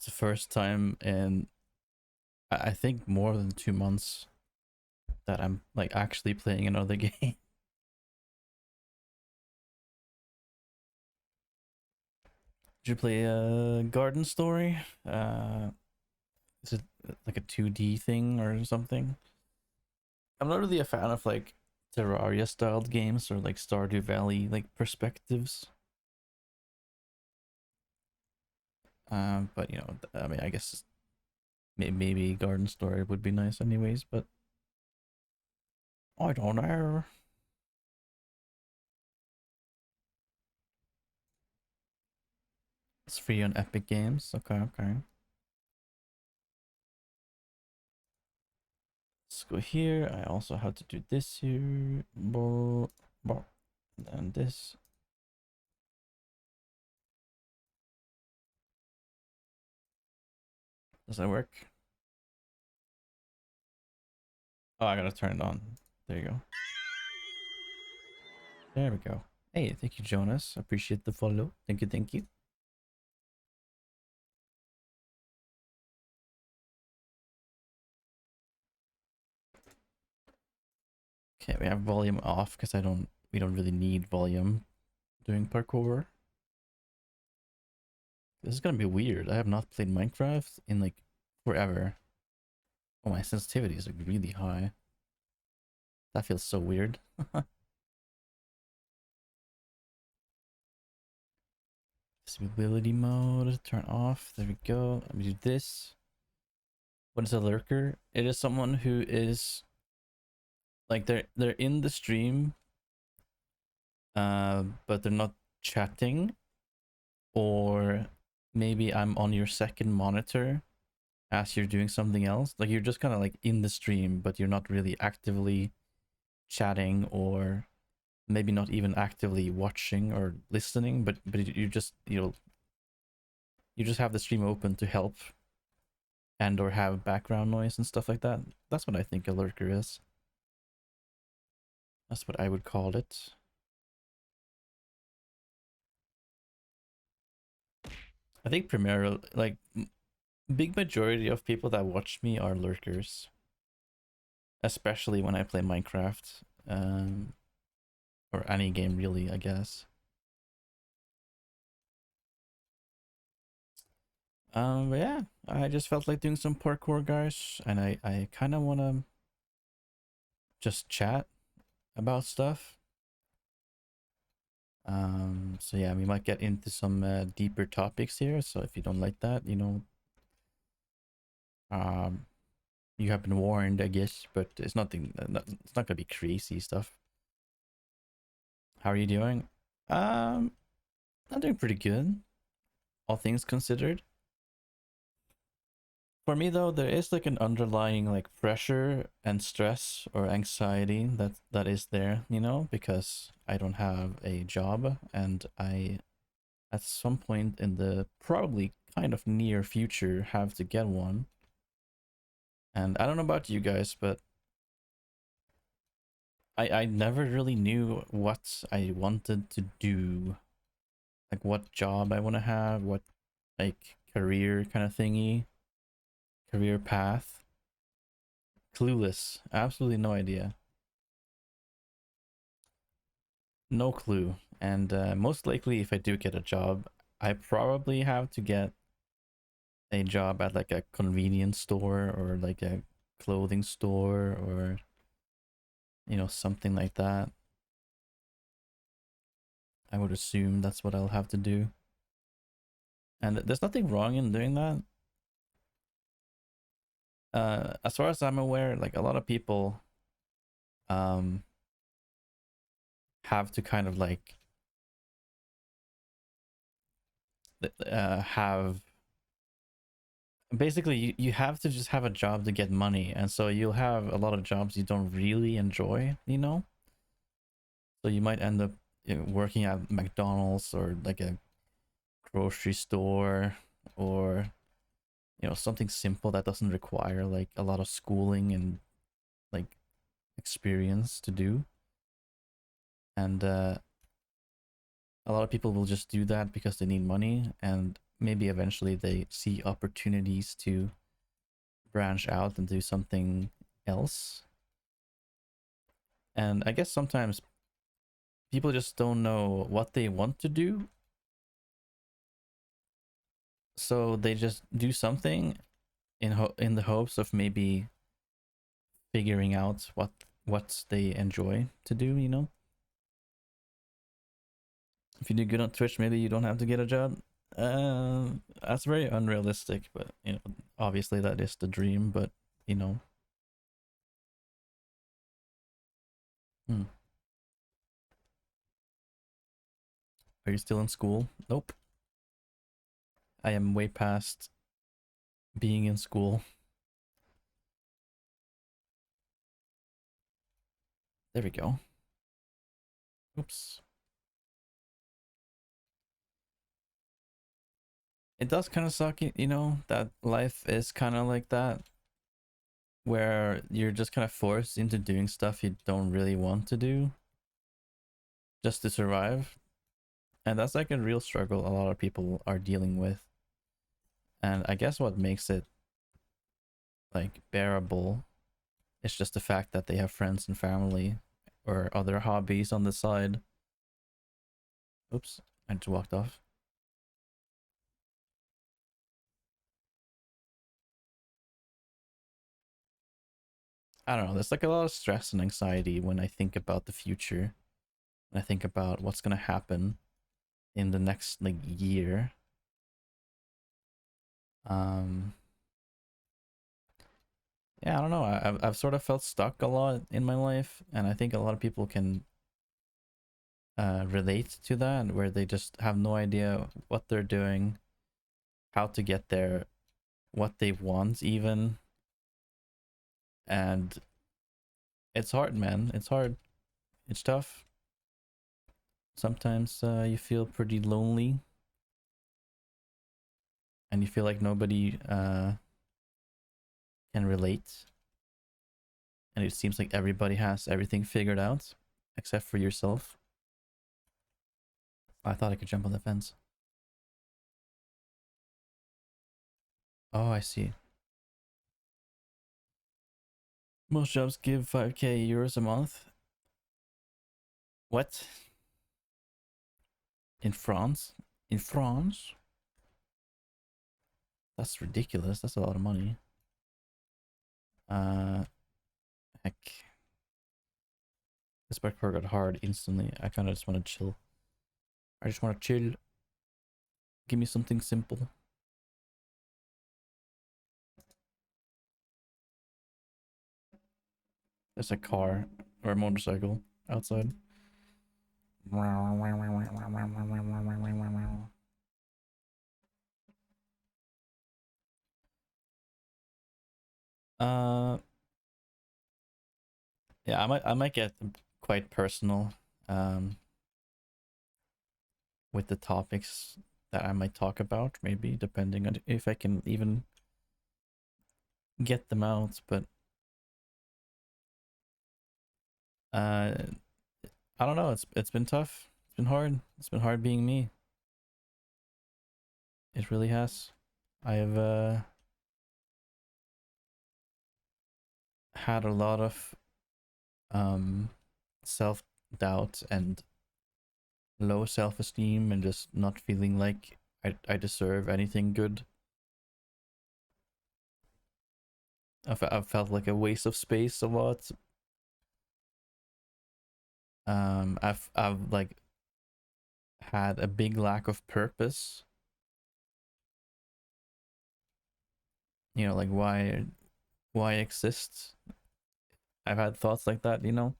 It's the first time in I think more than 2 months that I'm like actually playing another game. Did you play a Garden Story? Is it like a 2D thing or something? I'm not really a fan of like Terraria styled games or like Stardew Valley like perspectives. But you know, I mean, I guess maybe Garden Story would be nice anyways, but I don't know. It's free on Epic Games. Okay, okay. Let's go here. I also have to do this here. And then this. Does that work? Oh, I gotta turn it on. There you go. There we go. Hey, thank you, Jonas. Appreciate the follow. Thank you, thank you. Okay, we have volume off because we don't really need volume doing parkour. This is gonna be weird. I have not played Minecraft in like forever. Oh, my sensitivity is like really high. That feels so weird. Visibility mode, turn off. There we go. Let me do this. What is a lurker? It is someone who is like they're in the stream, but they're not chatting, or maybe I'm on your second monitor as you're doing something else. Like you're just kind of like in the stream, but you're not really actively chatting, or maybe not even actively watching or listening, but you just you just have the stream open to help and or have background noise and stuff like that. That's what I think a lurker is. That's what I would call it. I think primarily, like, big majority of people that watch me are lurkers, especially when I play Minecraft, or any game really, I guess. But yeah, I just felt like doing some parkour, guys, and I kind of want to just chat about stuff. So yeah, we might get into some deeper topics here. So if you don't like that, you know, you have been warned, I guess. But it's nothing. It's not gonna be crazy stuff. How are you doing? I'm doing pretty good, all things considered. For me though, there is like an underlying like pressure and stress or anxiety that is there, you know, because I don't have a job, and I at some point in the probably kind of near future have to get one. And I don't know about you guys, but I never really knew what I wanted to do, like what job I want to have, what like career kind of thingy, career path. Clueless, absolutely no idea, no clue. And most likely, if I do get a job, I probably have to get a job at like a convenience store or like a clothing store, or you know, something like that. I would assume that's what I'll have to do. And there's nothing wrong in doing that. As far as I'm aware, like a lot of people um have to kind of like have basically you have to just have a job to get money, and so you'll have a lot of jobs you don't really enjoy, you know. So you might end up, you know, working at McDonald's or like a grocery store, or you know, something simple that doesn't require like a lot of schooling and like experience to do. And a lot of people will just do that because they need money, and maybe eventually they see opportunities to branch out and do something else. And I guess sometimes people just don't know what they want to do, so they just do something in the hopes of maybe figuring out what they enjoy to do, you know? If you do good on Twitch, maybe you don't have to get a job. That's very unrealistic, but you know, obviously that is the dream, but you know. Hmm. Are you still in school? Nope. I am way past being in school. There we go. Oops. It does kind of suck, you know, that life is kind of like that, where you're just kind of forced into doing stuff you don't really want to do just to survive. And that's like a real struggle a lot of people are dealing with. And I guess what makes it like bearable is just the fact that they have friends and family or other hobbies on the side. Oops, I just walked off. I don't know, there's like a lot of stress and anxiety when I think about the future. And I think about what's gonna happen in the next like year. Um yeah, I don't know. I've sort of felt stuck a lot in my life, and I think a lot of people can relate to that, where they just have no idea what they're doing, how to get there, what they want even. And it's hard, man. It's hard. It's tough. Sometimes you feel pretty lonely, and you feel like nobody can relate, and it seems like everybody has everything figured out except for yourself. I thought I could jump on the fence. Oh, I see. Most jobs give 5k euros a month. What? In France? In France? That's ridiculous. That's a lot of money. Heck. This parkour got hard instantly. I kind of just want to chill. I just want to chill. Give me something simple. There's a car or a motorcycle outside. Uh, yeah, I might get quite personal with the topics that I might talk about, maybe depending on if I can even get them out, but uh I don't know, it's been tough. It's been hard. It's been hard being me. It really has. I've had a lot of self-doubt and low self-esteem and just not feeling like I deserve anything good. I've felt like a waste of space a lot. I've like had a big lack of purpose. You know, like why exist? I've had thoughts like that, you know.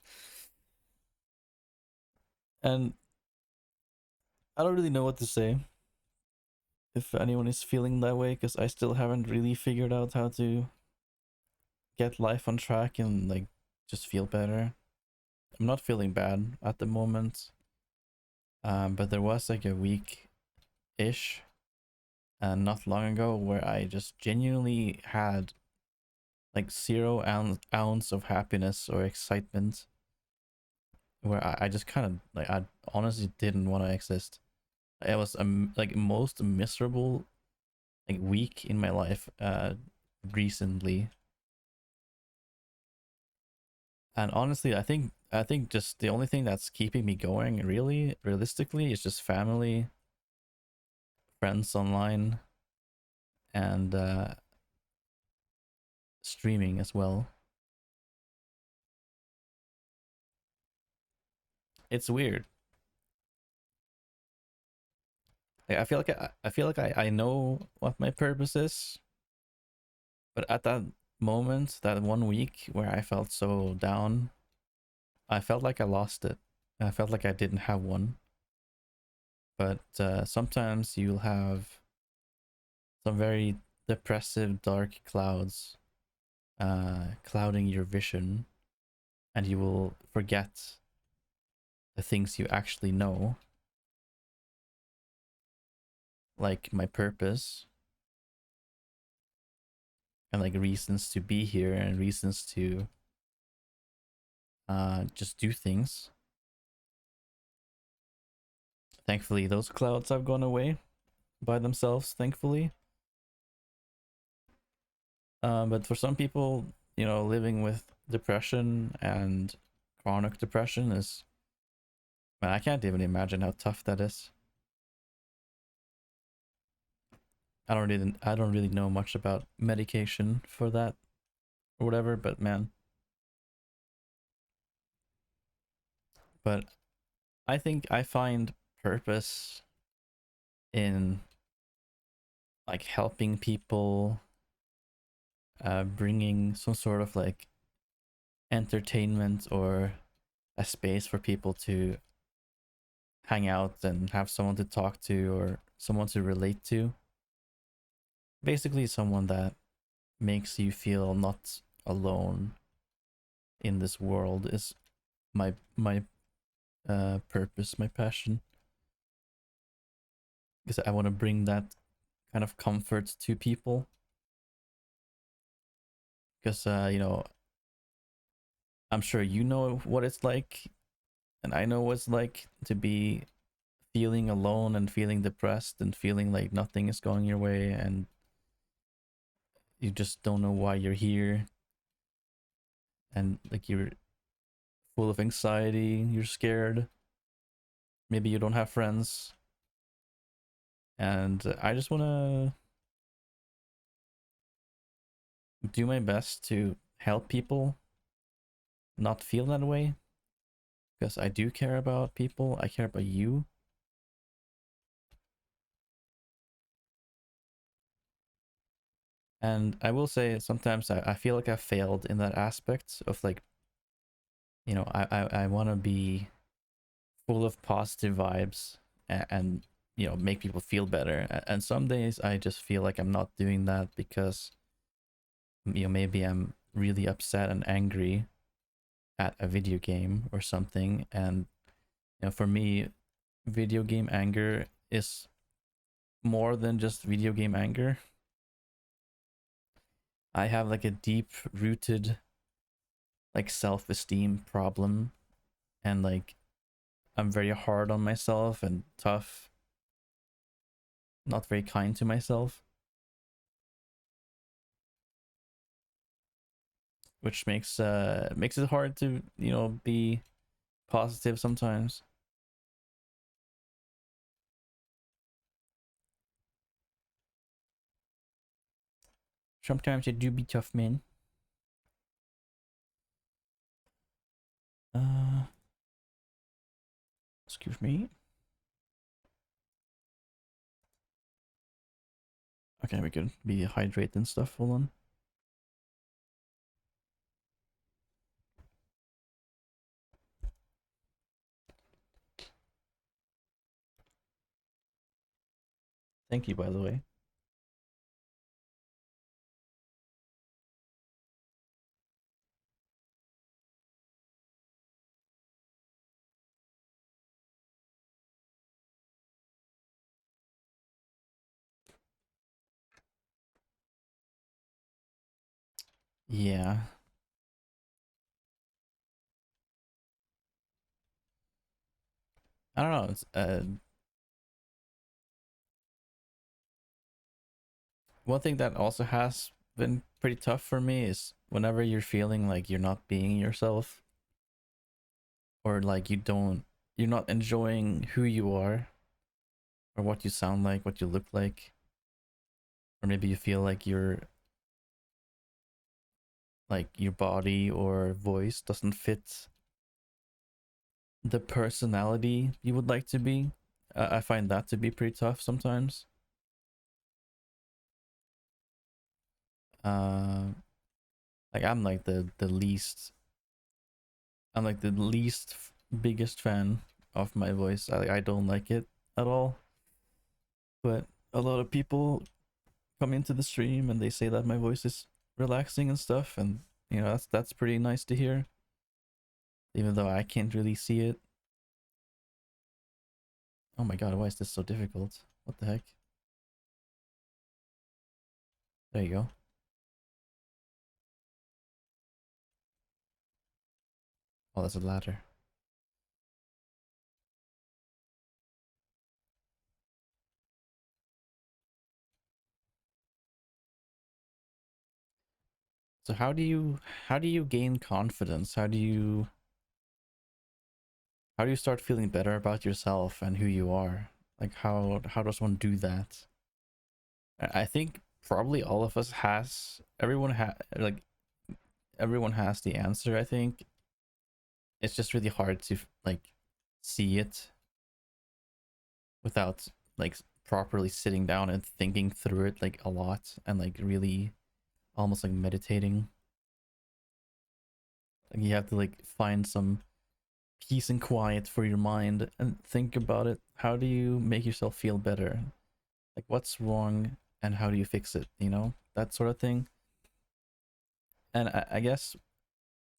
And I don't really know what to say if anyone is feeling that way, because I still haven't really figured out how to get life on track and like just feel better. I'm not feeling bad at the moment. But there was like a week-ish not long ago where I just genuinely had like 0 ounce of happiness or excitement, where I just kind of like I honestly didn't want to exist. It was like most miserable like week in my life recently. And honestly, I think just the only thing that's keeping me going really realistically is just family, friends online, and streaming as well. It's weird. I feel like I know what my purpose is, but at that moment, that 1 week where I felt so down, I felt like I lost it. I felt like I didn't have one. But sometimes you'll have some very depressive, dark clouds clouding your vision, and you will forget the things you actually know, like my purpose and like reasons to be here and reasons to just do things. Thankfully, those clouds have gone away by themselves, thankfully. But for some people, living with depression and chronic depression is, man, I can't even imagine how tough that is. I don't really know much about medication for that or whatever, but man. But I think I find purpose in like helping people, bringing some sort of like entertainment or a space for people to hang out and have someone to talk to or someone to relate to. Basically, someone that makes you feel not alone in this world is my purpose, my passion. Because I want to bring that kind of comfort to people. Because I'm sure you know what it's like, and I know what it's like to be feeling alone and feeling depressed and feeling like nothing is going your way and you just don't know why you're here, and like you're full of anxiety, you're scared, maybe you don't have friends. And I just want to do my best to help people not feel that way, because I do care about people. I care about you. And I will say sometimes I feel like I failed in that aspect of like, I want to be full of positive vibes and make people feel better. And some days I just feel like I'm not doing that because maybe I'm really upset and angry at a video game or something. And for me, video game anger is more than just video game anger. I have like a deep rooted like self-esteem problem, and like I'm very hard on myself and tough, not very kind to myself, which makes it hard to be positive sometimes. Sometimes I do be tough, man. uh Excuse me. Okay, we could be hydrated and stuff. Hold on. Thank you, by the way. Yeah. I don't know. It's one thing that also has been pretty tough for me is whenever you're feeling like you're not being yourself, or like you're not enjoying who you are, or what you sound like, what you look like, or maybe you feel like your body or voice doesn't fit the personality you would like to be. I find that to be pretty tough sometimes. uh like I'm like the least I'm like the least biggest fan of my voice. I don't like it at all, but a lot of people come into the stream and they say that my voice is relaxing and stuff, and you know, that's pretty nice to hear, even though I can't really see it. Oh my god, why is this so difficult? What the heck? There you go. Oh, that's a ladder. So how do you gain confidence? How do you start feeling better about yourself and who you are? Like how does one do that? I think probably all of us has everyone has the answer. I think it's just really hard to like see it without like properly sitting down and thinking through it like a lot, and like really almost like meditating. Like you have to like find some peace and quiet for your mind and think about it. How do you make yourself feel better? Like what's wrong and how do you fix it, you know, that sort of thing. And I guess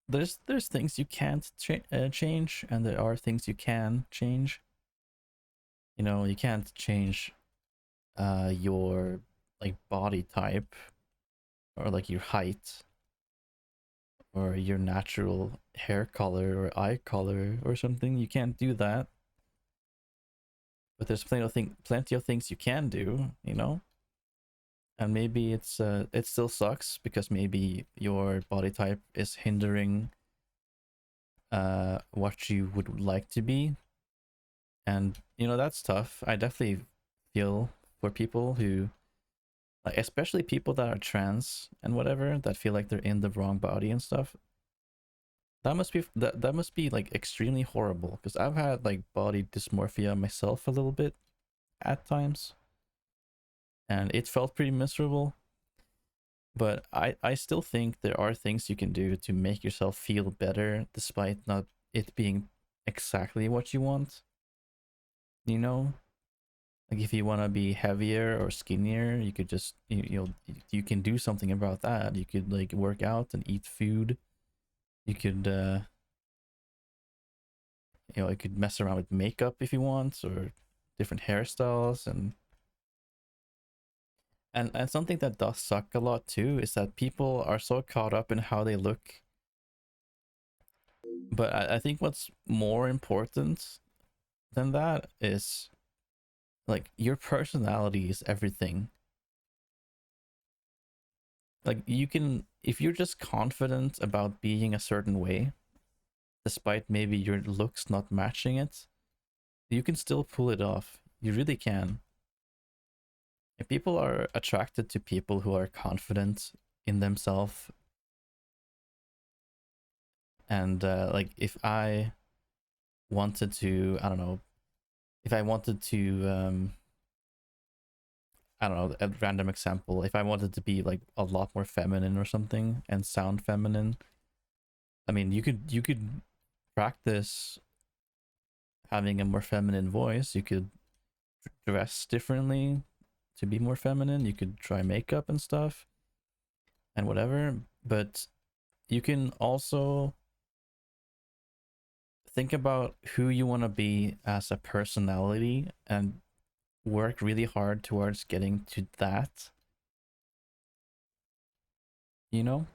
there's things you can't change, and there are things you can change. You know, you can't change your like body type, or like your height, or your natural hair color or eye color or something. You can't do that, but there's plenty of things you can do, you know. And maybe it still sucks because maybe your body type is hindering what you would like to be. And you know, that's tough. I definitely feel for people who, like, especially people that are trans and whatever, that feel like they're in the wrong body and stuff. That must be like extremely horrible, because I've had like body dysmorphia myself a little bit at times, and it felt pretty miserable. But I still think there are things you can do to make yourself feel better despite not it being exactly what you want, you know. Like if you want to be heavier or skinnier, you could just you can do something about that. You could like work out and eat food. You could you could mess around with makeup if you want, or different hairstyles. And something that does suck a lot too is that people are so caught up in how they look. But I think what's more important than that is like your personality is everything. Like you can, if you're just confident about being a certain way, despite maybe your looks not matching it, you can still pull it off. You really can. And people are attracted to people who are confident in themselves. And like if I wanted to, I don't know, if I wanted to I don't know, a random example, if I wanted to be like a lot more feminine or something and sound feminine, I mean, you could practice having a more feminine voice. You could dress differently to be more feminine. You could try makeup and stuff and whatever. But you can also think about who you want to be as a personality and work really hard towards getting to that. You know,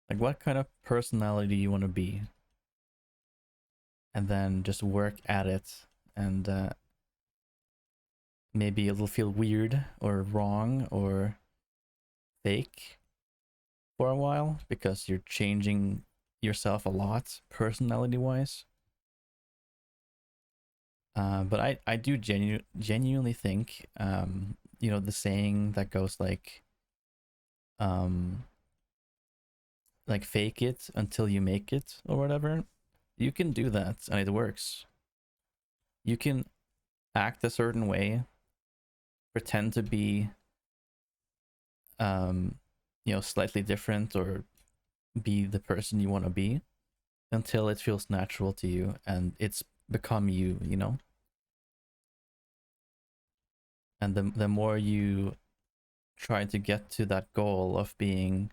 like what kind of personality you want to be, and then just work at it. And maybe it'll feel weird or wrong or fake for a while because you're changing yourself a lot personality wise. But I do genuinely think, you know, the saying that goes um, like fake it until you make it or whatever, you can do that and it works. You can act a certain way, pretend to be, you know, slightly different or be the person you want to be until it feels natural to you and it's become you, you know? And the more you try to get to that goal of being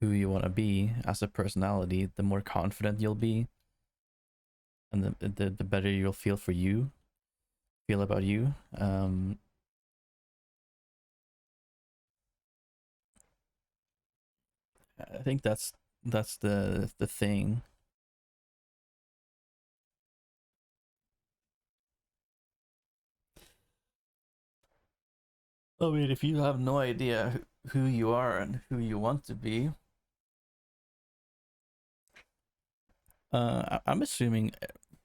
who you want to be as a personality, the more confident you'll be and the better you'll feel for you, feel about you. I think that's the thing. I mean, if you have no idea who you are and who you want to be, I'm assuming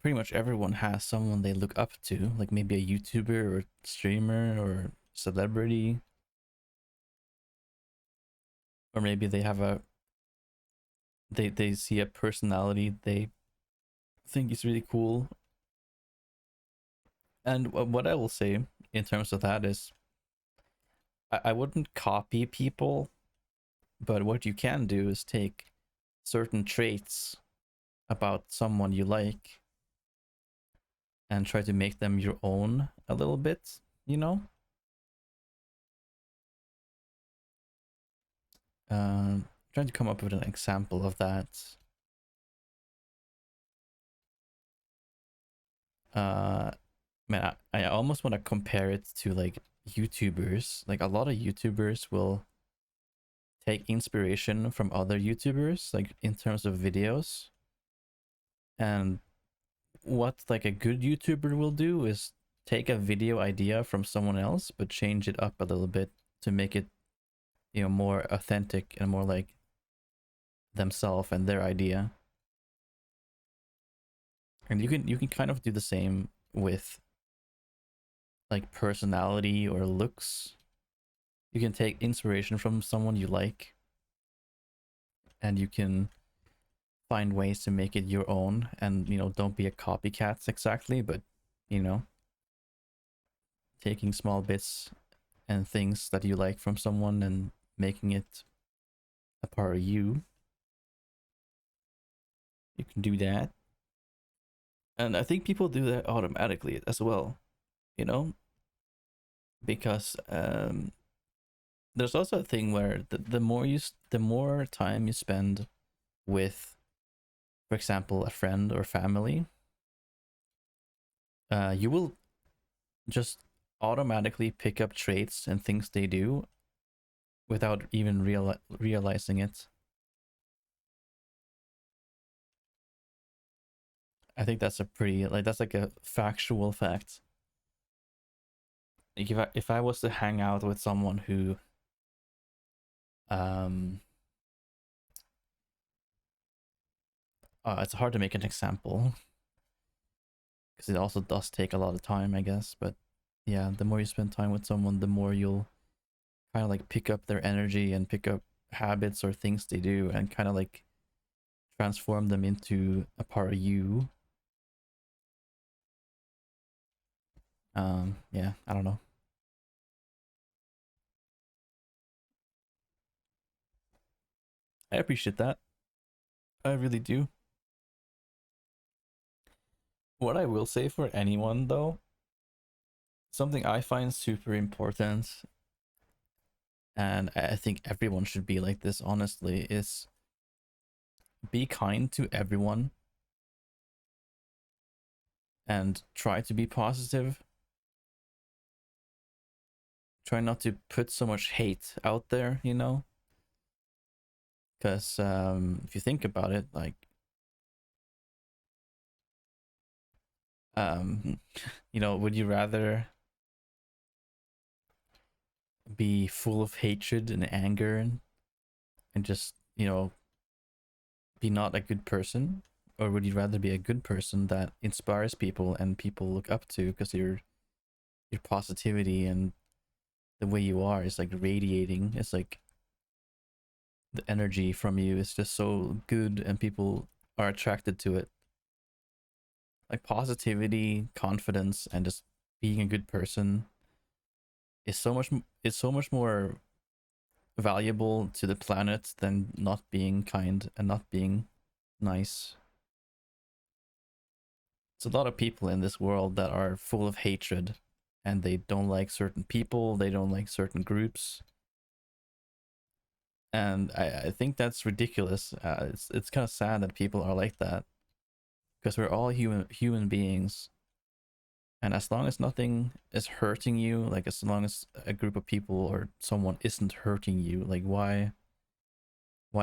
pretty much everyone has someone they look up to, like maybe a YouTuber or streamer or celebrity, or maybe they have a they see a personality they think is really cool. And what I will say in terms of that is, I wouldn't copy people, but what you can do is take certain traits about someone you like and try to make them your own a little bit, you know? Trying to come up with an example of that. Man, I almost want to compare it to like YouTubers. Like a lot of YouTubers will take inspiration from other YouTubers, like in terms of videos. And what like a good YouTuber will do is take a video idea from someone else, but change it up a little bit to make it, you know, more authentic and more like themselves and their idea. And you can kind of do the same with like personality or looks. You can take inspiration from someone you like and you can find ways to make it your own, and you know, don't be a copycat exactly, but you know, taking small bits and things that you like from someone and making it a part of you. You can do that. And I think people do that automatically as well, you know, because there's also a thing where the more time you spend with, for example, a friend or family, you will just automatically pick up traits and things they do without even realizing it. I think that's a pretty like that's like a factual fact. Like if I was to hang out with someone who um it's hard to make an example because it also does take a lot of time, I guess, but yeah, the more you spend time with someone, the more you'll kind of like pick up their energy and pick up habits or things they do and kind of like transform them into a part of you. Yeah, I don't know. I appreciate that. I really do. What I will say for anyone though, something I find super important, and I think everyone should be like this, honestly, is be kind to everyone and try to be positive. Try not to put so much hate out there, you know? Because if you think about it, like, um, you know, would you rather be full of hatred and anger and just, you know, be not a good person? Or would you rather be a good person that inspires people and people look up to because your positivity and the way you are is like radiating. It's like the energy from you is just so good and people are attracted to it. Like positivity, confidence, and just being a good person is so much more valuable to the planet than not being kind and not being nice. It's a lot of people in this world that are full of hatred and they don't like certain people, they don't like certain groups. And I think that's ridiculous. It's kind of sad that people are like that because we're all human beings. And as long as nothing is hurting you, like as long as a group of people or someone isn't hurting you, like why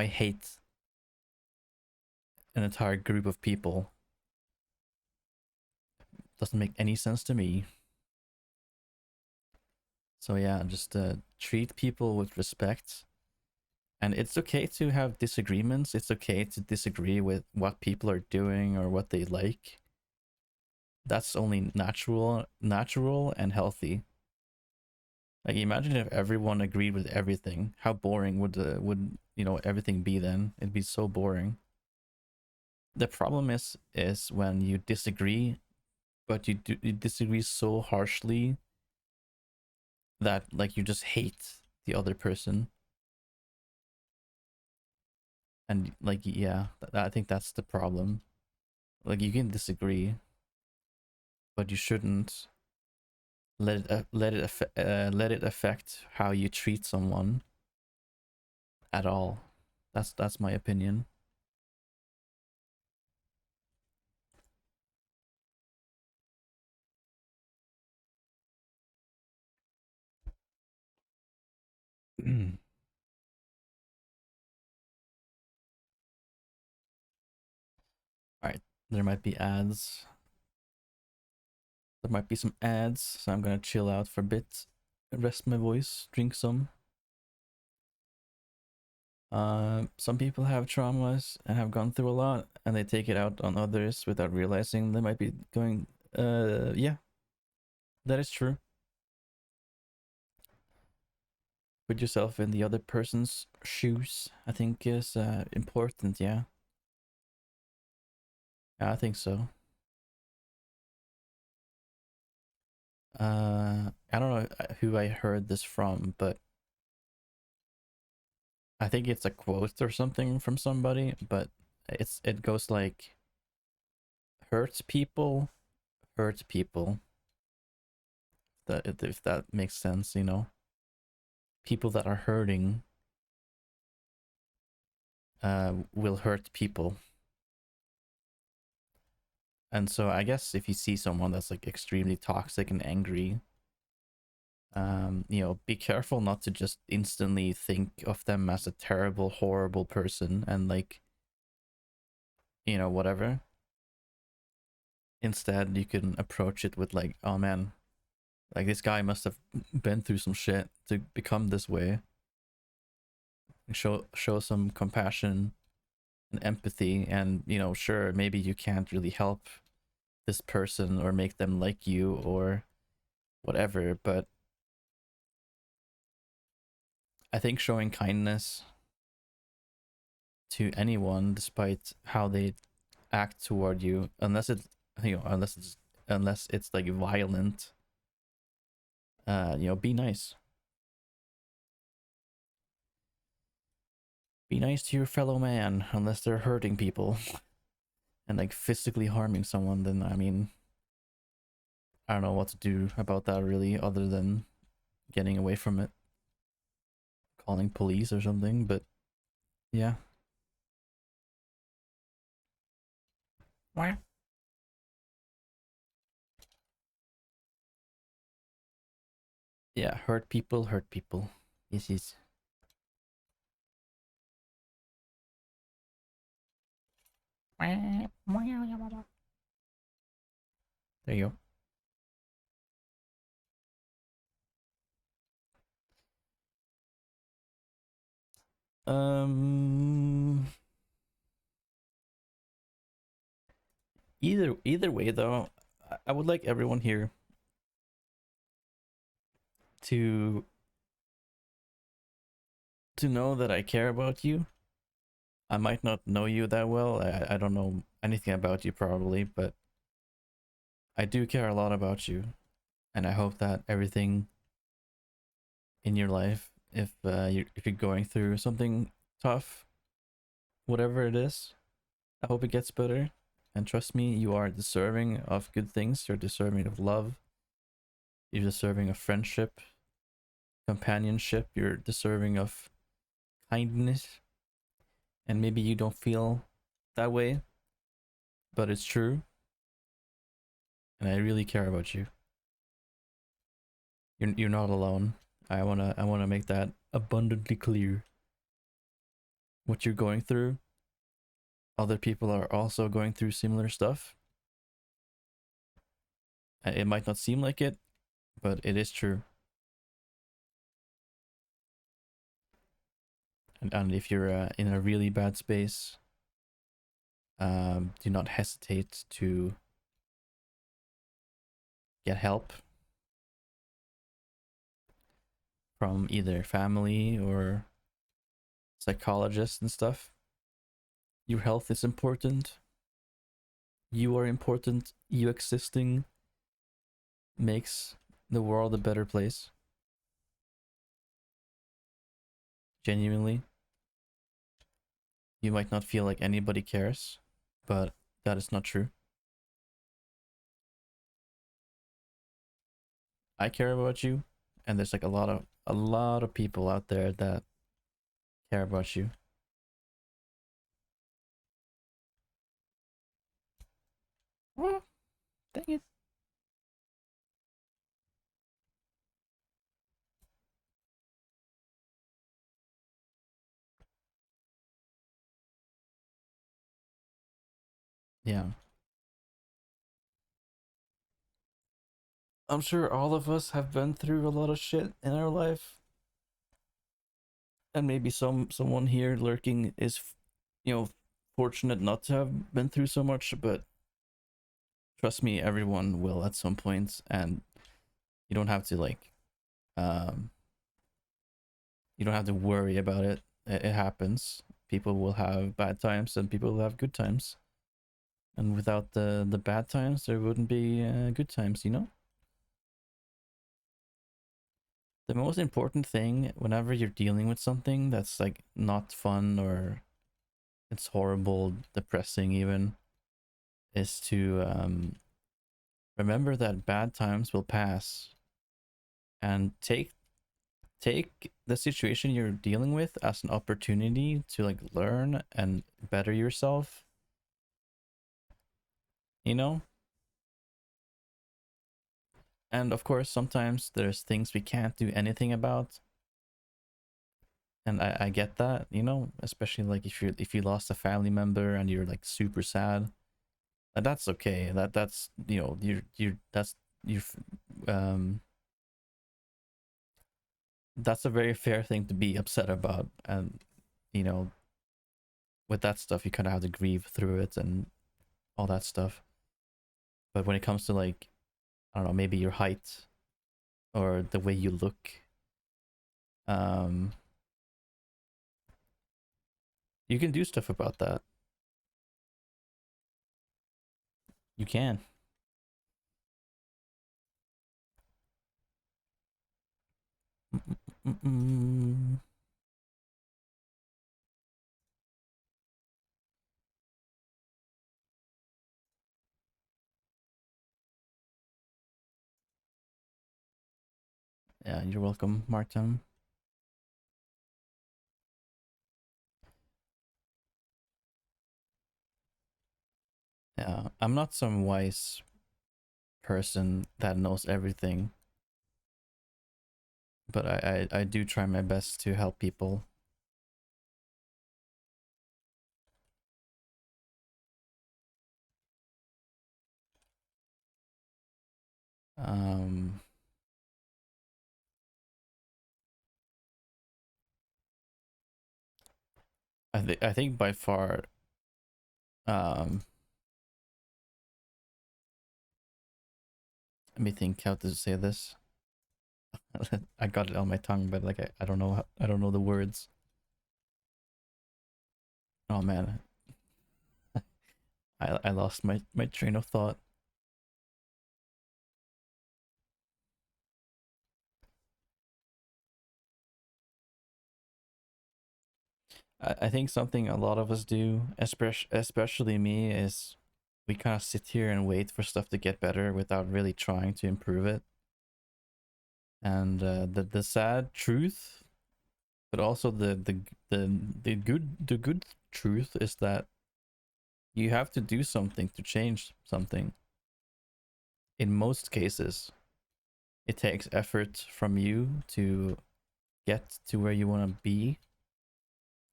hate an entire group of people? Doesn't make any sense to me. So yeah, just treat people with respect. And it's okay to have disagreements. It's okay to disagree with what people are doing or what they like. That's only natural and healthy. Like imagine if everyone agreed with everything. How boring would you know everything be then? It'd be so boring. The problem is when you disagree, but you disagree so harshly that like you just hate the other person. And like yeah, I think that's the problem. Like you can disagree, but you shouldn't let it affect how you treat someone at all. That's my opinion. All right, there might be ads. There might be some ads, so I'm gonna chill out for a bit, rest my voice, drink some. Some people have traumas and have gone through a lot, and they take it out on others without realizing they might be going. Yeah, that is true. Put yourself in the other person's shoes, I think is important. Yeah, yeah, I think so. I don't know who I heard this from, but I think it's a quote or something from somebody, but it goes like hurts people, hurts people. That if that makes sense, you know. People that are hurting will hurt people. And so I guess if you see someone that's like extremely toxic and angry, you know, be careful not to just instantly think of them as a terrible, horrible person and like, you know, whatever. Instead, you can approach it with like, oh man, like this guy must have been through some shit to become this way. Show some compassion and empathy, and you know, sure, maybe you can't really help this person or make them like you or whatever, but I think showing kindness to anyone despite how they act toward you, unless it's, you know, unless it's like violent, you know, be nice. Be nice to your fellow man unless they're hurting people and like physically harming someone. Then I mean, I don't know what to do about that really, other than getting away from it, calling police or something. But yeah. Yeah, hurt people, hurt people. This is. There you go. Um. Either way, though, I would like everyone here to know that I care about you. I might not know you that well. I don't know anything about you probably, but I do care a lot about you, and I hope that everything in your life, if you're going through something tough, whatever it is, I hope it gets better. And trust me, you are deserving of good things. You're deserving of love. You're deserving of friendship, companionship. You're deserving of kindness. And maybe you don't feel that way, but it's true. And I really care about you. You're not alone. I wanna make that abundantly clear. What you're going through, other people are also going through similar stuff. It might not seem like it, but it is true. And if you're in a really bad space, do not hesitate to get help from either family or psychologists and stuff. Your health is important. You are important. You existing makes the world a better place. Genuinely. You might not feel like anybody cares, but that is not true. I care about you, and there's like a lot of people out there that care about you. Oh, dang it. Yeah. I'm sure all of us have been through a lot of shit in our life. And maybe someone here lurking is, fortunate not to have been through so much, but trust me, everyone will at some point, and you don't have to um you don't have to worry about it. It happens. People will have bad times and people will have good times. And without the bad times, there wouldn't be good times, you know? The most important thing whenever you're dealing with something that's like not fun or it's horrible, depressing even, is to remember that bad times will pass and take the situation you're dealing with as an opportunity to like learn and better yourself, you know? And of course, sometimes there's things we can't do anything about. And I get that, you know, especially like if you lost a family member and you're like super sad. That's okay. That's you um that's a very fair thing to be upset about. And you know, with that stuff you kind of have to grieve through it and all that stuff. But when it comes to like, I don't know, maybe your height or the way you look, um you can do stuff about that. You can. Mm-mm. Yeah, you're welcome, Martin. Yeah, I'm not some wise person that knows everything, but I do try my best to help people. Um, I think by far, let me think how to say this. I got it on my tongue, but like I don't know I don't know the words. Oh man, I lost my train of thought. I think something a lot of us do, especially me, is we kind of sit here and wait for stuff to get better without really trying to improve it. And the sad truth, but also the good truth is that you have to do something to change something. In most cases, it takes effort from you to get to where you want to be,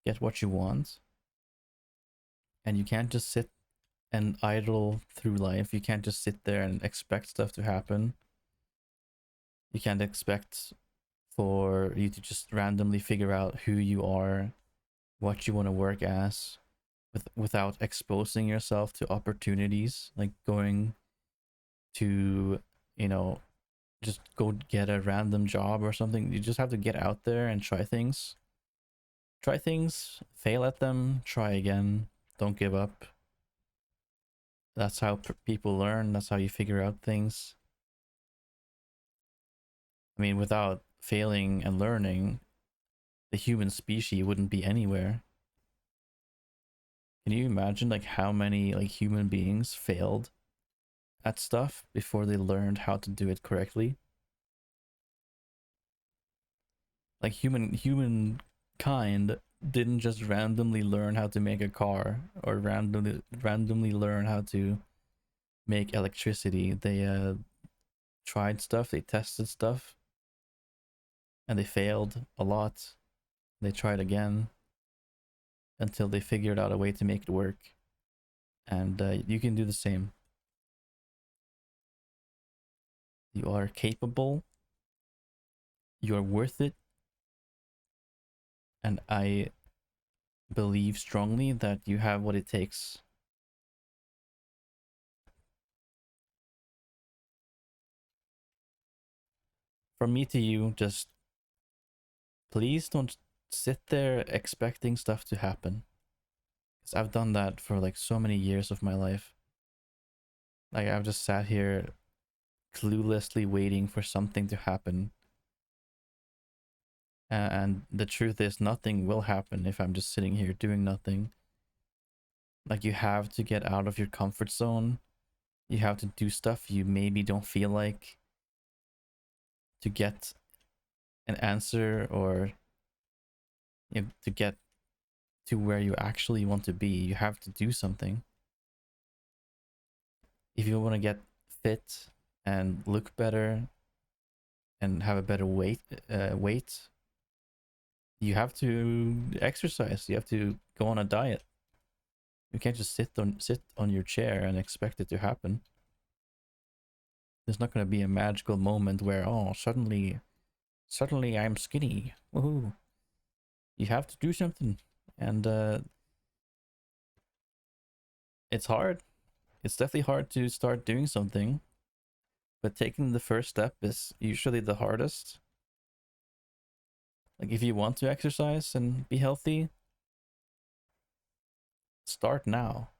get what you want, and you can't just sit and idle through life. You can't just sit there and expect stuff to happen. You can't expect for you to just randomly figure out who you are, what you want to work as, without exposing yourself to opportunities, like going to, you know, just go get a random job or something. You just have to get out there and try things. Try things, fail at them, try again, don't give up. That's how people learn, that's how you figure out things. I mean, without failing and learning, the human species wouldn't be anywhere. Can you imagine like how many like human beings failed at stuff before they learned how to do it correctly? Like humankind didn't just randomly learn how to make a car or randomly learn how to make electricity. They tried stuff, they tested stuff, and they failed a lot. They tried again until they figured out a way to make it work. And you can do the same. You are capable, you're worth it, and I believe strongly that you have what it takes. From me to you, just please don't sit there expecting stuff to happen. Because I've done that for like so many years of my life. Like I've just sat here cluelessly waiting for something to happen. And the truth is nothing will happen if I'm just sitting here doing nothing. Like you have to get out of your comfort zone. You have to do stuff you maybe don't feel like to get an answer, or you know, to get to where you actually want to be. You have to do something. If you want to get fit and look better and have a better weight, you have to exercise. You have to go on a diet. You can't just sit on your chair and expect it to happen. There's not going to be a magical moment where, oh, suddenly I'm skinny. Woohoo. You have to do something. And it's hard. It's definitely hard to start doing something, but taking the first step is usually the hardest. Like if you want to exercise and be healthy, start now.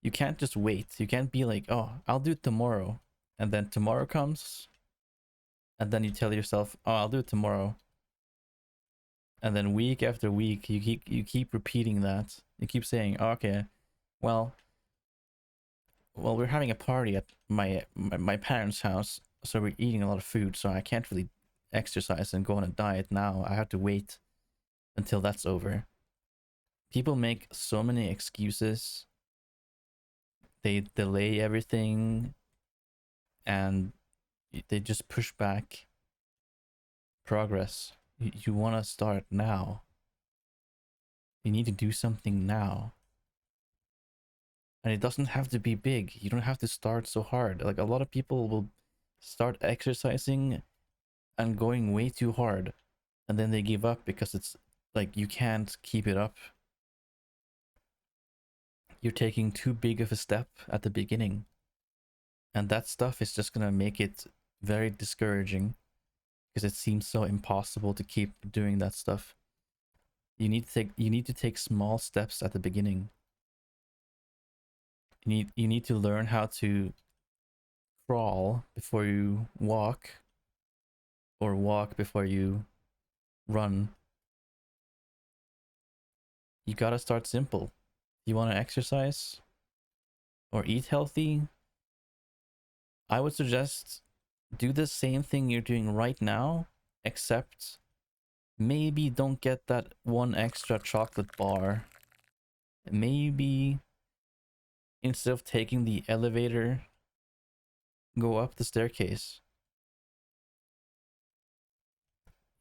You can't just wait. You can't be like, oh, I'll do it tomorrow. And then tomorrow comes, and then you tell yourself, oh, I'll do it tomorrow. And then week after week, you keep repeating that. You keep saying, oh, okay, well, we're having a party at my parents' house, so we're eating a lot of food, so I can't really exercise and go on a diet now. I have to wait until that's over. People make so many excuses. They delay everything, and they just push back progress. You want to start now. You need to do something now. And it doesn't have to be big. You don't have to start so hard. Like a lot of people will start exercising and going way too hard, and then they give up because it's like you can't keep it up you're taking too big of a step at the beginning. And that stuff is just gonna make it very discouraging because it seems so impossible to keep doing that stuff. You need to take small steps at the beginning. You need to learn how to crawl before you walk, or walk before you run. You gotta start simple. You want to exercise or eat healthy? I would suggest do the same thing you're doing right now, except maybe don't get that one extra chocolate bar. Maybe instead of taking the elevator, go up the staircase.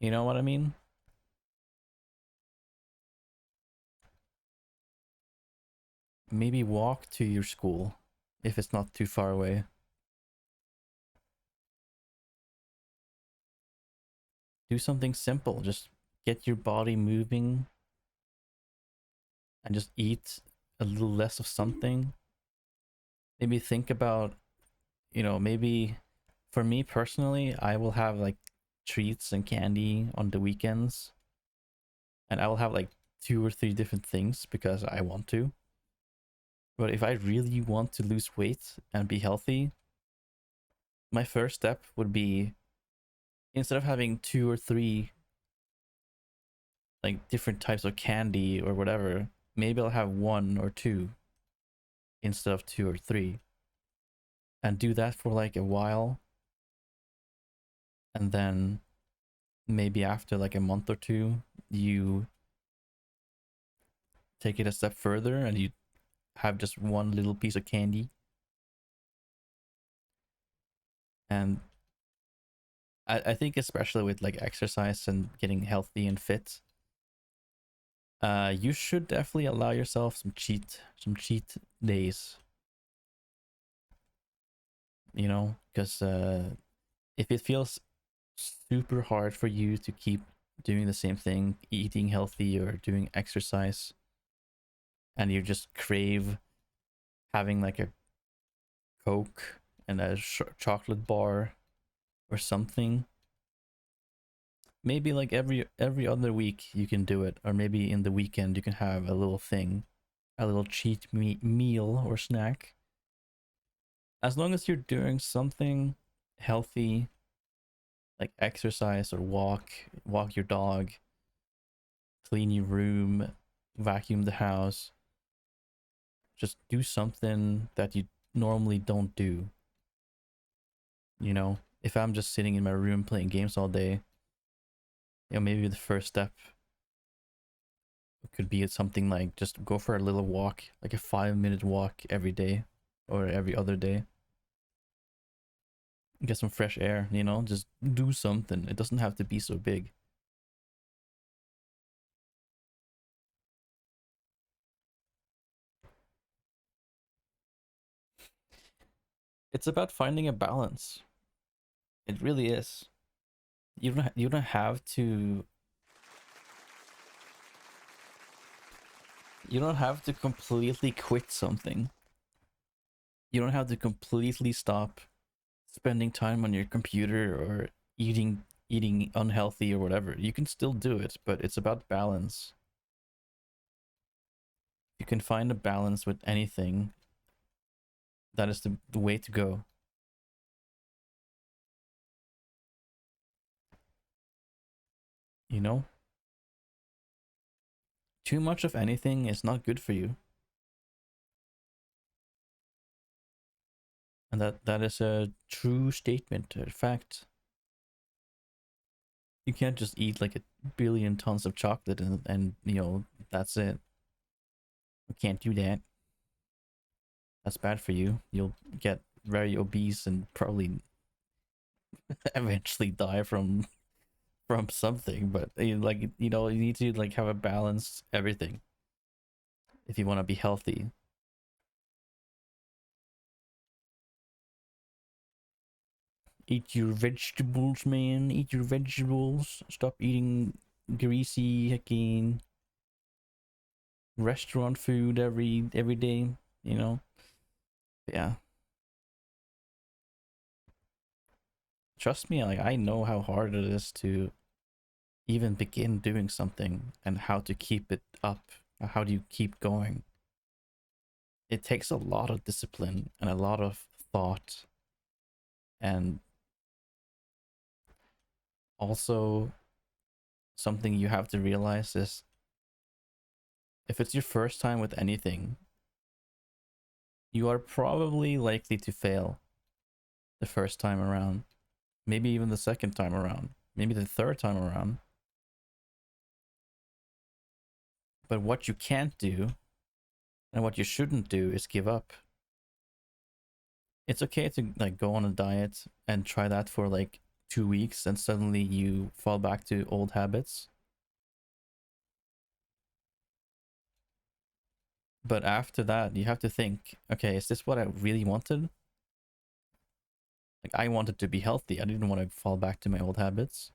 You know what I mean? Maybe walk to your school if it's not too far away. Do something simple. Just get your body moving and just eat a little less of something. Maybe think about, maybe for me personally, I will have like treats and candy on the weekends. And I will have like 2 or 3 different things because I want to. But if I really want to lose weight and be healthy, my first step would be, instead of having 2 or 3 like different types of candy or whatever, maybe I'll have 1 or 2 instead of 2 or 3, and do that for like a while. And then maybe after like a month or 2, you take it a step further and you have just one little piece of candy. And I think especially with like exercise and getting healthy and fit, you should definitely allow yourself some cheat days. Because if it feels super hard for you to keep doing the same thing, eating healthy or doing exercise, and you just crave having like a Coke and a chocolate bar or something, maybe like every other week you can do it, or maybe in the weekend you can have a little thing, a little cheat meal or snack. As long as you're doing something healthy, like exercise or walk your dog, clean your room, vacuum the house, just do something that you normally don't do. If I'm just sitting in my room playing games all day, maybe the first step could be something like just go for a little walk, like a 5-minute walk every day or every other day. Get some fresh air, just do something. It doesn't have to be so big. It's about finding a balance. It really is. You don't have to completely quit something. You don't have to completely stop spending time on your computer or eating unhealthy or whatever. You can still do it, but it's about balance. You can find a balance with anything. That is the way to go. Too much of anything is not good for you. And that is a true statement, a fact. You can't just eat like 1 billion tons of chocolate and that's it. You can't do that. That's bad for you. You'll get very obese and probably eventually die from something. But you need to like have a balanced everything if you want to be healthy. Eat your vegetables, man. Eat your vegetables. Stop eating greasy again. restaurant food every day, you know. Yeah. Trust me, like I know how hard it is to even begin doing something and how to keep it up. How do you keep going? It takes a lot of discipline and a lot of thought, and also something you have to realize is if it's your first time with anything, you are probably likely to fail the first time around, maybe even the second time around, maybe the third time around. But what you can't do and what you shouldn't do is give up. It's okay to like go on a diet and try that for like 2 weeks and suddenly you fall back to old habits. But after that, you have to think, okay, is this what I really wanted? Like I wanted to be healthy. I didn't want to fall back to my old habits.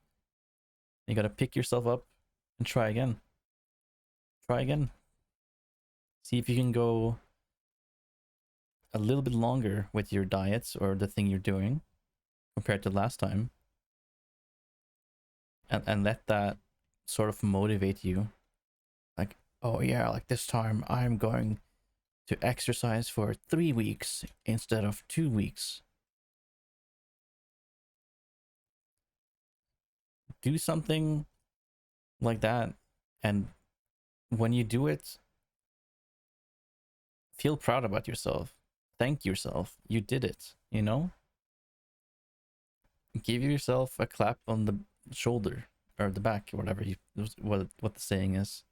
You got to pick yourself up and try again. Try again. See if you can go a little bit longer with your diets or the thing you're doing compared to last time. And let that sort of motivate you. Like, oh yeah, like this time I'm going to exercise for 3 weeks instead of 2 weeks. Do something like that, and when you do it, feel proud about yourself. Thank yourself. You did it, you know? Give yourself a clap on the shoulder or the back or whatever what the saying is.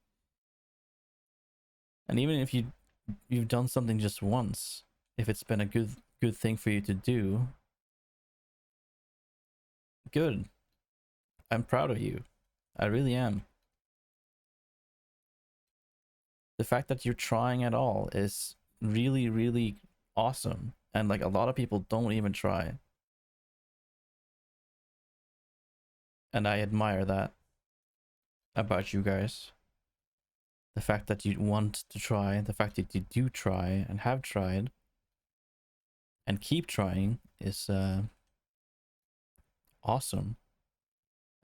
And even if you've done something just once, if it's been a good thing for you to do, good. I'm proud of you. I really am. The fact that you're trying at all is really, really awesome. And like a lot of people don't even try. And I admire that about you guys. The fact that you want to try, the fact that you do try and have tried and keep trying is awesome.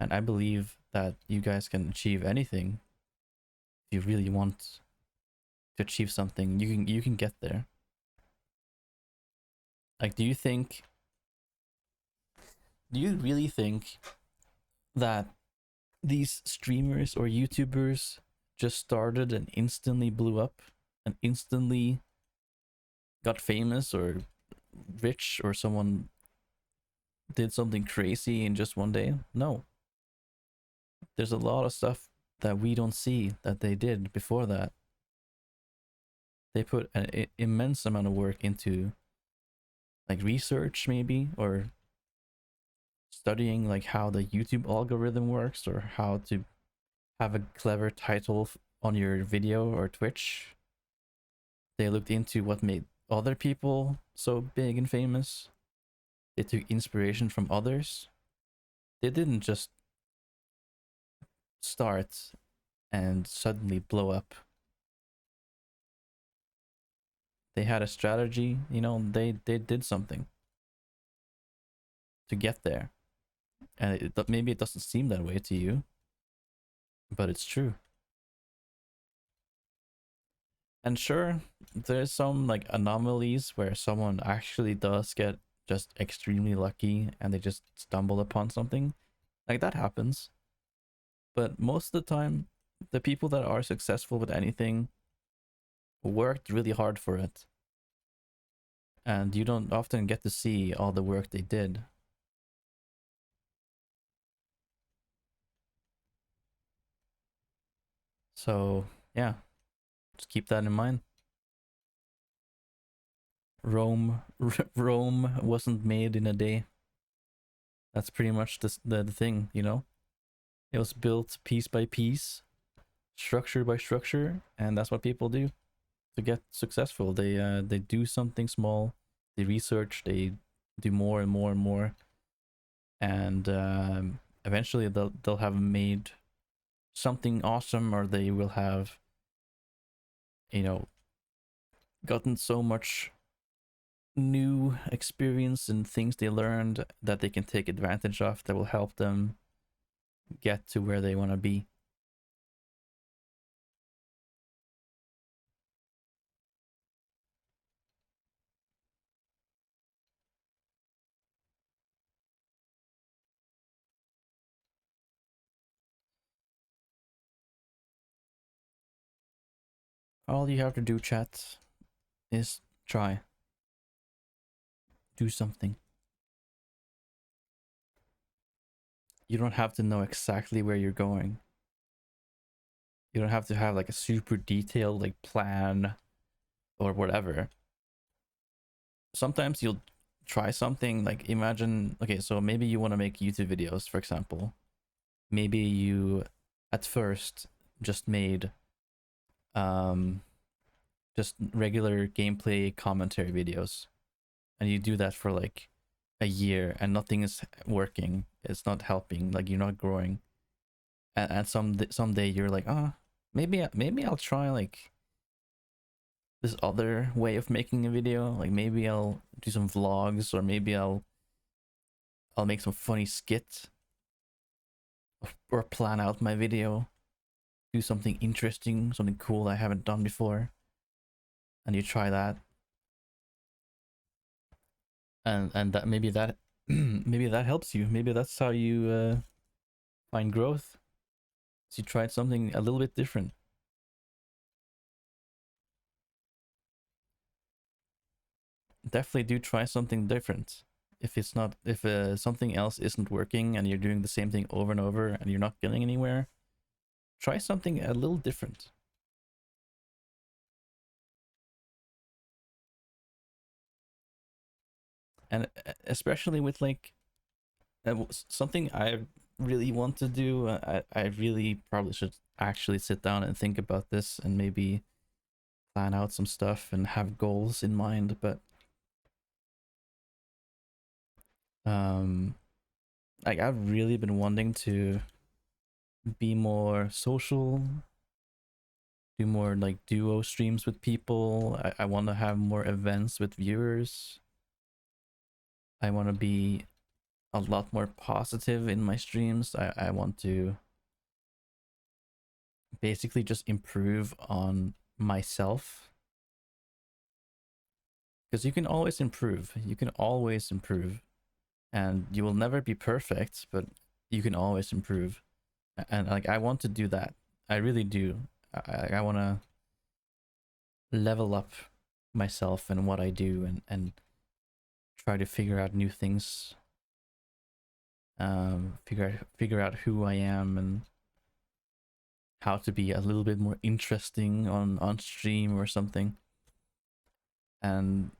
And I believe that you guys can achieve anything. If you really want to achieve something, you can get there. Like, do you really think that these streamers or YouTubers just started and instantly blew up and instantly got famous or rich, or someone did something crazy in just one day? No. There's a lot of stuff that we don't see that they did before that. They put an immense amount of work into like research maybe, or studying like how the YouTube algorithm works, or how to have a clever title on your video or Twitch. They looked into what made other people so big and famous. They took inspiration from others. They didn't just start and suddenly blow up. They had a strategy, you know, they did something to get there. And maybe it doesn't seem that way to you, but it's true. And sure, there's some like anomalies where someone actually does get just extremely lucky and they just stumble upon something. Like that happens. But most of the time, the people that are successful with anything worked really hard for it. And you don't often get to see all the work they did. So, yeah, just keep that in mind. Rome wasn't made in a day. That's pretty much the thing, you know? It was built piece by piece, structure by structure, and that's what people do to get successful. They do something small, they research, they do more and more and more, and eventually they'll have made something awesome, or they will have you know, gotten so much new experience and things they learned that they can take advantage of that will help them get to where they want to be. All you have to do, chat, is try. Do something. You don't have to know exactly where you're going. You don't have to have like a super detailed like plan or whatever. Sometimes you'll try something, like imagine, okay, so maybe you want to make YouTube videos, for example. Maybe you at first just made just regular gameplay commentary videos, and you do that for like a year and nothing is working. It's not helping, like you're not growing. And someday you're like, ah, maybe I'll try like this other way of making a video. Like maybe I'll do some vlogs, or maybe I'll make some funny skit, or plan out my video, do something interesting, something cool I haven't done before, and you try that, and that maybe that maybe that helps you. Maybe that's how you find growth. So you tried something a little bit different. Definitely do try something different. If it's not, if something else isn't working and you're doing the same thing over and over and you're not getting anywhere, try something a little different. And especially with like something I really want to do, I really probably should actually sit down and think about this and maybe plan out some stuff and have goals in mind. But like I've really been wanting to be more social, do more like duo streams with people. I want to have more events with viewers. I want to be a lot more positive in my streams. I want to basically just improve on myself, because you can always improve. You can always improve, and you will never be perfect, but you can always improve. And like I want to do that. I really do. I want to level up myself and what I do, and try to figure out new things. Figure out who I am and how to be a little bit more interesting on stream or something. And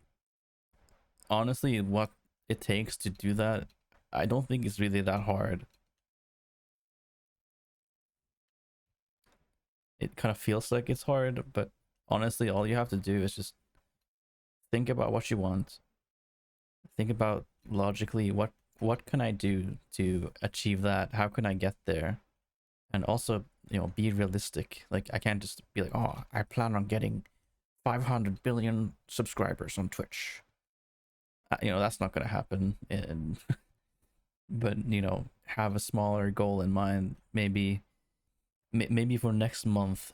honestly, what it takes to do that, I don't think it's really that hard. It kind of feels like it's hard, but honestly, all you have to do is just think about what you want. Think about logically what can I do to achieve that? How can I get there? And also, you know, be realistic. Like I can't just be like, oh, I plan on getting 500 billion subscribers on Twitch. You know, that's not gonna happen. And but you know, have a smaller goal in mind. Maybe for next month,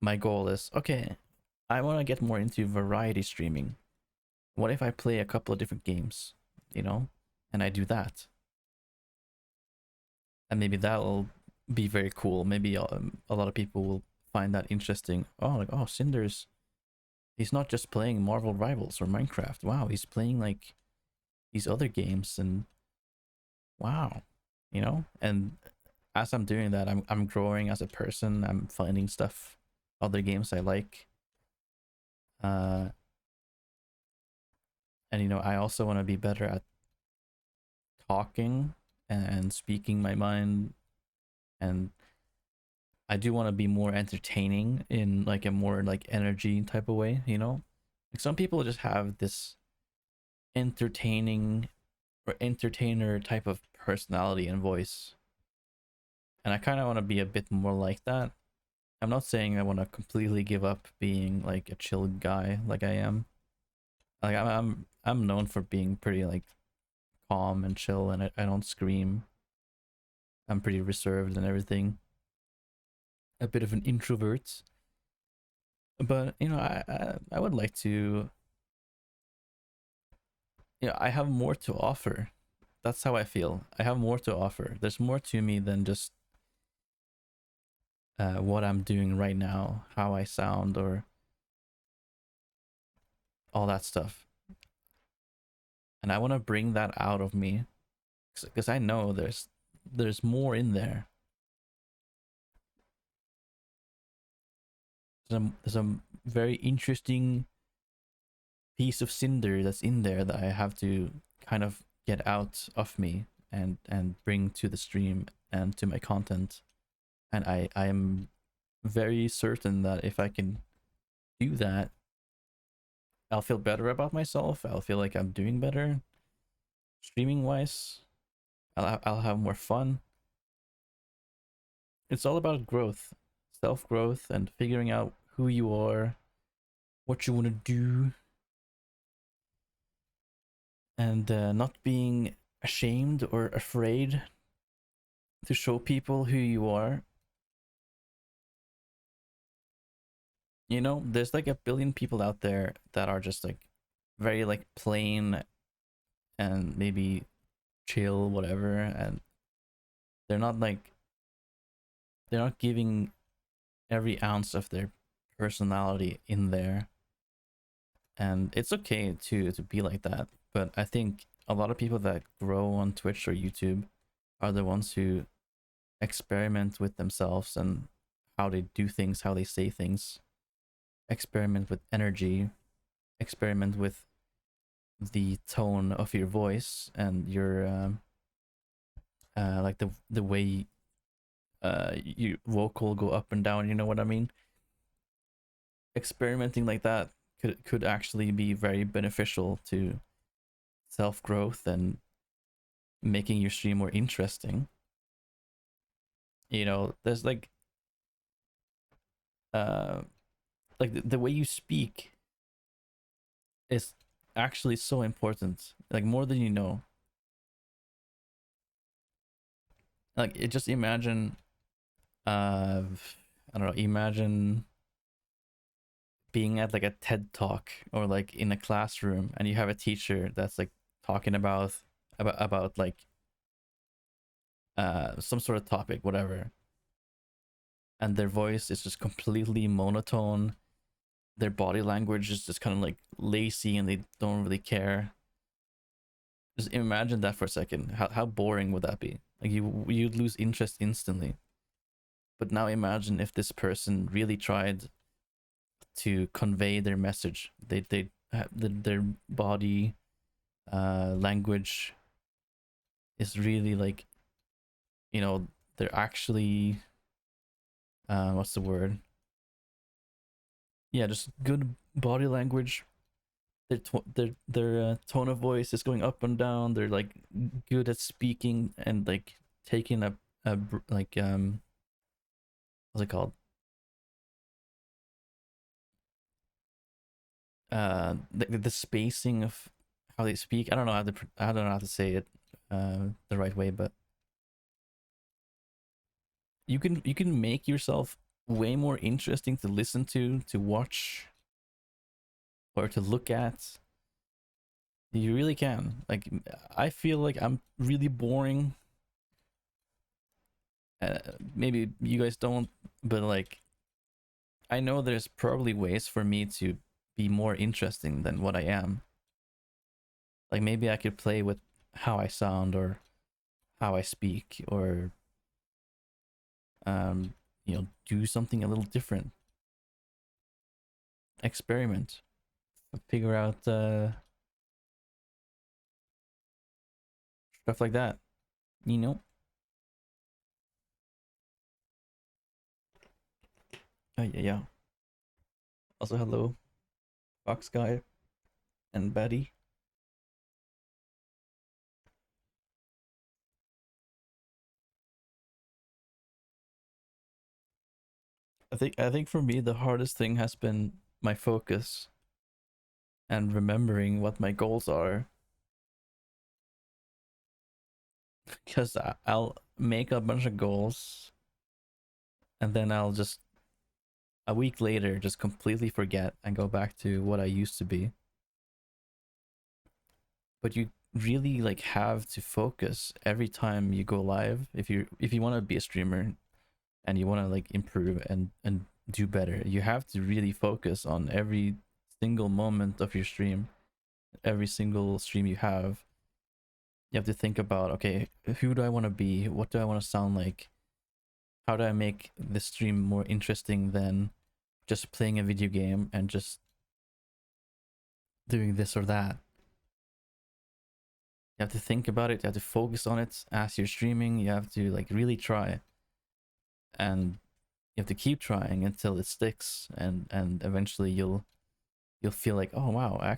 my goal is, okay, I want to get more into variety streaming. What if I play a couple of different games, you know, and I do that, and maybe that'll be very cool. Maybe a lot of people will find that interesting. Oh, like, oh, he's not just playing Marvel Rivals or Minecraft. Wow, he's playing like these other games, and wow, you know. And as I'm doing that, I'm growing as a person. I'm finding stuff, other games I like. And you know, I also want to be better at talking and speaking my mind, and I do want to be more entertaining in like a more like energy type of way, you know? Like some people just have this entertaining or entertainer type of personality and voice. And I kind of want to be a bit more like that. I'm not saying I want to completely give up being like a chill guy like I am. Like I'm known for being pretty like calm and chill, and I don't scream. I'm pretty reserved and everything. A bit of an introvert. But you know, I would like to, you know, I have more to offer. That's how I feel. I have more to offer. There's more to me than just what I'm doing right now, how I sound, or all that stuff. And I want to bring that out of me because I know there's more in there. There's a very interesting piece of cinder that's in there that I have to kind of get out of me and bring to the stream and to my content. And I am very certain that if I can do that, I'll feel better about myself. I'll feel like I'm doing better streaming wise. I'll have more fun. It's all about growth, self growth, and figuring out who you are, what you want to do, and not being ashamed or afraid to show people who you are. You know, there's like a billion people out there that are just like very like plain and maybe chill, whatever, and they're not like they're not giving every ounce of their personality in there. And it's okay to be like that, but I think a lot of people that grow on Twitch or YouTube are the ones who experiment with themselves and how they do things, how they say things, experiment with energy, experiment with the tone of your voice and your like the way your vocal go up and down, you know what I mean? Experimenting like that could actually be very beneficial to self growth and making your stream more interesting. You know, there's like the way you speak is actually so important, like more than you know. Like it just imagine I don't know, imagine being at like a TED talk or like in a classroom and you have a teacher that's like talking about like some sort of topic, whatever, and their voice is just completely monotone. Their body language is just kind of like lazy and they don't really care. Just imagine that for a second. How boring would that be? Like you'd lose interest instantly. But now imagine if this person really tried to convey their message. They their body language is really like, you know, they're actually what's the word? Yeah, just good body language. Their tone of voice is going up and down. They're like good at speaking and like taking like what's it called? The spacing of how they speak. I don't know how to I don't know how to say it the right way, but you can make yourself way more interesting to listen to watch, or to look at. You really can. Like I feel like I'm really boring. Maybe you guys don't, but like I know there's probably ways for me to be more interesting than what I am. Like maybe I could play with how I sound or how I speak, or you know, do something a little different. Experiment. Figure out stuff like that. You know? Oh yeah, yeah. Also hello, Fox Guy and Betty. I think for me the hardest thing has been my focus and remembering what my goals are. Because I'll make a bunch of goals and then I'll just a week later just completely forget and go back to what I used to be. But you really like have to focus every time you go live if you want to be a streamer and you want to like improve and do better. You have to really focus on every single moment of your stream, every single stream you have. You have to think about, okay, who do I want to be? What do I want to sound like? How do I make this stream more interesting than just playing a video game and just doing this or that? You have to think about it, you have to focus on it as you're streaming. You have to like really try, and you have to keep trying until it sticks, and eventually you'll feel like, oh wow, I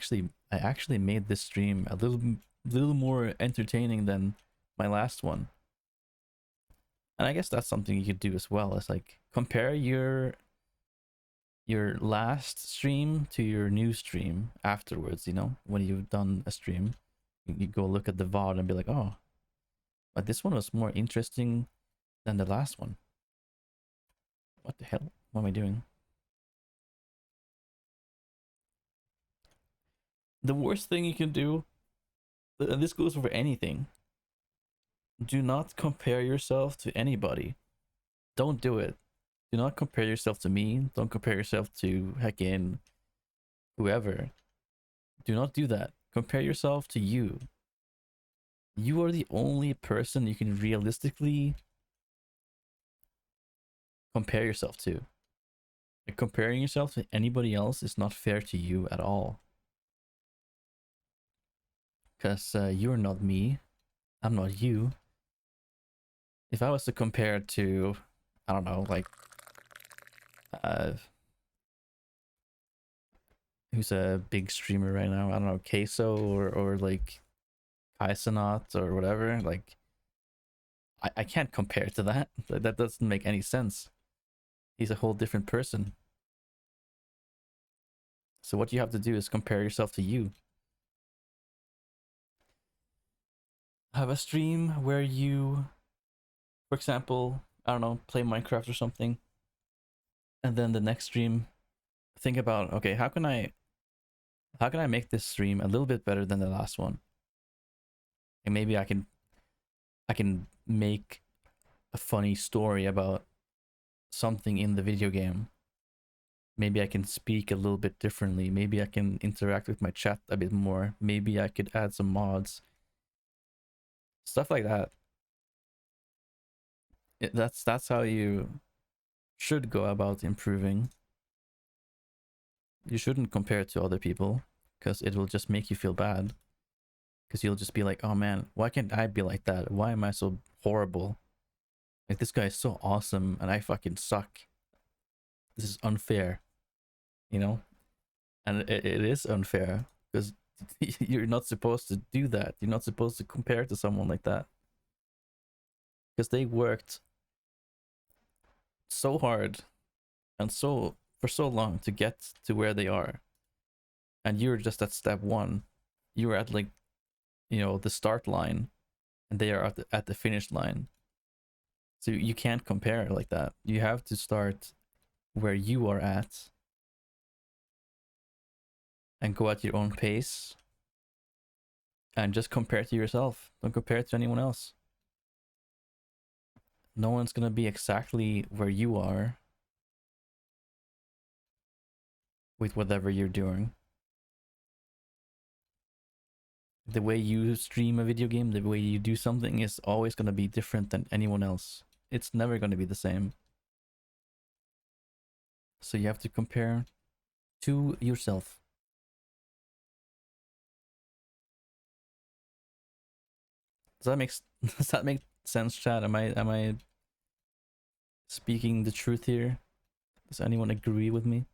actually made this stream a little more entertaining than my last one. And I guess that's something you could do as well. It's like compare your last stream to your new stream afterwards, you know, when you've done a stream. You go look at the VOD and be like, oh, but this one was more interesting than the last one. What the hell? What am I doing? The worst thing you can do, and this goes for anything, do not compare yourself to anybody. Don't do it. Do not compare yourself to me. Don't compare yourself to heckin' whoever. Do not do that. Compare yourself to you. You are the only person you can realistically compare yourself to. Like, comparing yourself to anybody else is not fair to you at all. Because you're not me. I'm not you. If I was to compare to, I don't know, like, who's a big streamer right now? I don't know, Queso or like Kaisenot or whatever. Like, I can't compare to that. That doesn't make any sense. He's a whole different person. So what you have to do is compare yourself to you. Have a stream where you, for example, I don't know, play Minecraft or something, and then the next stream, think about, okay, how can I make this stream a little bit better than the last one? And maybe I can make a funny story about something in the video game. Maybe I can speak a little bit differently. Maybe I can interact with my chat a bit more. Maybe I could add some mods. Stuff like that. That's how you should go about improving. You shouldn't compare it to other people, because it will just make you feel bad. Because you'll just be like, oh man, why can't I be like that? Why am I so horrible? Like, this guy is so awesome and I fucking suck. This is unfair, you know? And it is unfair, because you're not supposed to do that. You're not supposed to compare to someone like that, because they worked so hard and for so long to get to where they are, and you're just at step one. You're at, like, you know, the start line, and they are at the finish line. So you can't compare like that. You have to start where you are at and go at your own pace, and just compare to yourself. Don't compare it to anyone else. No one's gonna be exactly where you are with whatever you're doing. The way you stream a video game, the way you do something is always gonna be different than anyone else. It's never gonna be the same. So you have to compare to yourself. Does that make sense, chat? Am I speaking the truth here? Does anyone agree with me?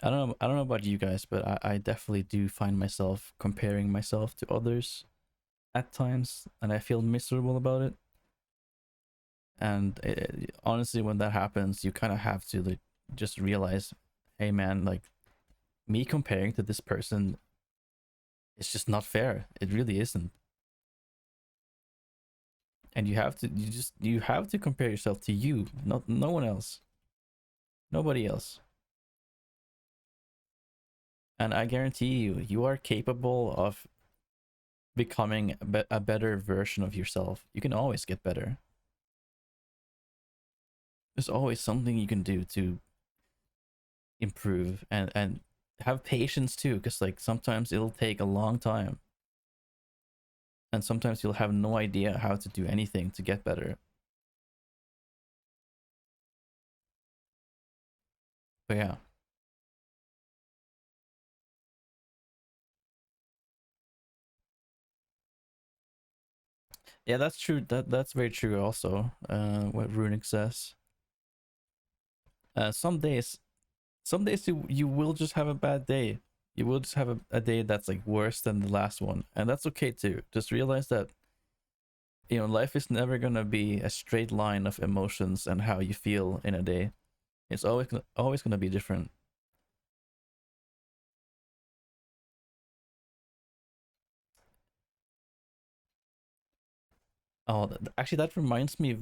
I don't know about you guys, but I definitely do find myself comparing myself to others at times, and I feel miserable about it. And honestly, when that happens, you kind of have to like just realize, hey man, like me comparing to this person, it's just not fair. It really isn't. And you have to compare yourself to you, not no one else, nobody else. And I guarantee you, you are capable of becoming a better version of yourself. You can always get better. There's always something you can do to improve, and have patience too, because like sometimes it'll take a long time, and sometimes you'll have no idea how to do anything to get better. But yeah. Yeah, that's true. That's very true also. What Runic says. Some days you will just have a bad day. You will just have a day that's like worse than the last one, and that's okay too. Just realize that, you know, life is never gonna be a straight line of emotions and how you feel in a day. It's always gonna be different. Oh, actually, that reminds me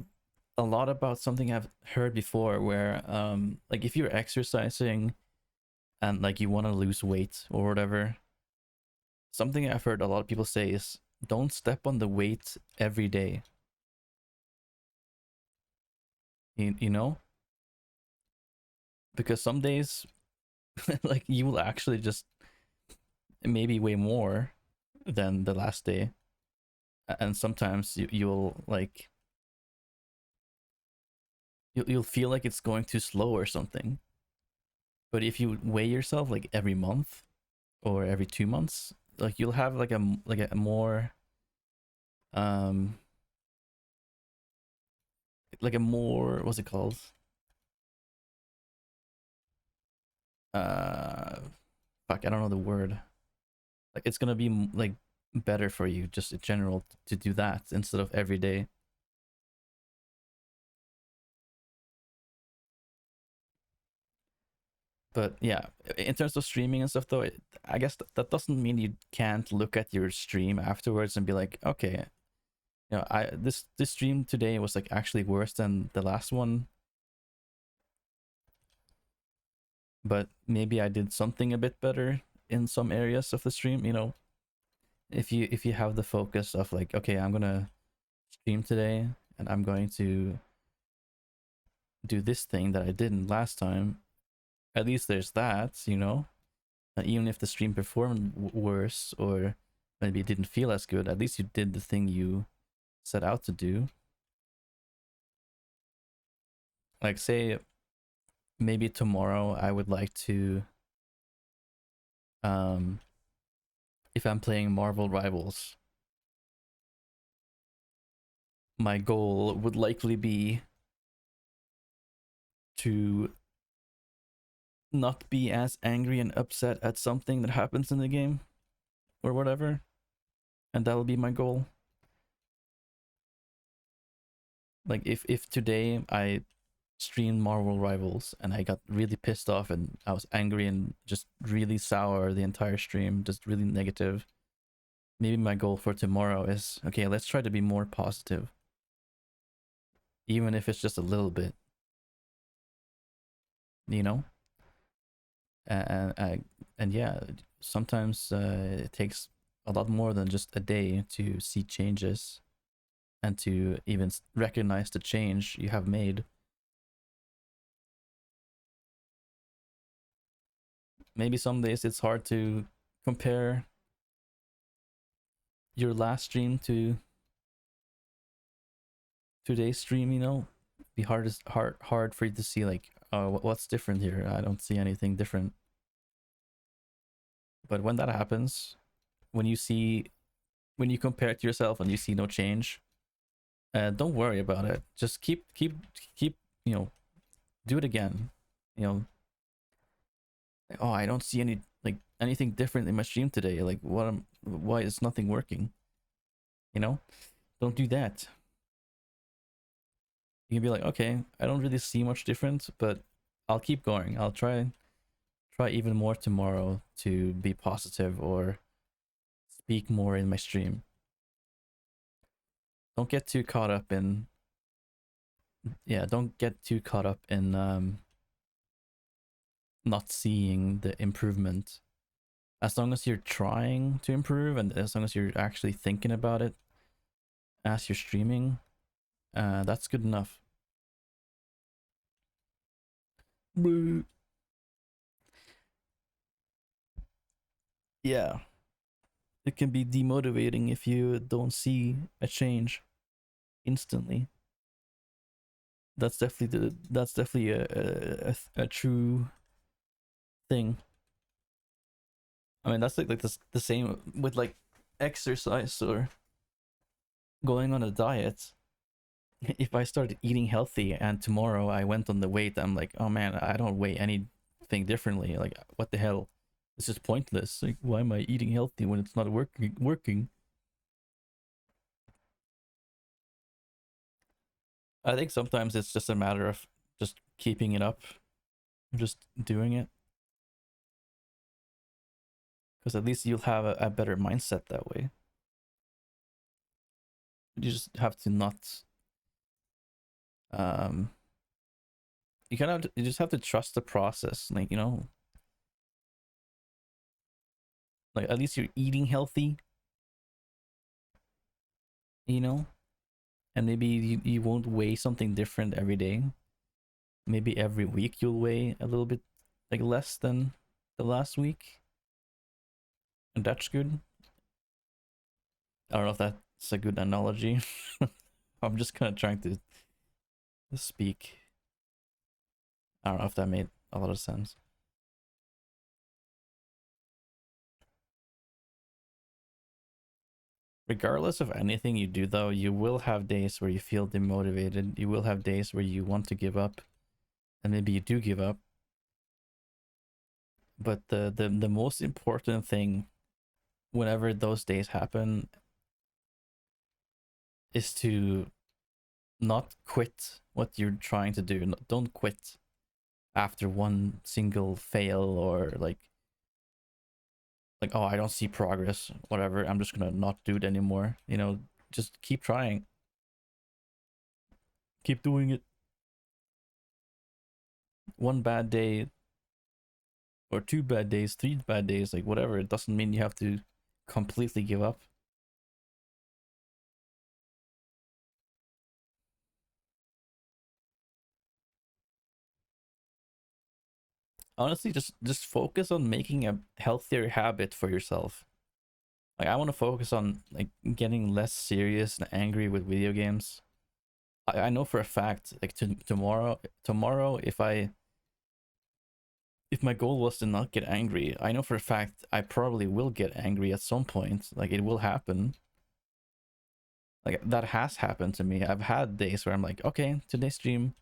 a lot about something I've heard before, where like if you're exercising and like you want to lose weight or whatever, something I've heard a lot of people say is don't step on the weight every day. You know, because some days like you will actually just maybe weigh more than the last day, and sometimes you'll like you'll feel like it's going too slow or something. But if you weigh yourself like every month or every 2 months, like you'll have like a more um like a more, what's it called, uh fuck, I don't know the word. Like it's gonna be like better for you just in general to do that instead of every day. But yeah, in terms of streaming and stuff though, I guess that doesn't mean you can't look at your stream afterwards and be like, okay, you know, I this stream today was like actually worse than the last one, but maybe I did something a bit better in some areas of the stream, you know. If you have the focus of like, okay, I'm gonna stream today and I'm going to do this thing that I didn't last time, at least there's that, you know. Even if the stream performed worse or maybe it didn't feel as good, at least you did the thing you set out to do. Like say maybe tomorrow I would like to um if I'm playing Marvel Rivals, my goal would likely be to not be as angry and upset at something that happens in the game or whatever, and that'll be my goal. Like if today I streamed Marvel Rivals and I got really pissed off and I was angry and just really sour the entire stream, just really negative, maybe my goal for tomorrow is, okay, let's try to be more positive, even if it's just a little bit, you know. And yeah, sometimes it takes a lot more than just a day to see changes and to even recognize the change you have made. Maybe some days it's hard to compare your last stream to today's stream, you know. Be hard for you to see like, oh, what's different here. I don't see anything different. But when that happens, when you compare it to yourself and you see no change, don't worry about it. Just keep, you know, do it again, you know. Like, oh, I don't see anything different in my stream today, like why is nothing working, you know. Don't do that. You can be like, okay, I don't really see much difference, but I'll keep going. I'll try even more tomorrow to be positive or speak more in my stream. Don't get too caught up in don't get too caught up in not seeing the improvement. As long as you're trying to improve and as long as you're actually thinking about it as you're streaming, that's good enough. Yeah, it can be demotivating if you don't see a change instantly. That's definitely a true thing. I mean, that's like the same with like exercise or going on a diet. If I started eating healthy and tomorrow I went on the weight, I'm like, oh man, I don't weigh anything differently. Like, what the hell? It's just pointless. Like, why am I eating healthy when it's not working? I think sometimes it's just a matter of just keeping it up, just doing it. Because at least you'll have a better mindset that way. You just have to not you you just have to trust the process, like, you know, like at least you're eating healthy, you know, and maybe you won't weigh something different every day. Maybe every week you'll weigh a little bit like less than the last week, and that's good. I don't know if that's a good analogy. I'm just kind of trying to speak. I don't know if that made a lot of sense. Regardless of anything you do, though, you will have days where you feel demotivated. You will have days where you want to give up, and maybe you do give up. But the most important thing, whenever those days happen, is to not quit what you're trying to do. Don't quit after one single fail or like, oh, I don't see progress, whatever, I'm just gonna not do it anymore. You know, just keep trying. Keep doing it. One bad day or 2 bad days, 3 bad days, like whatever, it doesn't mean you have to completely give up. Honestly, just focus on making a healthier habit for yourself. Like, I want to focus on like getting less serious and angry with video games. I know for a fact, like tomorrow, if my goal was to not get angry, I know for a fact I probably will get angry at some point. Like, it will happen. Like, that has happened to me. I've had days where I'm like, okay, today's stream,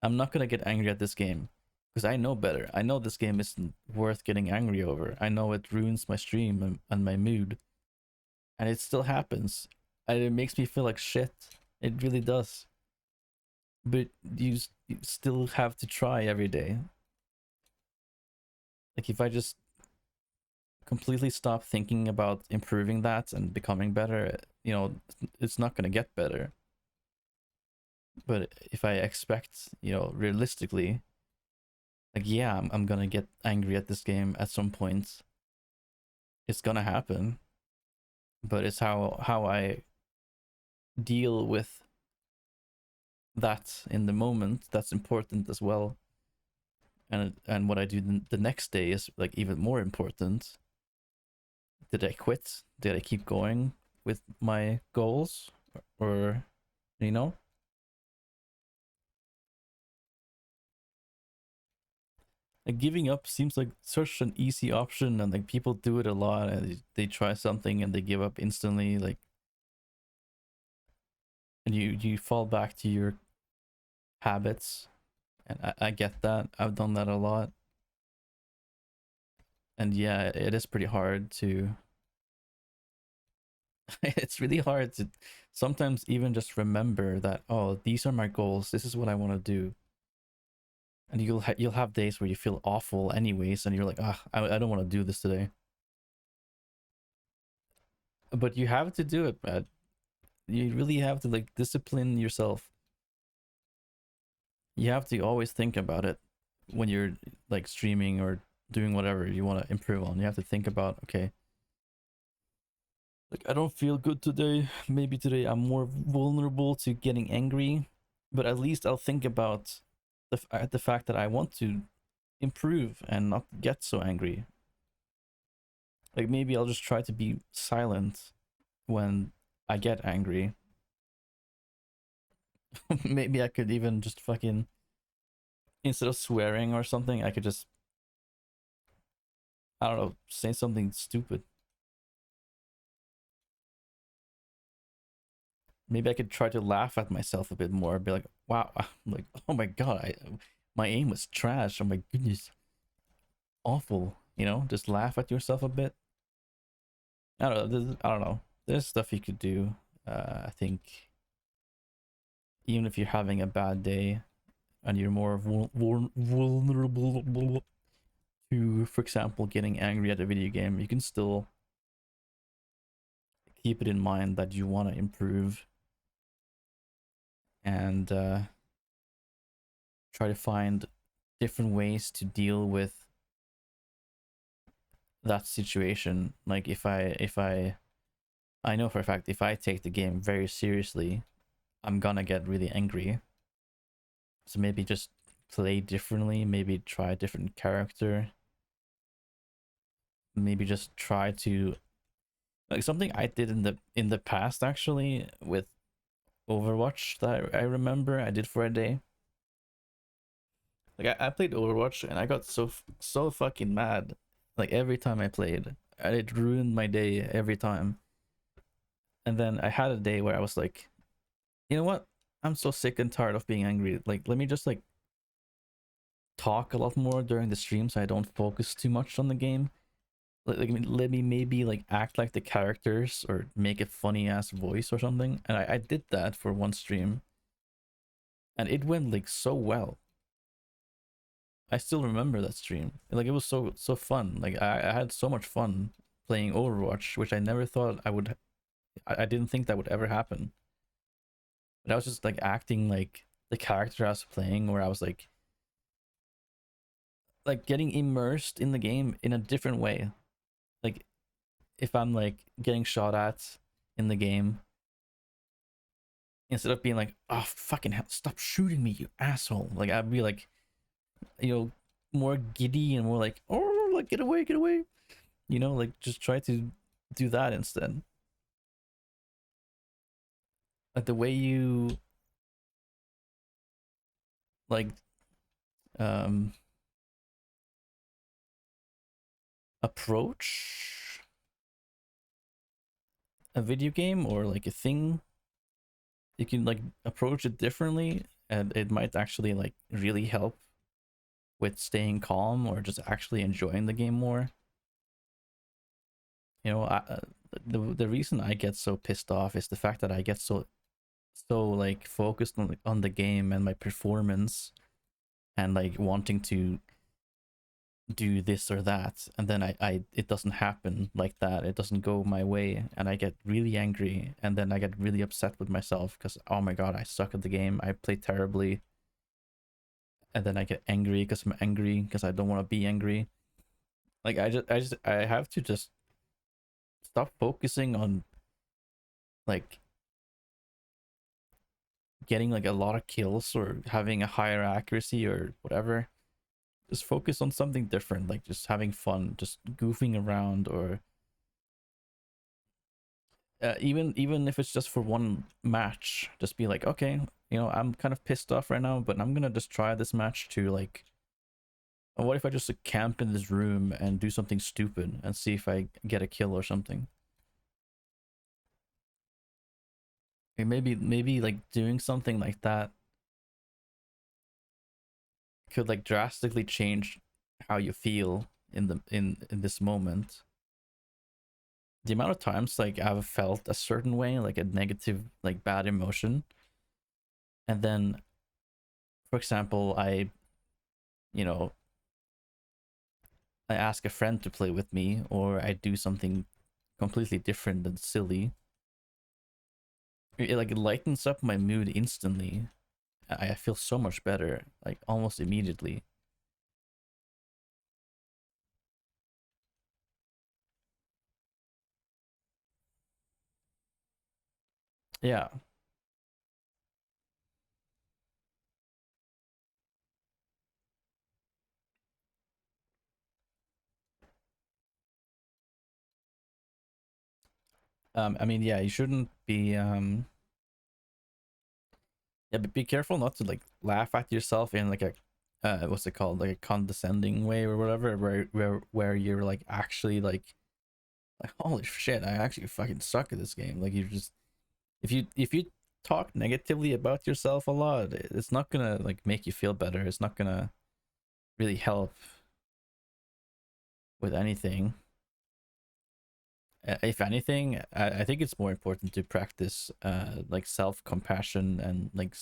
I'm not gonna get angry at this game because I know better. I know this game isn't worth getting angry over. I know it ruins my stream and my mood, and it still happens, and it makes me feel like shit. It really does. But you still have to try every day. Like, if I just completely stop thinking about improving that and becoming better, you know, it's not gonna get better. But if I expect, you know, realistically, like, yeah, I'm gonna get angry at this game at some point. It's gonna happen. But it's how I deal with that in the moment that's important as well. And what I do the next day is like even more important. Did I quit? Did I keep going with my goals? Or, you know? Like, giving up seems like such an easy option, and like people do it a lot, and they try something and they give up instantly, like, and you fall back to your habits. And I get that. I've done that a lot. And yeah, it is pretty hard to It's really hard to sometimes even just remember that, oh, these are my goals, this is what I want to do. And you'll have days where you feel awful anyways, and you're like, ah, I don't want to do this today. But you have to do it, man. You really have to like discipline yourself. You have to always think about it when you're like streaming or doing whatever you want to improve on. You have to think about, okay, like I don't feel good today. Maybe today I'm more vulnerable to getting angry, but at least I'll think about the fact that I want to improve and not get so angry. Like maybe I'll just try to be silent when I get angry. Maybe I could even just fucking, instead of swearing or something, I could just, I don't know, say something stupid. Maybe I could try to laugh at myself a bit more. Be like, wow, I'm like, oh my god, my aim was trash. Oh my goodness, awful. You know, just laugh at yourself a bit. I don't know. I don't know. There's stuff you could do. I think even if you're having a bad day and you're more vulnerable to, for example, getting angry at a video game, you can still keep it in mind that you want to improve and try to find different ways to deal with that situation. Like I know for a fact if I take the game very seriously, I'm gonna get really angry. So maybe just play differently, maybe try a different character, maybe just try to, like something I did in the past actually with Overwatch that I remember I did for a day. Like I played Overwatch and I got so fucking mad like every time I played, and it ruined my day every time. And then I had a day where I was like, you know what, I'm so sick and tired of being angry, like let me just like talk a lot more during the stream so I don't focus too much on the game. Like let me maybe like act like the characters or make a funny ass voice or something. And I did that for one stream and it went like so well. I still remember that stream. Like it was so fun. Like I had so much fun playing Overwatch, which I never thought I would. I didn't think that would ever happen. But I was just like acting like the character I was playing, where I was like getting immersed in the game in a different way. Like if I'm like getting shot at in the game, instead of being like, oh fucking hell, stop shooting me, you asshole. Like I'd be like, you know, more giddy and more like, oh, like get away, get away. You know, like just try to do that instead. Like the way you like um approach a video game or like a thing, you can like approach it differently, and it might actually like really help with staying calm or just actually enjoying the game more. You know, the reason I get so pissed off is the fact that I get so like focused on the game and my performance and like wanting to do this or that, and then I it doesn't happen like that, it doesn't go my way, and I get really angry, and then I get really upset with myself because, oh my god, I suck at the game, I play terribly. And then I get angry because I'm angry because I don't want to be angry. Like I have to just stop focusing on like getting like a lot of kills or having a higher accuracy or whatever. Just focus on something different, like just having fun, just goofing around, or even if it's just for one match, just be like, okay, you know, I'm kind of pissed off right now, but I'm gonna just try this match to like, what if I just like, camp in this room and do something stupid and see if I get a kill or something. And maybe like doing something like that could like drastically change how you feel in this moment. the amount of times like I've felt a certain way, like a negative, like bad emotion, and then, for example, you know, I ask a friend to play with me, or I do something completely different and silly. It like it lightens up my mood instantly. I feel so much better, like almost immediately. Yeah. I mean, yeah, you shouldn't be yeah, but be careful not to like laugh at yourself in like a what's it called, like a condescending way or whatever, where you're like actually like holy shit, I actually fucking suck at this game. Like you just, if you talk negatively about yourself a lot, it's not gonna like make you feel better. It's not gonna really help with anything. If anything, I think it's more important to practice like self-compassion and like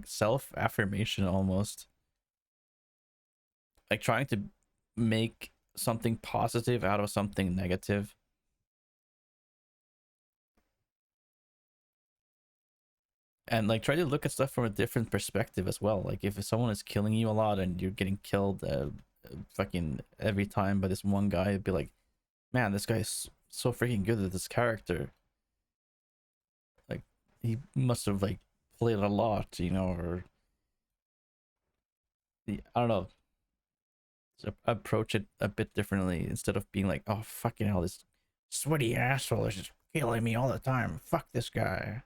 self-affirmation almost, like trying to make something positive out of something negative. And like try to look at stuff from a different perspective as well. Like if someone is killing you a lot and you're getting killed fucking every time by this one guy, it'd be like, man, this guy is so freaking good at this character. Like he must have like played a lot, you know, or I don't know. So approach it a bit differently instead of being like, oh fucking hell, this sweaty asshole is just killing me all the time. Fuck this guy.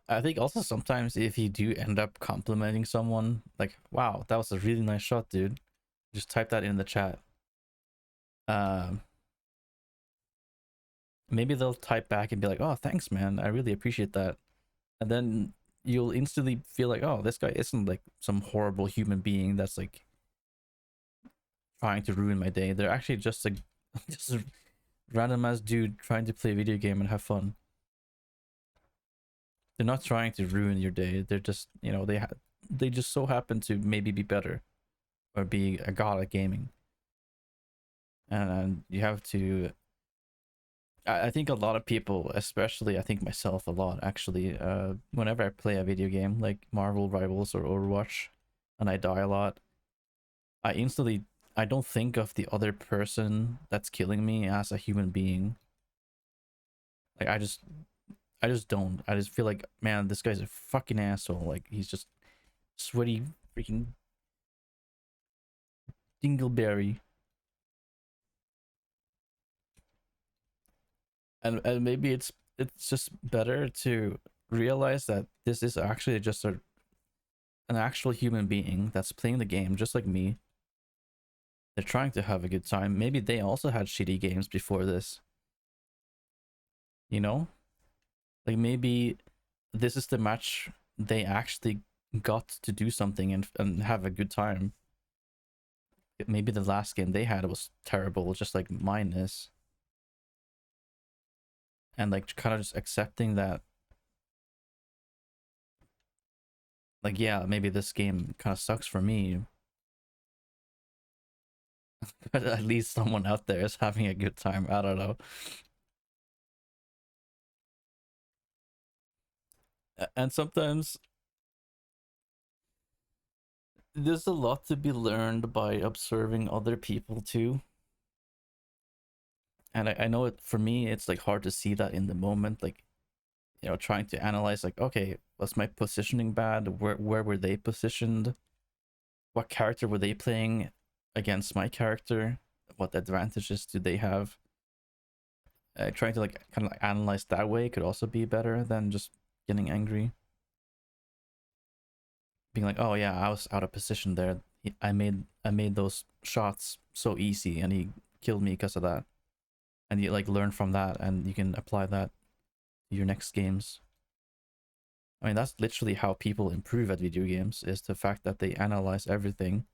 I think also sometimes if you do end up complimenting someone, like, wow, that was a really nice shot, dude. Just type that in the chat. Um, Maybe they'll type back and be like, oh, thanks, man. I really appreciate that. And then you'll instantly feel like, oh, this guy isn't like some horrible human being that's like trying to ruin my day. They're actually just like just a random ass dude trying to play a video game and have fun. They're not trying to ruin your day. They're just, you know, they just so happen to maybe be better or be a god at gaming. And you have to, I think a lot of people, especially I think myself a lot actually, whenever I play a video game like Marvel Rivals or Overwatch and I die a lot, I instantly, I don't think of the other person that's killing me as a human being. Like I just don't. I just feel like, man, this guy's a fucking asshole. Like he's just sweaty freaking dingleberry. And maybe it's just better to realize that this is actually just an actual human being that's playing the game just like me. They're trying to have a good time. Maybe they also had shitty games before this. You know? Like maybe this is the match they actually got to do something and have a good time. Maybe the last game they had was terrible, just like mine is. And like kind of just accepting that, like, yeah, maybe this game kind of sucks for me, but at least someone out there is having a good time. I don't know. And sometimes there's a lot to be learned by observing other people too. And I know it, for me, it's like hard to see that in the moment, like, you know, trying to analyze like, okay, was my positioning bad? Where were they positioned? What character were they playing against my character? What advantages do they have? Trying to like kind of like analyze that way could also be better than just getting angry. Being like, oh yeah, I was out of position there. I made those shots so easy, and he killed me because of that. And you like learn from that, and you can apply that to your next games. I mean, that's literally how people improve at video games, is the fact that they analyze everything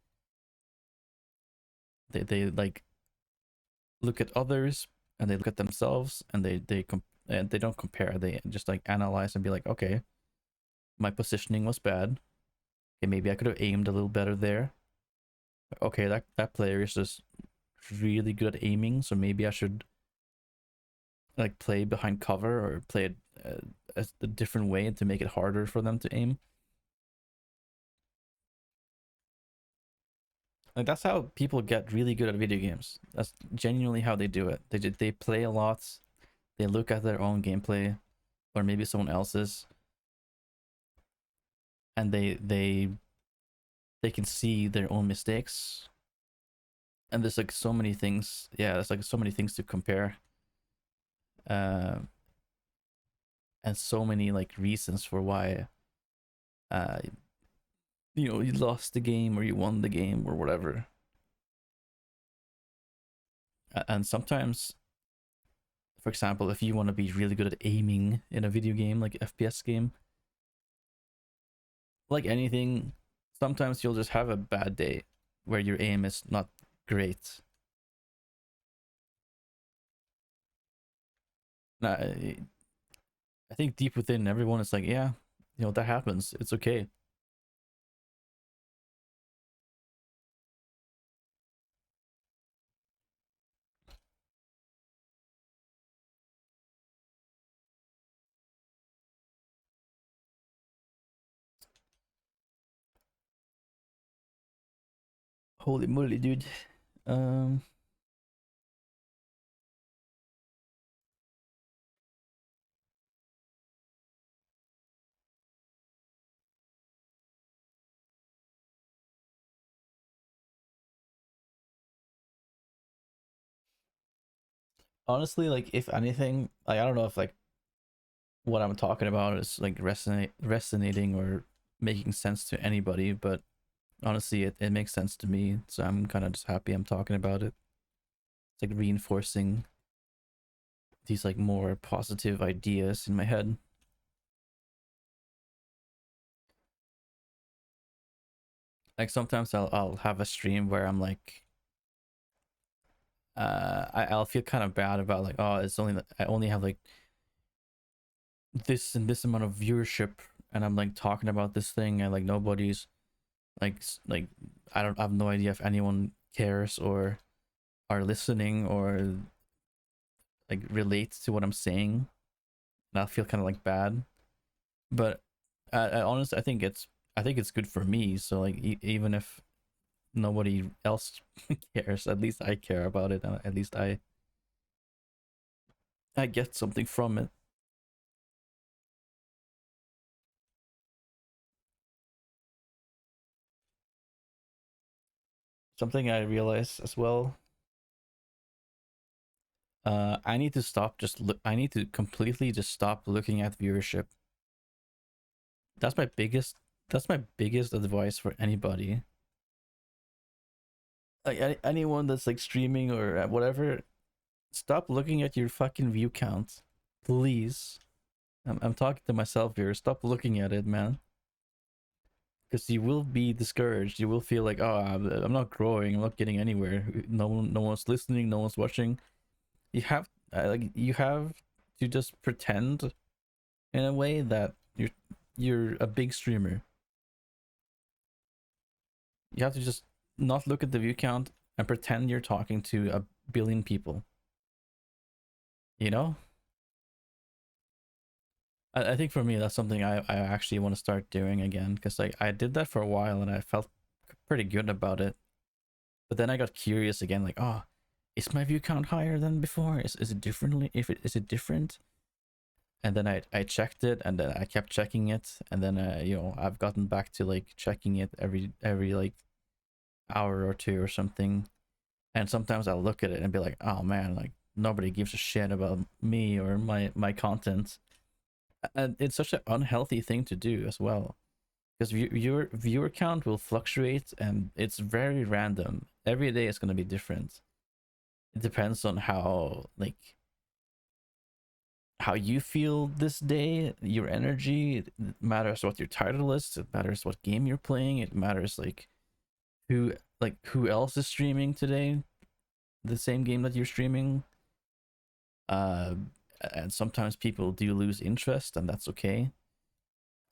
they like look at others and they look at themselves and and they don't compare. They just like analyze and be like, okay, my positioning was bad. Okay, maybe I could have aimed a little better there. Okay, that player is just really good at aiming, so maybe I should like play behind cover or play it a different way to make it harder for them to aim. Like that's how people get really good at video games. That's genuinely how they do it. They play a lot. They look at their own gameplay, or maybe someone else's, and they can see their own mistakes. And there's like so many things. Yeah, there's like so many things to compare. And so many like reasons for why you know, you lost the game or you won the game or whatever. And sometimes, for example, if you want to be really good at aiming in a video game, like FPS game, like anything, sometimes you'll just have a bad day where your aim is not great. I think deep within everyone is like, yeah, you know, that happens. It's okay. Holy moly, dude. Um, Honestly, like if anything, like I don't know if like what I'm talking about is like resonating or making sense to anybody, but honestly, it makes sense to me. So I'm kind of just happy I'm talking about it. It's like reinforcing these like more positive ideas in my head. Like sometimes I'll have a stream where I'm like I'll feel kind of bad about like, oh, it's only I only have like this and this amount of viewership, and I'm like talking about this thing and like nobody's like I have no idea if anyone cares or are listening or like relate to what I'm saying, and I feel kind of like bad. But I honestly I think it's good for me. So like even if nobody else cares, at least I care about it, and at least I get something from it. Something I realize as well. I need to stop just look. I need to completely just stop looking at viewership. That's my biggest. That's my biggest advice for anybody. Like anyone that's like streaming or whatever, stop looking at your fucking view count, please. I'm talking to myself here. Stop looking at it, man. Because you will be discouraged. You will feel like, oh, I'm not growing. I'm not getting anywhere. No one's listening. No one's watching. You have to just pretend in a way that you're a big streamer. You have to just not look at the view count and pretend you're talking to a billion people. You know? I think for me that's something I actually want to start doing again, because like I did that for a while and I felt pretty good about it. But then I got curious again, like, oh, is my view count higher than before? Is it differently? If it is it different? And then I checked it, and then I kept checking it, and then you know, I've gotten back to like checking it every like hour or two or something. And sometimes I'll look at it and be like, oh man, like nobody gives a shit about me or my content. And it's such an unhealthy thing to do as well, because your viewer count will fluctuate and it's very random. Every day is going to be different. It depends on how like how you feel this day, your energy. It matters what your title is, it matters what game you're playing, it matters like who else is streaming today, the same game that you're streaming. uh and sometimes people do lose interest, and that's okay.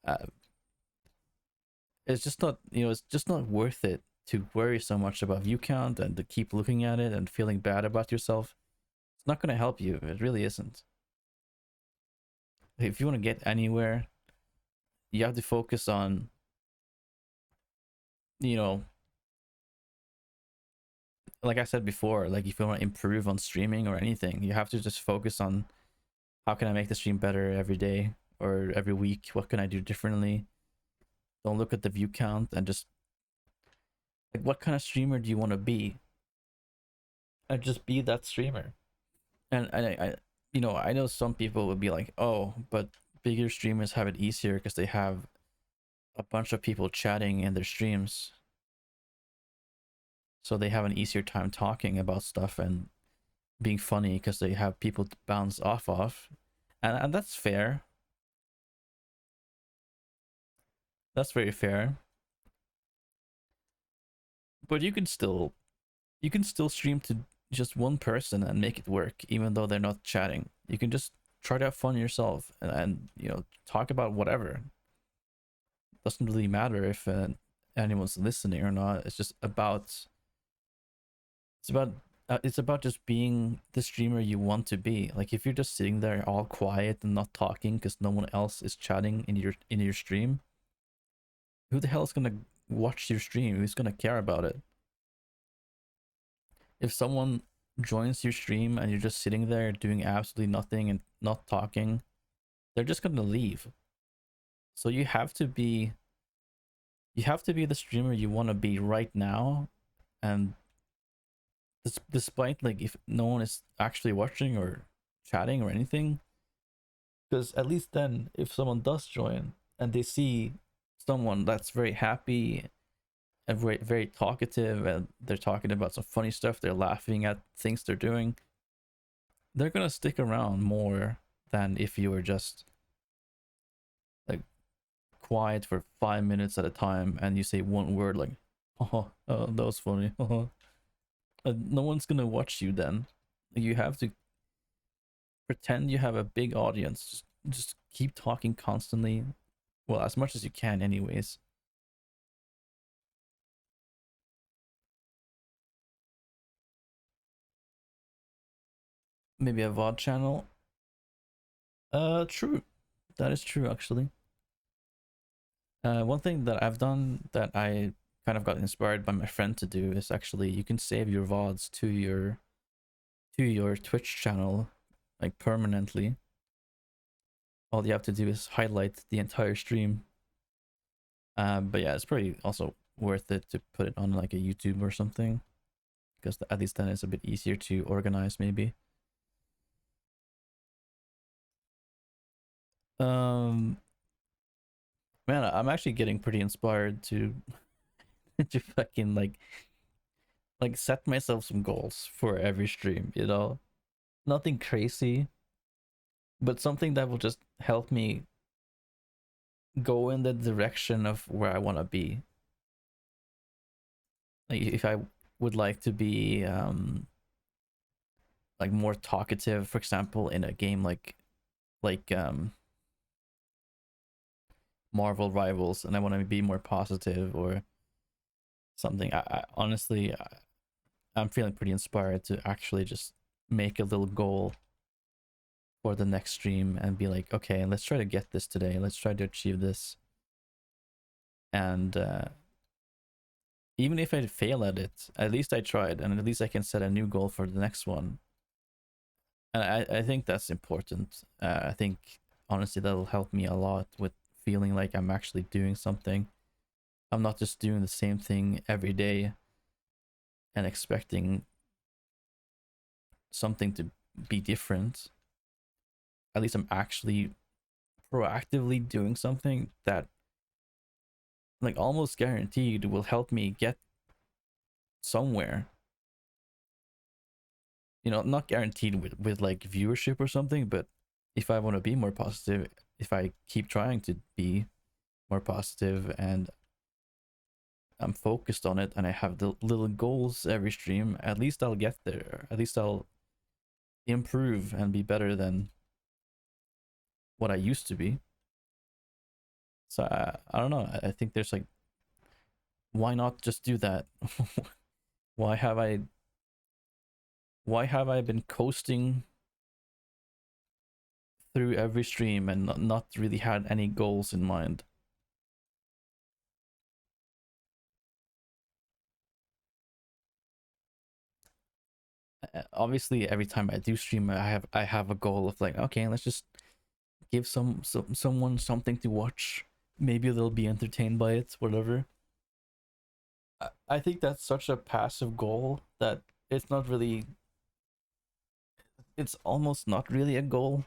uh it's just not, it's just not worth it to worry so much about view count and to keep looking at it and feeling bad about yourself. It's not going to help you. It really isn't. If you want to get anywhere, you have to focus on, you know, like I said before, like if you want to improve on streaming or anything, you have to just focus on how can I make the stream better every day or every week? What can I do differently? Don't look at the view count and just like, what kind of streamer do you want to be? And just be that streamer. And I know some people would be like, oh, but bigger streamers have it easier because they have a bunch of people chatting in their streams, so they have an easier time talking about stuff and being funny because they have people to bounce off of. And that's fair. That's very fair. But you can still stream to just one person and make it work, even though they're not chatting. You can just try to have fun yourself and talk about whatever. Doesn't really matter if anyone's listening or not. It's about just being the streamer you want to be. Like if you're just sitting there all quiet and not talking because no one else is chatting in your stream, who the hell is gonna watch your stream? Who's gonna care about it? If someone joins your stream and you're just sitting there doing absolutely nothing and not talking, they're just gonna leave. So you have to be the streamer you want to be right now. And despite like if no one is actually watching or chatting or anything, because at least then if someone does join and they see someone that's very happy and very, very talkative and they're talking about some funny stuff, they're laughing at things they're doing, they're gonna stick around more than if you were just like quiet for 5 minutes at a time and you say one word like, oh, that was funny. No one's gonna watch you then. You have to pretend you have a big audience. Just keep talking constantly. Well, as much as you can anyways. Maybe a VOD channel. True. That is true, actually. One thing that I've done that I kind of got inspired by my friend to do is actually you can save your VODs to your Twitch channel, like permanently. All you have to do is highlight the entire stream. But yeah, it's probably also worth it to put it on like a YouTube or something, because at least then it's a bit easier to organize, maybe. Man, I'm actually getting pretty inspired to to fucking like set myself some goals for every stream, nothing crazy, but something that will just help me go in the direction of where I want to be. Like if I would like to be like more talkative, for example, in a game like Marvel Rivals, and I want to be more positive or something, I honestly, I'm feeling pretty inspired to actually just make a little goal for the next stream and be like, okay, let's try to get this today. Let's try to achieve this. And even if I fail at it, at least I tried, and at least I can set a new goal for the next one. And I think that's important. I think honestly that'll help me a lot with feeling like I'm actually doing something. I'm not just doing the same thing every day and expecting something to be different. At least I'm actually proactively doing something that like almost guaranteed will help me get somewhere. Not guaranteed with like viewership or something, but if I want to be more positive, if I keep trying to be more positive and I'm focused on it and I have the little goals every stream, at least I'll get there. At least I'll improve and be better than what I used to be. So I don't know. I think there's like, why not just do that? why have I been coasting through every stream and not really had any goals in mind? Obviously every time I do stream I have a goal of like, okay, let's just give someone something to watch. Maybe they'll be entertained by it, whatever. I think that's such a passive goal that it's not really, it's almost not really a goal.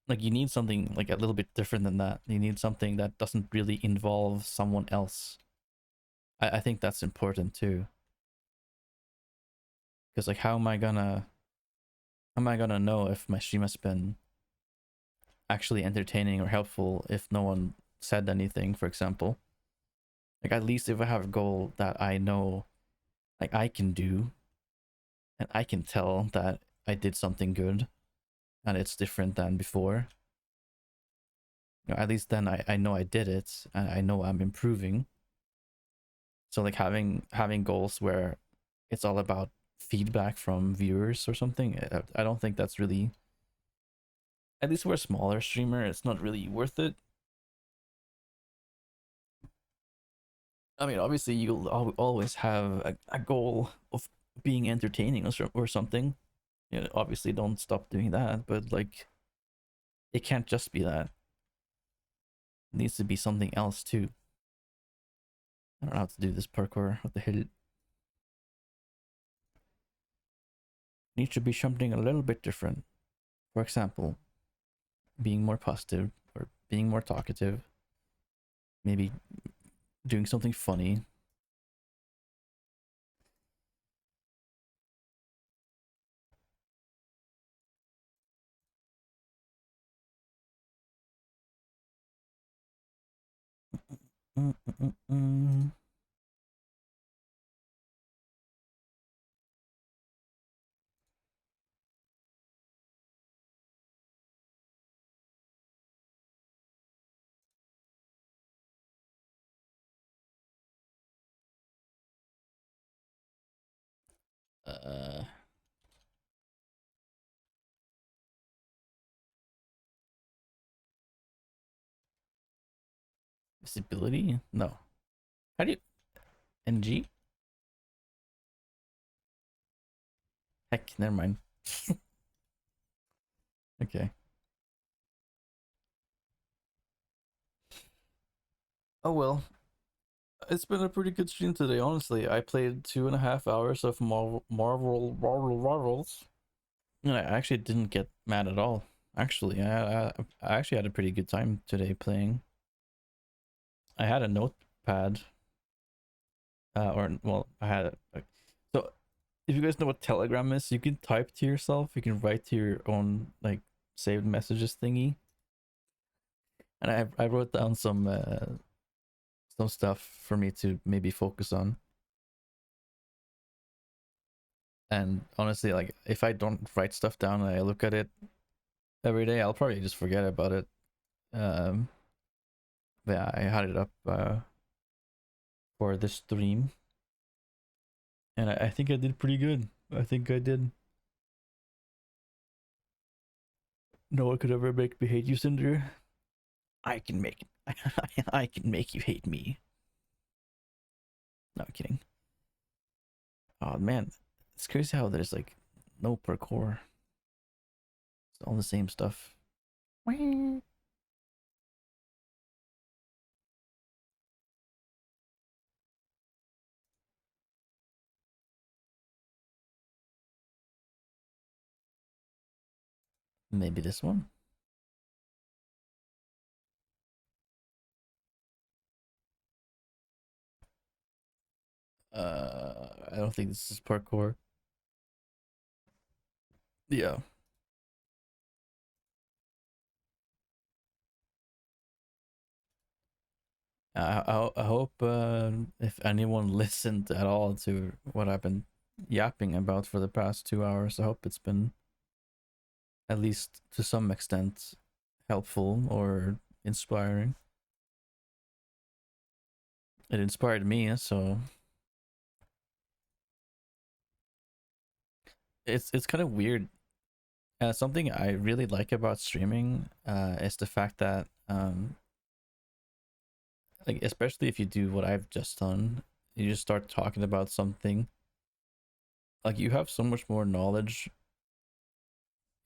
Like you need something like a little bit different than that. You need something that doesn't really involve someone else. I think that's important too. Because like how am I gonna know if my stream has been actually entertaining or helpful if no one said anything, for example? Like at least if I have a goal that I know like I can do and I can tell that I did something good and it's different than before, you know, at least then I know I did it and I know I'm improving. So like having goals where it's all about feedback from viewers or something, I don't think that's really, at least for a smaller streamer, it's not really worth it. I mean, obviously you'll always have a goal of being entertaining or something. You know, obviously don't stop doing that, but like it can't just be that. It needs to be something else too. I don't know how to do this parkour. What the hell? Needs to be something a little bit different. For example, being more positive or being more talkative. Maybe doing something funny. Mm, mm, mm, mm. Uh, Visibility? No. How do you NG? Heck, never mind. Okay. Oh well. It's been a pretty good stream today, honestly. I played 2.5 hours of Marvels. And I actually didn't get mad at all. Actually, I actually had a pretty good time today playing. I had a notepad. Or, well, I had so if you guys know what Telegram is, you can type to yourself. You can write to your own, like, saved messages thingy. And I wrote down some stuff for me to maybe focus on. And honestly, like if I don't write stuff down and I look at it every day, I'll probably just forget about it. But yeah, I had it up for this stream, and I think I did pretty good. I think I did. No one could ever make me hate you, Cinder. I can make I can make you hate me. No, I'm kidding. Oh man, it's crazy how there's like no parkour. It's all the same stuff. Maybe this one. I don't think this is parkour. Yeah. I hope if anyone listened at all to what I've been yapping about for the past 2 hours, I hope it's been at least to some extent helpful or inspiring. It inspired me, so it's kind of weird. Something I really like about streaming is the fact that like especially if you do what I've just done, you just start talking about something, like you have so much more knowledge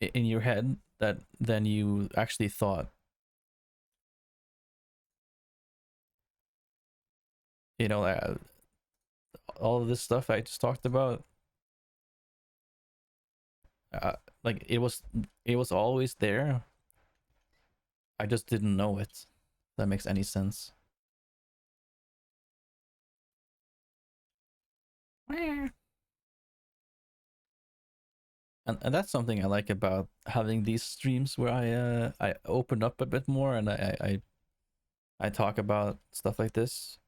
in your head that than you actually thought. You know, all of this stuff I just talked about, uh, like it was always there. I just didn't know it. If that makes any sense. And that's something I like about having these streams where I open up a bit more and I talk about stuff like this.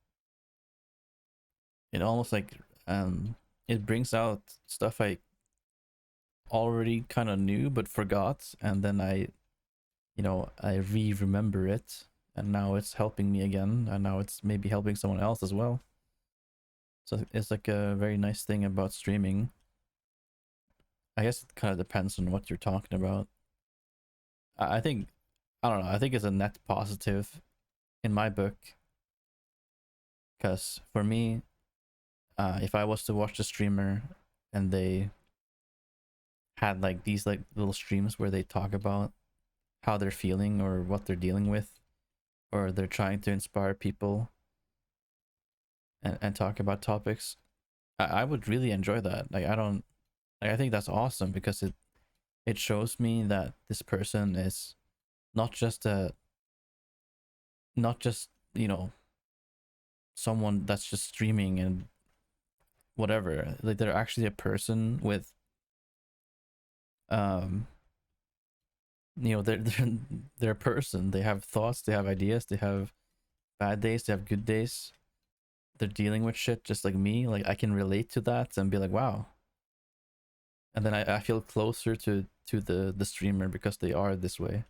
It almost like it brings out stuff I already kind of knew but forgot, and then I remember it, and now it's helping me again, and now it's maybe helping someone else as well. So it's like a very nice thing about streaming. I guess it kind of depends on what you're talking about. I think, I don't know, I think it's a net positive in my book, because for me, if I was to watch a streamer and they had like these like little streams where they talk about how they're feeling or what they're dealing with, or they're trying to inspire people and talk about topics, I would really enjoy that. Like I don't, like I think that's awesome because it shows me that this person is not just a, not just, someone that's just streaming and whatever. Like they're actually a person with um they're a person. They have thoughts, they have ideas, they have bad days, they have good days. They're dealing with shit just like me. Like I can relate to that and be like, wow. And then I feel closer to the streamer because they are this way.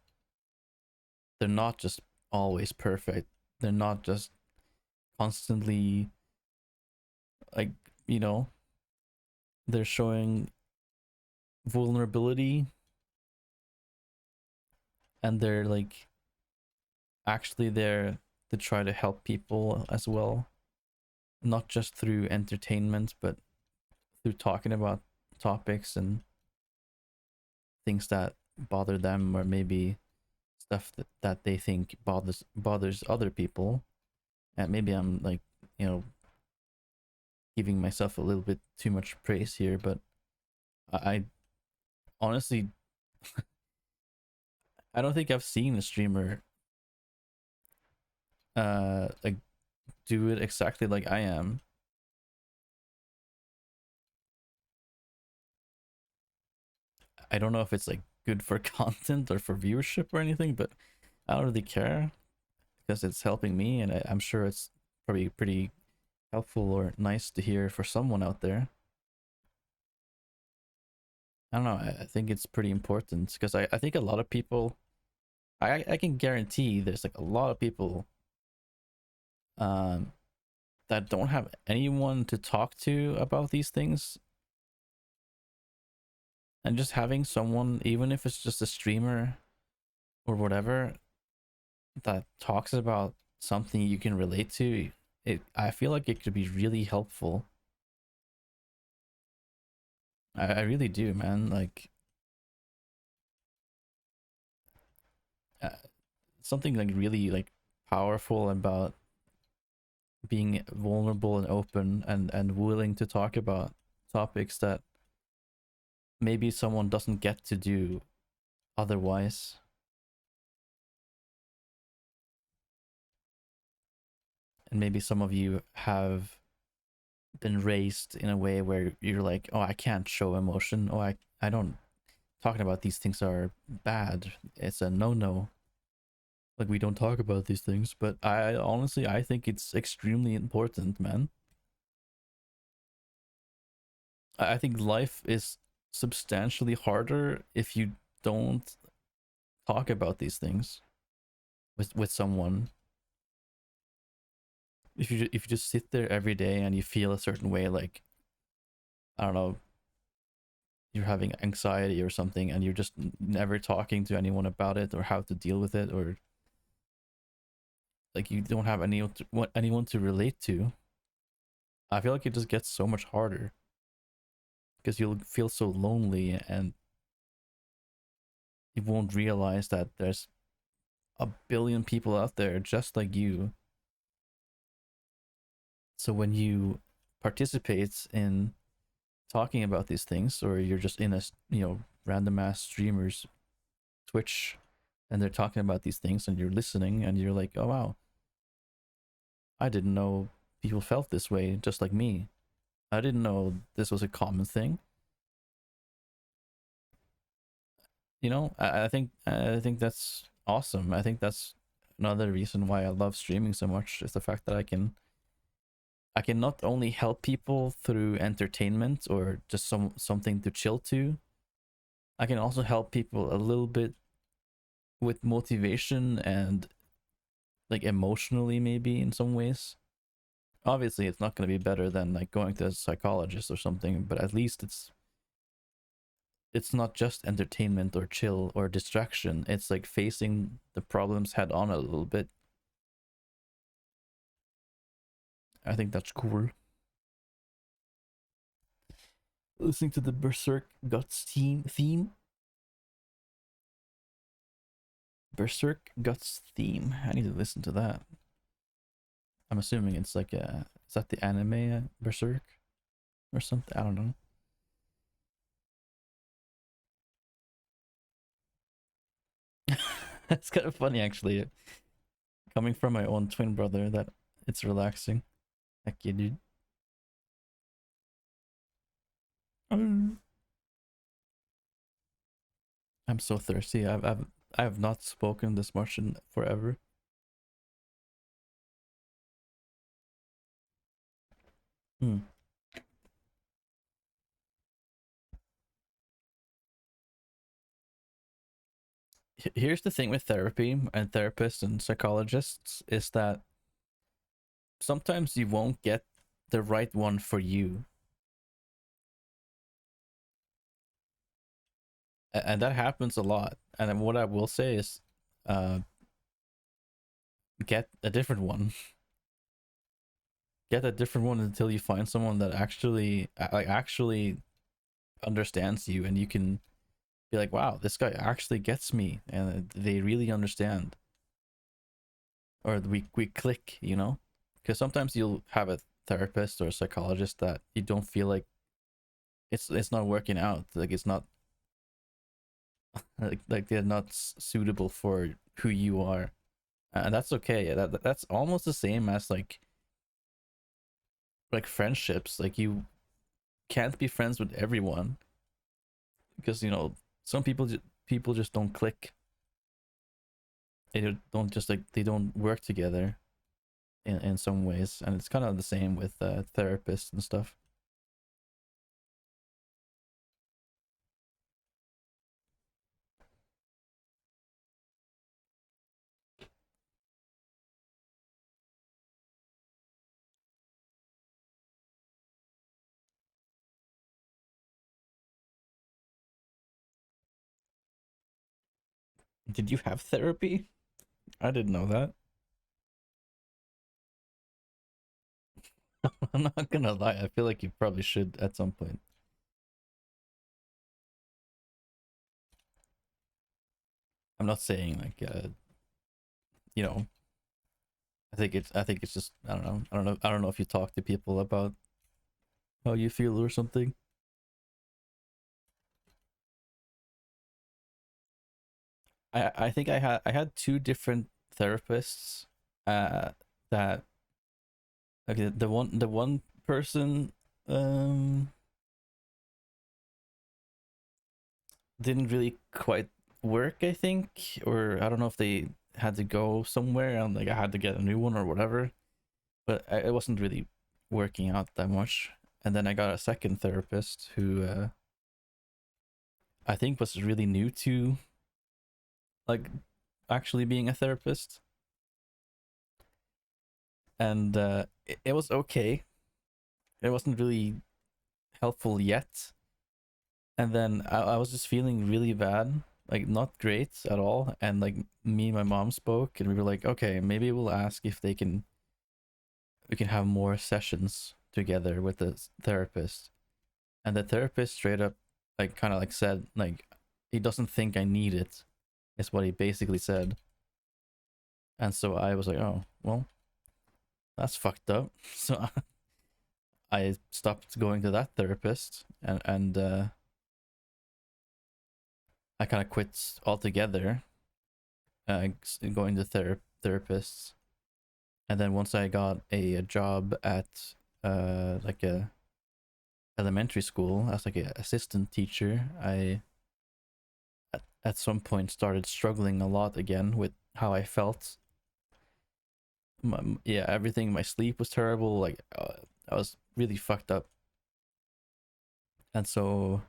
They're not just always perfect. They're not just constantly like, you know, they're showing vulnerability, and they're like actually there to try to help people as well, not just through entertainment but through talking about topics and things that bother them, or maybe stuff that they think bothers other people. And maybe I'm like, you know, giving myself a little bit too much praise here, but I honestly I don't think I've seen a streamer like do it exactly like I am. I don't know if it's like good for content or for viewership or anything, but I don't really care because it's helping me, and I'm sure it's probably pretty helpful or nice to hear for someone out there. I don't know. I think it's pretty important because I think a lot of people, I can guarantee there's like a lot of people um that don't have anyone to talk to about these things, and just having someone, even if it's just a streamer or whatever, that talks about something you can relate to, it I feel like it could be really helpful. I really do, man. Like uh, something like really like powerful about being vulnerable and open and willing to talk about topics that maybe someone doesn't get to do otherwise. And maybe some of you have been raised in a way where you're like, oh, I can't show emotion. Oh, I don't, talking about these things are bad. It's a no-no. Like we don't talk about these things, but I honestly I think it's extremely important, man. I think life is substantially harder if you don't talk about these things with someone. If you just sit there every day and you feel a certain way, like I don't know, you're having anxiety or something, and you're just never talking to anyone about it or how to deal with it, or like you don't have anyone to relate to, I feel like it just gets so much harder because you'll feel so lonely and you won't realize that there's a billion people out there just like you. So when you participate in talking about these things, or you're just in a random ass streamers Twitch and they're talking about these things and you're listening and you're like, oh wow, I didn't know people felt this way just like me. I didn't know this was a common thing. You know, I think that's awesome. I think that's another reason why I love streaming so much, is the fact that I can not only help people through entertainment or just something to chill to, I can also help people a little bit with motivation and like emotionally, maybe in some ways. Obviously it's not going to be better than like going to a psychologist or something, but at least it's not just entertainment or chill or distraction. It's like facing the problems head on a little bit. I think that's cool. Listening to the Berserk Guts theme. Berserk Guts theme. I need to listen to that. I'm assuming it's like is that the anime Berserk or something? I don't know. It's kind of funny actually, coming from my own twin brother, that it's relaxing. Heck yeah, dude. I'm so thirsty. I have not spoken this much in forever. Hmm. Here's the thing with therapy and therapists and psychologists, is that sometimes you won't get the right one for you. And that happens a lot. And then what I will say is, uh, get a different one. Get a different one until you find someone that actually understands you, and you can be like, wow, this guy actually gets me, and they really understand, or we click, you know? Because sometimes you'll have a therapist or a psychologist that you don't feel like it's not working out, like it's not like they're not suitable for who you are, and that's okay. That's almost the same as like friendships. Like you can't be friends with everyone, because some people just don't click. They don't just like they don't work together in some ways, and it's kind of the same with therapists and stuff. Did you have therapy? I didn't know that. I'm not gonna lie, I feel like you probably should at some point. I'm not saying like you know, I think it's just, I don't know if you talk to people about how you feel or something. I think I had two different therapists, uh that, okay, the one person um didn't really quite work, I think, or I don't know if they had to go somewhere and like I had to get a new one or whatever, but it wasn't really working out that much. And then I got a second therapist who I think was really new to like actually being a therapist, and it was okay. It wasn't really helpful yet. And then I was just feeling really bad, like not great at all. And like me and my mom spoke, and we were like, okay, maybe we'll ask if we can have more sessions together with the therapist. And the therapist straight up like kind of like said like he doesn't think I need it, is what he basically said. And so I was like, oh well, that's fucked up. So I stopped going to that therapist, and I kind of quit altogether, going to therapists. And then once I got a job at like a elementary school as like an assistant teacher, I at some point started struggling a lot again with how I felt. Yeah, everything. My sleep was terrible. Like I was really fucked up, and so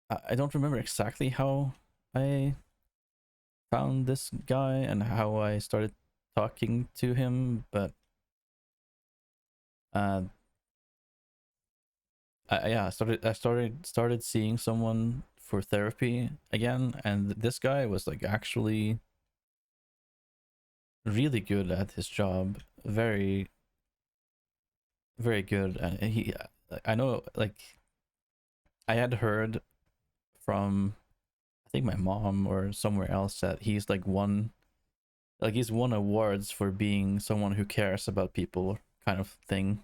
I don't remember exactly how I found this guy and how I started talking to him, but yeah, I started seeing someone for therapy again, and this guy was like actually really good at his job, very very good. And I know, like I had heard from I think my mom or somewhere else that he's he's won awards for being someone who cares about people, kind of thing.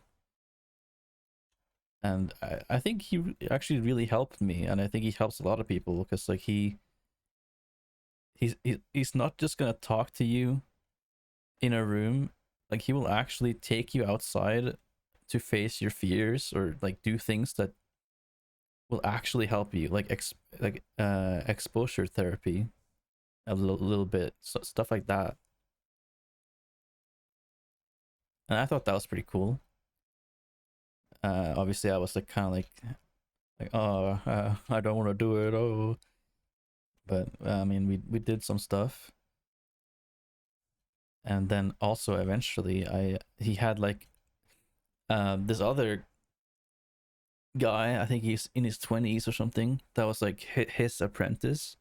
And I think he actually really helped me, and I think he helps a lot of people because like he's not just gonna talk to you in a room. Like he will actually take you outside to face your fears or like do things that will actually help you, like exposure therapy, a little bit, so, stuff like that. And I thought that was pretty cool. Obviously I was like kind of like oh I don't want to do it, oh, but I mean we did some stuff. And then also eventually he had like this other guy, I think he's in his 20s or something, that was like his apprentice.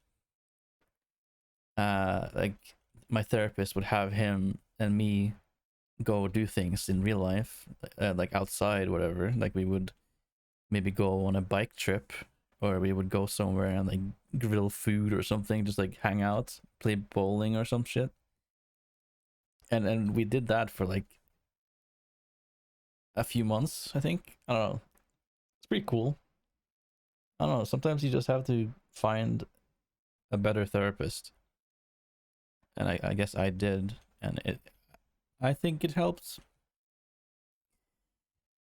Like my therapist would have him and me go do things in real life, like outside, whatever. Like we would maybe go on a bike trip, or we would go somewhere and like grill food or something, just like hang out, play bowling or some shit. And we did that for like a few months, I think. I don't know. It's pretty cool. I don't know. Sometimes you just have to find a better therapist, and I guess I did, and I think it helped,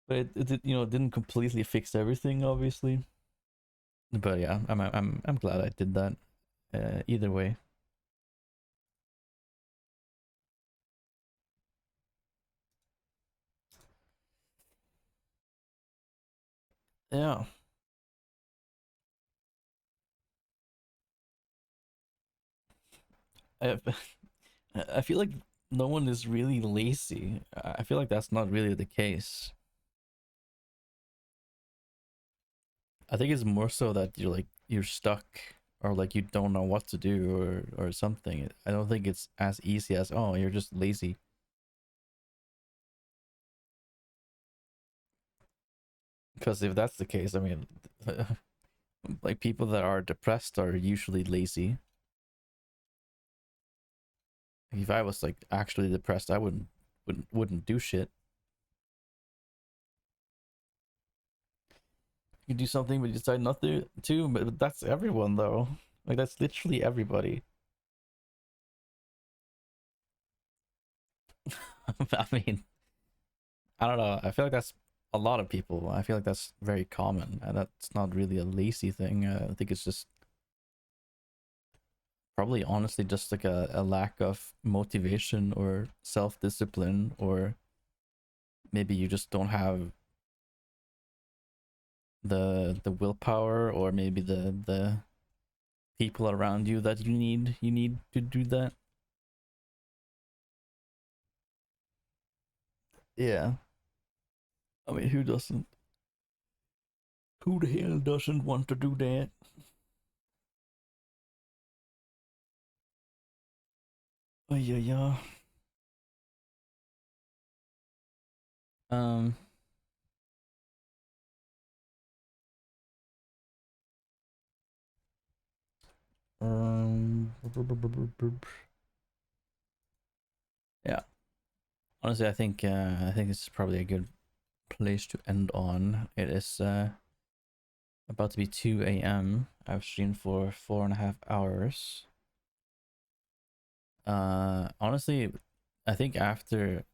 but it didn't completely fix everything, obviously. But yeah, I'm glad I did that. Either way. Yeah. I, I feel like no one is really lazy. I feel like that's not really the case. I think it's more so that you're stuck, or like you don't know what to do, or something. I don't think it's as easy as, oh, you're just lazy. Because if that's the case, I mean, like people that are depressed are usually lazy. If I was like actually depressed, I wouldn't do shit. You do something but you decide not to, but that's everyone though. Like that's literally everybody. I mean, I don't know. I feel like that's a lot of people. I feel like that's very common, and that's not really a lazy thing. I think it's just probably honestly just like a lack of motivation or self-discipline, or maybe you just don't have the willpower, or maybe the people around you that you need to do that. Yeah. I mean, who doesn't? Who the hell doesn't want to do that? Oh yeah, yeah. Um. Um. Yeah. Honestly, I think this is probably a good place to end on. It is about to be 2 a.m. I've streamed for 4.5 hours. Honestly, I think after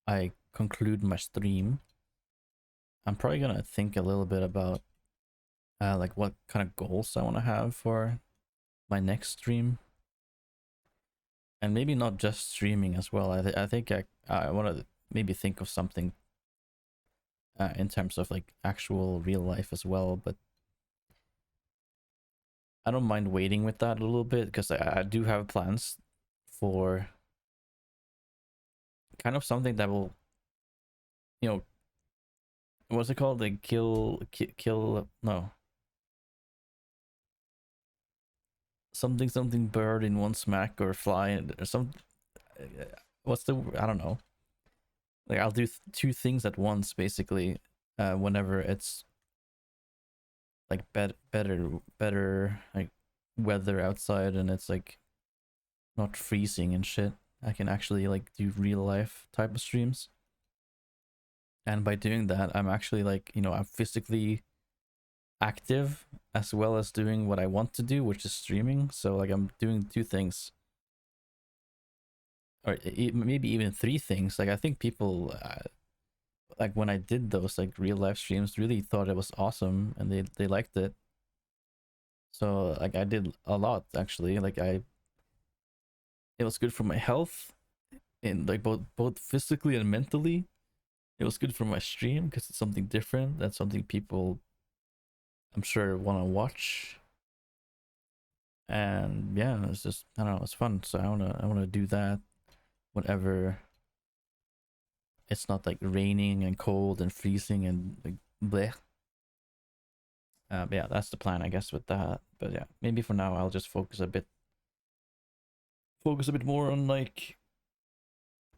I conclude my stream, I'm probably gonna think a little bit about like what kind of goals I want to have for my next stream, and maybe not just streaming as well. I think I want to maybe think of something in terms of like actual real life as well, but I don't mind waiting with that a little bit because I do have plans for kind of something that will, you know, what's it called? Like kill, no, something bird in one smack, or fly or some. What's the? I don't know. Like I'll do two things at once, basically. Whenever it's like better like weather outside, and it's like not freezing and shit, I can actually like do real life type of streams. And by doing that, I'm actually like, I'm physically active as well as doing what I want to do, which is streaming. So like I'm doing two things, or maybe even three things. Like I think people like when I did those like real life streams really thought it was awesome, and they liked it. So like I did a lot actually. Like it was good for my health, and like both physically and mentally. It was good for my stream because it's something different. That's something people, I'm sure, want to watch. And yeah, it's just, I don't know, it's fun. So I wanna do that whenever it's not like raining and cold and freezing and like bleh. But yeah, that's the plan, I guess, with that. But yeah, maybe for now I'll just focus a bit more on like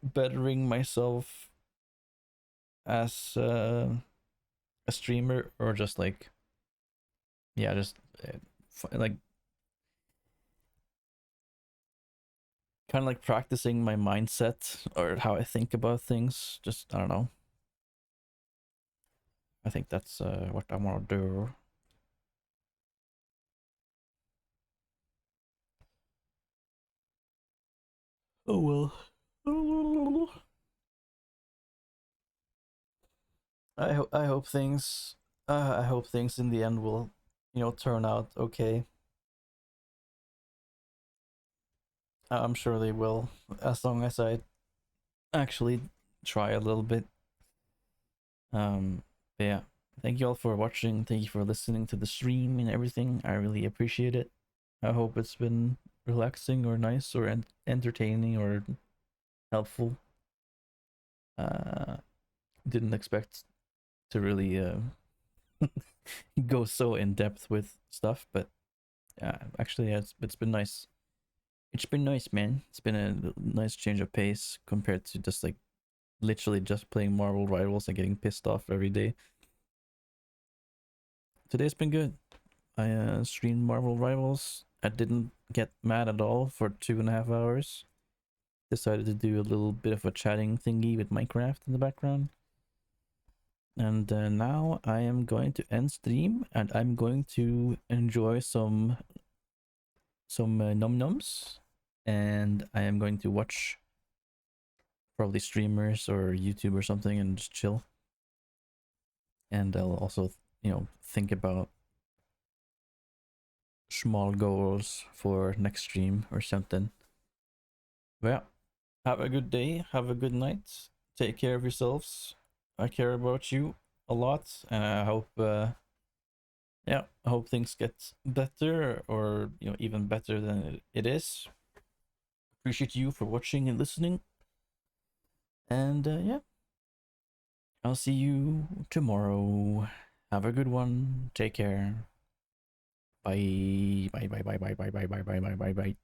bettering myself as a streamer, or just like, yeah, just like kind of like practicing my mindset or how I think about things. Just, I don't know. I think that's what I want to do. Oh well. I hope things in the end will, turn out okay. I'm sure they will, as long as I actually try a little bit. But yeah, thank you all for watching. Thank you for listening to the stream and everything. I really appreciate it. I hope it's been relaxing or nice or entertaining or helpful. Uh, didn't expect to really go so in depth with stuff, but actually, yeah, it's been nice. It's been nice, man. It's been a nice change of pace compared to just like literally just playing Marvel Rivals and getting pissed off every day. Today's been good. I streamed Marvel Rivals. I didn't get mad at all for 2.5 hours. Decided to do a little bit of a chatting thingy with Minecraft in the background. And now I am going to end stream, and I'm going to enjoy some num nums, and I am going to watch probably streamers or YouTube or something and just chill. And I'll also, think about small goals for next stream or something. But yeah, have a good day, have a good night, take care of yourselves. I care about you a lot, and I hope yeah, I hope things get better, or you know, even better than it is. Appreciate you for watching and listening, and yeah, I'll see you tomorrow. Have a good one. Take care. Bye. Bye. Bye. Bye. Bye. Bye. Bye. Bye. Bye. Bye. Bye. Bye.